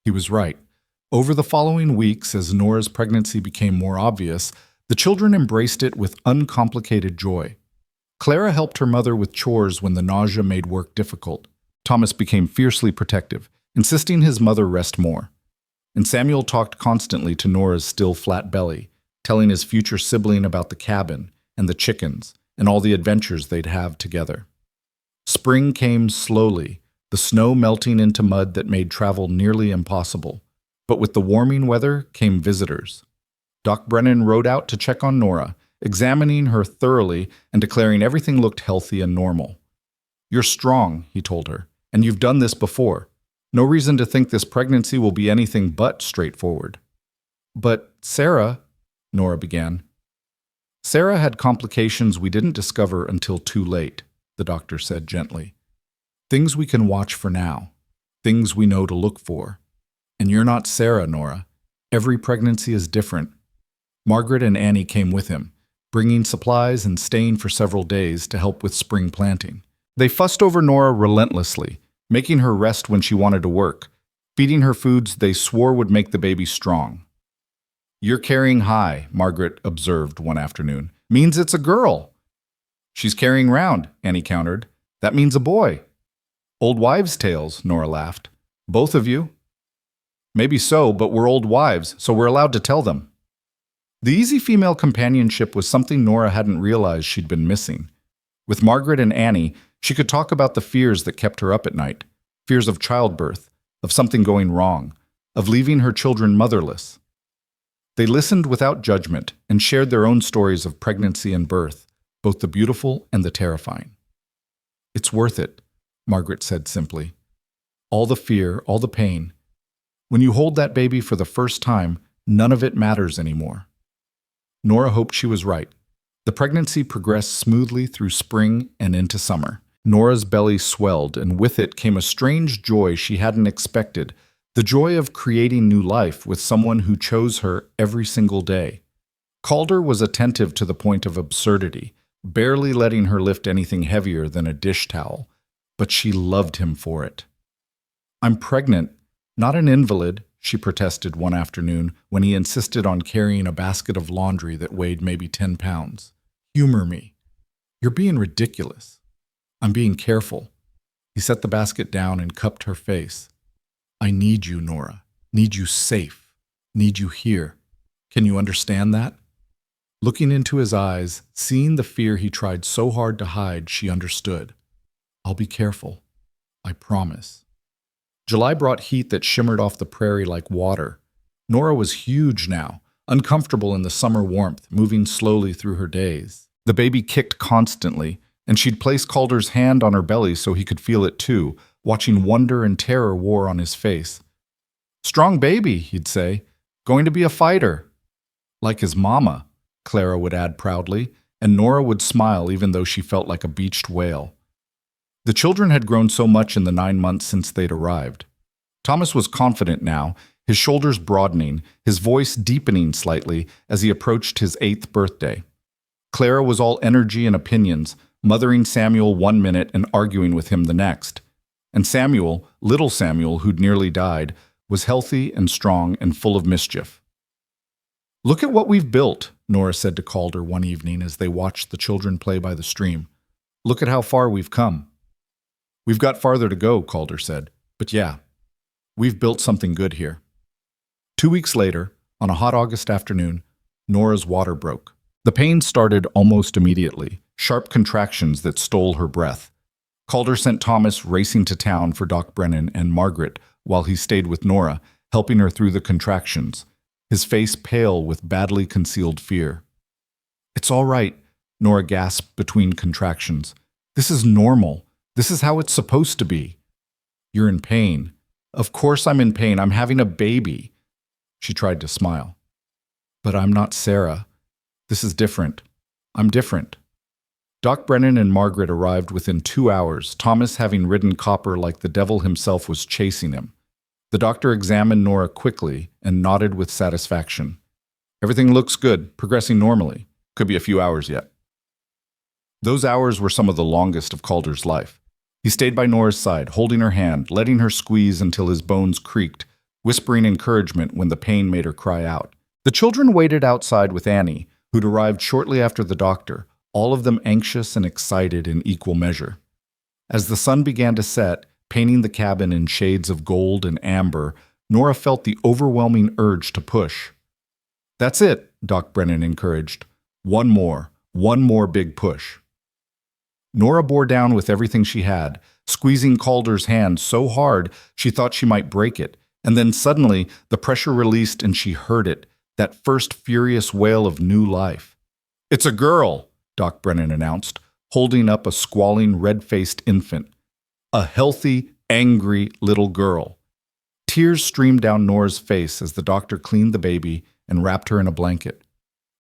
He was right. Over the following weeks, as Nora's pregnancy became more obvious, the children embraced it with uncomplicated joy. Clara helped her mother with chores when the nausea made work difficult. Thomas became fiercely protective, insisting his mother rest more. And Samuel talked constantly to Nora's still flat belly, telling his future sibling about the cabin and the chickens and all the adventures they'd have together. Spring came slowly, the snow melting into mud that made travel nearly impossible. But with the warming weather came visitors. Doc Brennan rode out to check on Nora, examining her thoroughly and declaring everything looked healthy and normal. "You're strong," he told her, "and you've done this before. No reason to think this pregnancy will be anything but straightforward." "But Sarah," Nora began. "Sarah had complications we didn't discover until too late," the doctor said gently. "Things we can watch for now, things we know to look for. And you're not Sarah, Nora. Every pregnancy is different." Margaret and Annie came with him, bringing supplies and staying for several days to help with spring planting. They fussed over Nora relentlessly, making her rest when she wanted to work, feeding her foods they swore would make the baby strong. "You're carrying high," Margaret observed one afternoon. "Means it's a girl." "She's carrying round," Annie countered. "That means a boy." "Old wives' tales," Nora laughed. "Both of you." "Maybe so, but we're old wives, so we're allowed to tell them." The easy female companionship was something Nora hadn't realized she'd been missing. With Margaret and Annie, she could talk about the fears that kept her up at night, fears of childbirth, of something going wrong, of leaving her children motherless. They listened without judgment and shared their own stories of pregnancy and birth, both the beautiful and the terrifying. "It's worth it," Margaret said simply. "All the fear, all the pain. When you hold that baby for the first time, none of it matters anymore." Nora hoped she was right. The pregnancy progressed smoothly through spring and into summer. Nora's belly swelled, and with it came a strange joy she hadn't expected, the joy of creating new life with someone who chose her every single day. Calder was attentive to the point of absurdity, barely letting her lift anything heavier than a dish towel, but she loved him for it. "I'm pregnant, not an invalid," she protested one afternoon when he insisted on carrying a basket of laundry that weighed maybe 10 pounds. "Humor me. You're being ridiculous." "I'm being careful." He set the basket down and cupped her face. "I need you, Nora. Need you safe. Need you here. Can you understand that?" Looking into his eyes, seeing the fear he tried so hard to hide, she understood. "I'll be careful. I promise." July brought heat that shimmered off the prairie like water. Nora was huge now, uncomfortable in the summer warmth, moving slowly through her days. The baby kicked constantly, and she'd place Calder's hand on her belly so he could feel it too, watching wonder and terror war on his face. "Strong baby," he'd say. "Going to be a fighter." "Like his mama," Clara would add proudly, and Nora would smile even though she felt like a beached whale. The children had grown so much in the 9 months since they'd arrived. Thomas was confident now, his shoulders broadening, his voice deepening slightly as he approached his 8th birthday. Clara was all energy and opinions, mothering Samuel one minute and arguing with him the next. And Samuel, little Samuel who'd nearly died, was healthy and strong and full of mischief. "Look at what we've built," Nora said to Calder one evening as they watched the children play by the stream. "Look at how far we've come." We've got farther to go, Calder said. But yeah, we've built something good here. 2 weeks later, on a hot August afternoon, Nora's water broke. The pain started almost immediately, sharp contractions that stole her breath. Calder sent Thomas racing to town for Doc Brennan and Margaret while he stayed with Nora, helping her through the contractions, his face pale with badly concealed fear. It's all right, Nora gasped between contractions. This is normal. This is how it's supposed to be. You're in pain. Of course I'm in pain. I'm having a baby. She tried to smile. But I'm not Sarah. This is different. I'm different. Doc Brennan and Margaret arrived within 2 hours, Thomas having ridden Copper like the devil himself was chasing him. The doctor examined Nora quickly and nodded with satisfaction. Everything looks good, progressing normally. Could be a few hours yet. Those hours were some of the longest of Calder's life. He stayed by Nora's side, holding her hand, letting her squeeze until his bones creaked, whispering encouragement when the pain made her cry out. The children waited outside with Annie, who'd arrived shortly after the doctor, all of them anxious and excited in equal measure. As the sun began to set, painting the cabin in shades of gold and amber, Nora felt the overwhelming urge to push. That's it, Doc Brennan encouraged. One more big push. Nora bore down with everything she had, squeezing Calder's hand so hard she thought she might break it, and then suddenly the pressure released and she heard it, that first furious wail of new life. It's a girl, Doc Brennan announced, holding up a squalling, red-faced infant. A healthy, angry little girl. Tears streamed down Nora's face as the doctor cleaned the baby and wrapped her in a blanket.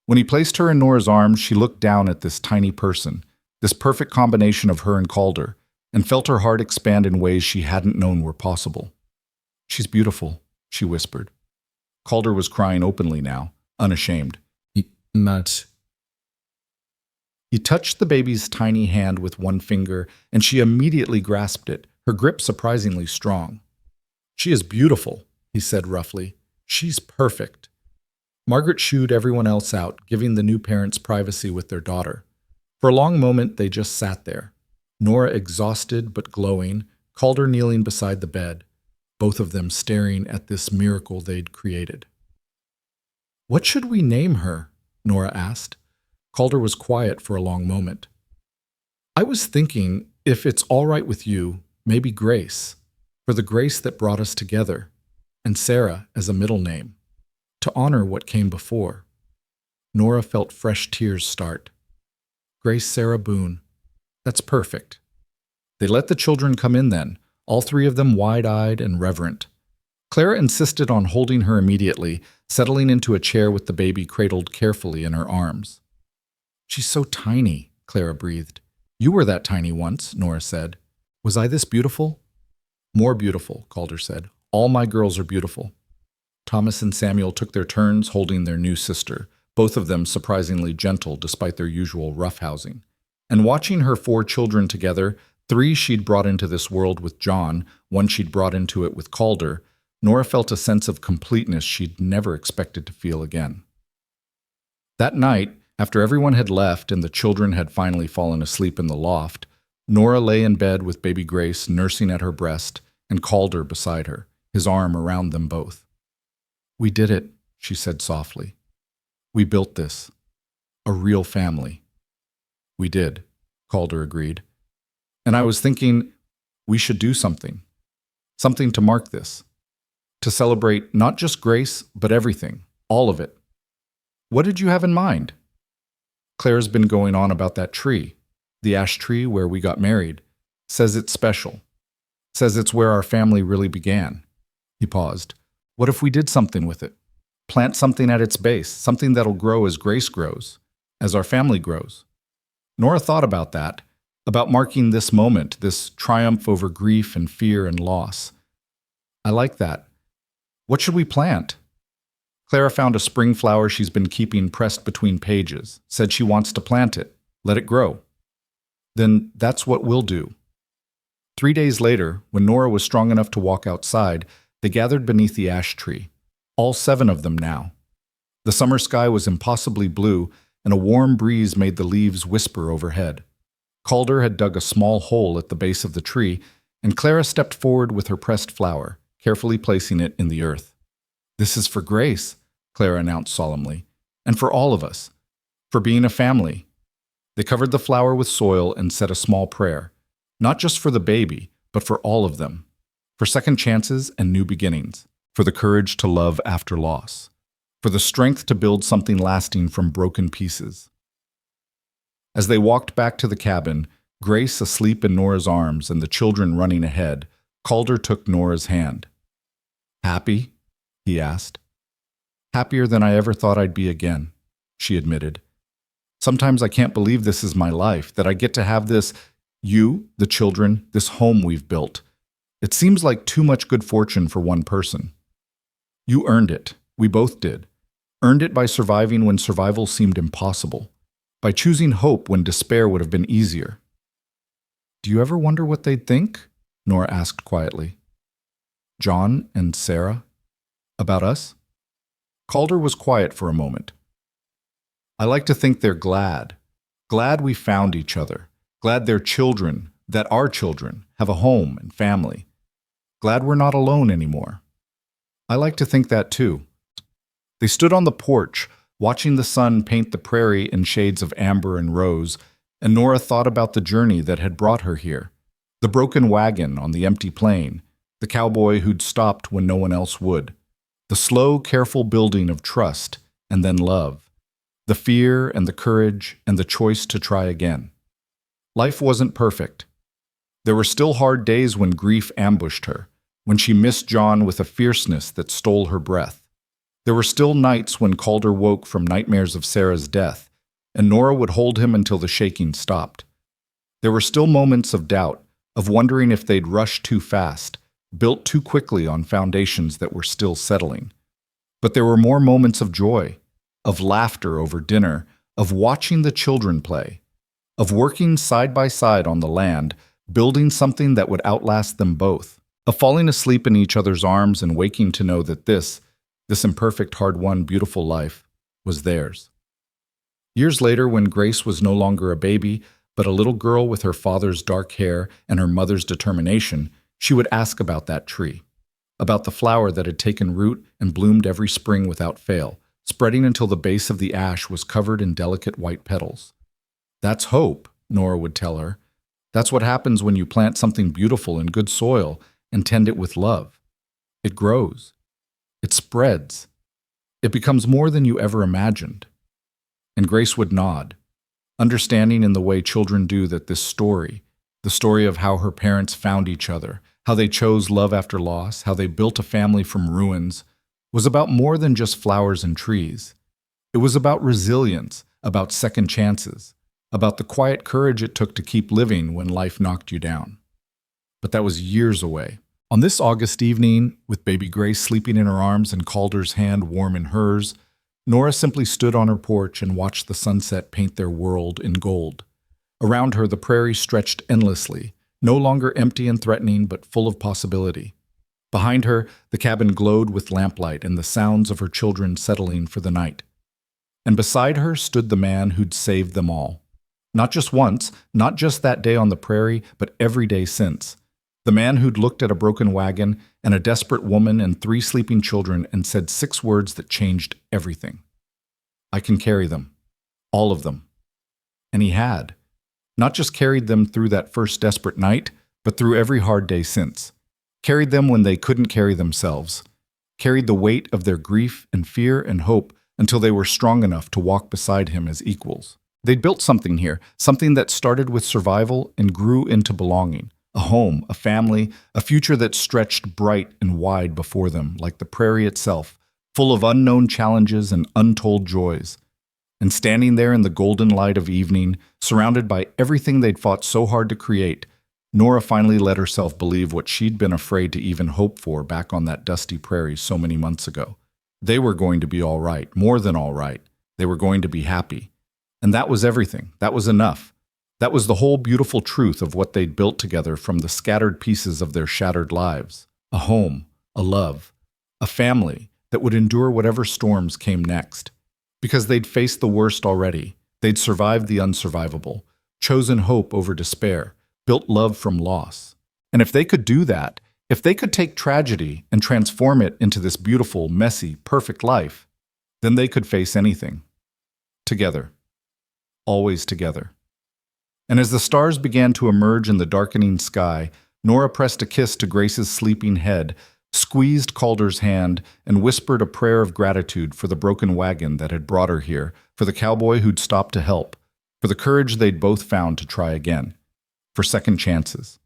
When he placed her in Nora's arms, she looked down at this tiny person, this perfect combination of her and Calder, and felt her heart expand in ways she hadn't known were possible. She's beautiful, she whispered. Calder was crying openly now, unashamed. Matt. He touched the baby's tiny hand with one finger, and she immediately grasped it, her grip surprisingly strong. She is beautiful, he said roughly. She's perfect. Margaret shooed everyone else out, giving the new parents privacy with their daughter. For a long moment, they just sat there. Nora exhausted but glowing, Calder kneeling beside the bed, both of them staring at this miracle they'd created. What should we name her? Nora asked. Calder was quiet for a long moment. I was thinking, if it's all right with you, maybe Grace, for the grace that brought us together, and Sarah as a middle name, to honor what came before. Nora felt fresh tears start. Grace Sarah Boone. That's perfect. They let the children come in then, all three of them wide-eyed and reverent. Clara insisted on holding her immediately, settling into a chair with the baby cradled carefully in her arms. She's so tiny, Clara breathed. You were that tiny once, Nora said. Was I this beautiful? More beautiful, Calder said. All my girls are beautiful. Thomas and Samuel took their turns holding their new sister, both of them surprisingly gentle despite their usual roughhousing. And watching her 4 children together, 3 she'd brought into this world with John, 1 she'd brought into it with Calder, Nora felt a sense of completeness she'd never expected to feel again. That night, after everyone had left and the children had finally fallen asleep in the loft, Nora lay in bed with baby Grace nursing at her breast and Calder beside her, his arm around them both. We did it, she said softly. We built this. A real family. We did, Calder agreed. And I was thinking, we should do something. Something to mark this. To celebrate not just Grace, but everything. All of it. What did you have in mind? Claire's been going on about that tree, the ash tree where we got married. Says it's special. Says it's where our family really began. He paused. What if we did something with it? Plant something at its base, something that'll grow as Grace grows, as our family grows. Nora thought about that, about marking this moment, this triumph over grief and fear and loss. I like that. What should we plant? Clara found a spring flower she's been keeping pressed between pages, said she wants to plant it, let it grow. Then that's what we'll do. 3 days later, when Nora was strong enough to walk outside, they gathered beneath the ash tree, all 7 of them now. The summer sky was impossibly blue, and a warm breeze made the leaves whisper overhead. Calder had dug a small hole at the base of the tree, and Clara stepped forward with her pressed flower, carefully placing it in the earth. "This is for Grace," Clara announced solemnly, "and for all of us, for being a family." They covered the flower with soil and said a small prayer, not just for the baby, but for all of them, for second chances and new beginnings, for the courage to love after loss, for the strength to build something lasting from broken pieces. As they walked back to the cabin, Grace asleep in Nora's arms and the children running ahead, Calder took Nora's hand. "Happy?" he asked. "Happier than I ever thought I'd be again," she admitted. "Sometimes I can't believe this is my life, that I get to have this, you, the children, this home we've built. It seems like too much good fortune for one person." "You earned it. We both did. Earned it by surviving when survival seemed impossible, by choosing hope when despair would have been easier." "Do you ever wonder what they'd think?" Nora asked quietly. "John and Sarah? About us?" Calder was quiet for a moment. "I like to think they're glad. Glad we found each other. Glad their children, that our children, have a home and family. Glad we're not alone anymore. I like to think that too." They stood on the porch, watching the sun paint the prairie in shades of amber and rose, and Nora thought about the journey that had brought her here. The broken wagon on the empty plain, the cowboy who'd stopped when no one else would, the slow, careful building of trust and then love, the fear and the courage and the choice to try again. Life wasn't perfect. There were still hard days when grief ambushed her, when she missed John with a fierceness that stole her breath. There were still nights when Calder woke from nightmares of Sarah's death, and Nora would hold him until the shaking stopped. There were still moments of doubt, of wondering if they'd rushed too fast, built too quickly on foundations that were still settling. But there were more moments of joy, of laughter over dinner, of watching the children play, of working side by side on the land, building something that would outlast them both, of falling asleep in each other's arms and waking to know that this imperfect, hard-won, beautiful life was theirs. Years later, when Grace was no longer a baby, but a little girl with her father's dark hair and her mother's determination, she would ask about that tree, about the flower that had taken root and bloomed every spring without fail, spreading until the base of the ash was covered in delicate white petals. "That's hope," Nora would tell her. "That's what happens when you plant something beautiful in good soil and tend it with love. It grows. It spreads. It becomes more than you ever imagined." And Grace would nod, understanding in the way children do that this story, the story of how her parents found each other, how they chose love after loss, how they built a family from ruins, was about more than just flowers and trees. It was about resilience, about second chances, about the quiet courage it took to keep living when life knocked you down. But that was years away. On this August evening, with baby Grace sleeping in her arms and Calder's hand warm in hers, Nora simply stood on her porch and watched the sunset paint their world in gold. Around her, the prairie stretched endlessly, no longer empty and threatening, but full of possibility. Behind her, the cabin glowed with lamplight and the sounds of her children settling for the night. And beside her stood the man who'd saved them all. Not just once, not just that day on the prairie, but every day since. The man who'd looked at a broken wagon and a desperate woman and 3 sleeping children and said 6 words that changed everything. "I can carry them. All of them." And he had. Not just carried them through that first desperate night, but through every hard day since. Carried them when they couldn't carry themselves. Carried the weight of their grief and fear and hope until they were strong enough to walk beside him as equals. They'd built something here, something that started with survival and grew into belonging. A home, a family, a future that stretched bright and wide before them, like the prairie itself, full of unknown challenges and untold joys. And standing there in the golden light of evening, surrounded by everything they'd fought so hard to create, Nora finally let herself believe what she'd been afraid to even hope for back on that dusty prairie so many months ago. They were going to be all right, more than all right. They were going to be happy. And that was everything. That was enough. That was the whole beautiful truth of what they'd built together from the scattered pieces of their shattered lives. A home, a love, a family that would endure whatever storms came next. Because they'd faced the worst already. They'd survived the unsurvivable, chosen hope over despair, built love from loss. And if they could do that, if they could take tragedy and transform it into this beautiful, messy, perfect life, then they could face anything. Together. Always together. And as the stars began to emerge in the darkening sky, Nora pressed a kiss to Grace's sleeping head, squeezed Calder's hand, and whispered a prayer of gratitude for the broken wagon that had brought her here, for the cowboy who'd stopped to help, for the courage they'd both found to try again, for second chances,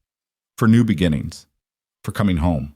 for new beginnings, for coming home.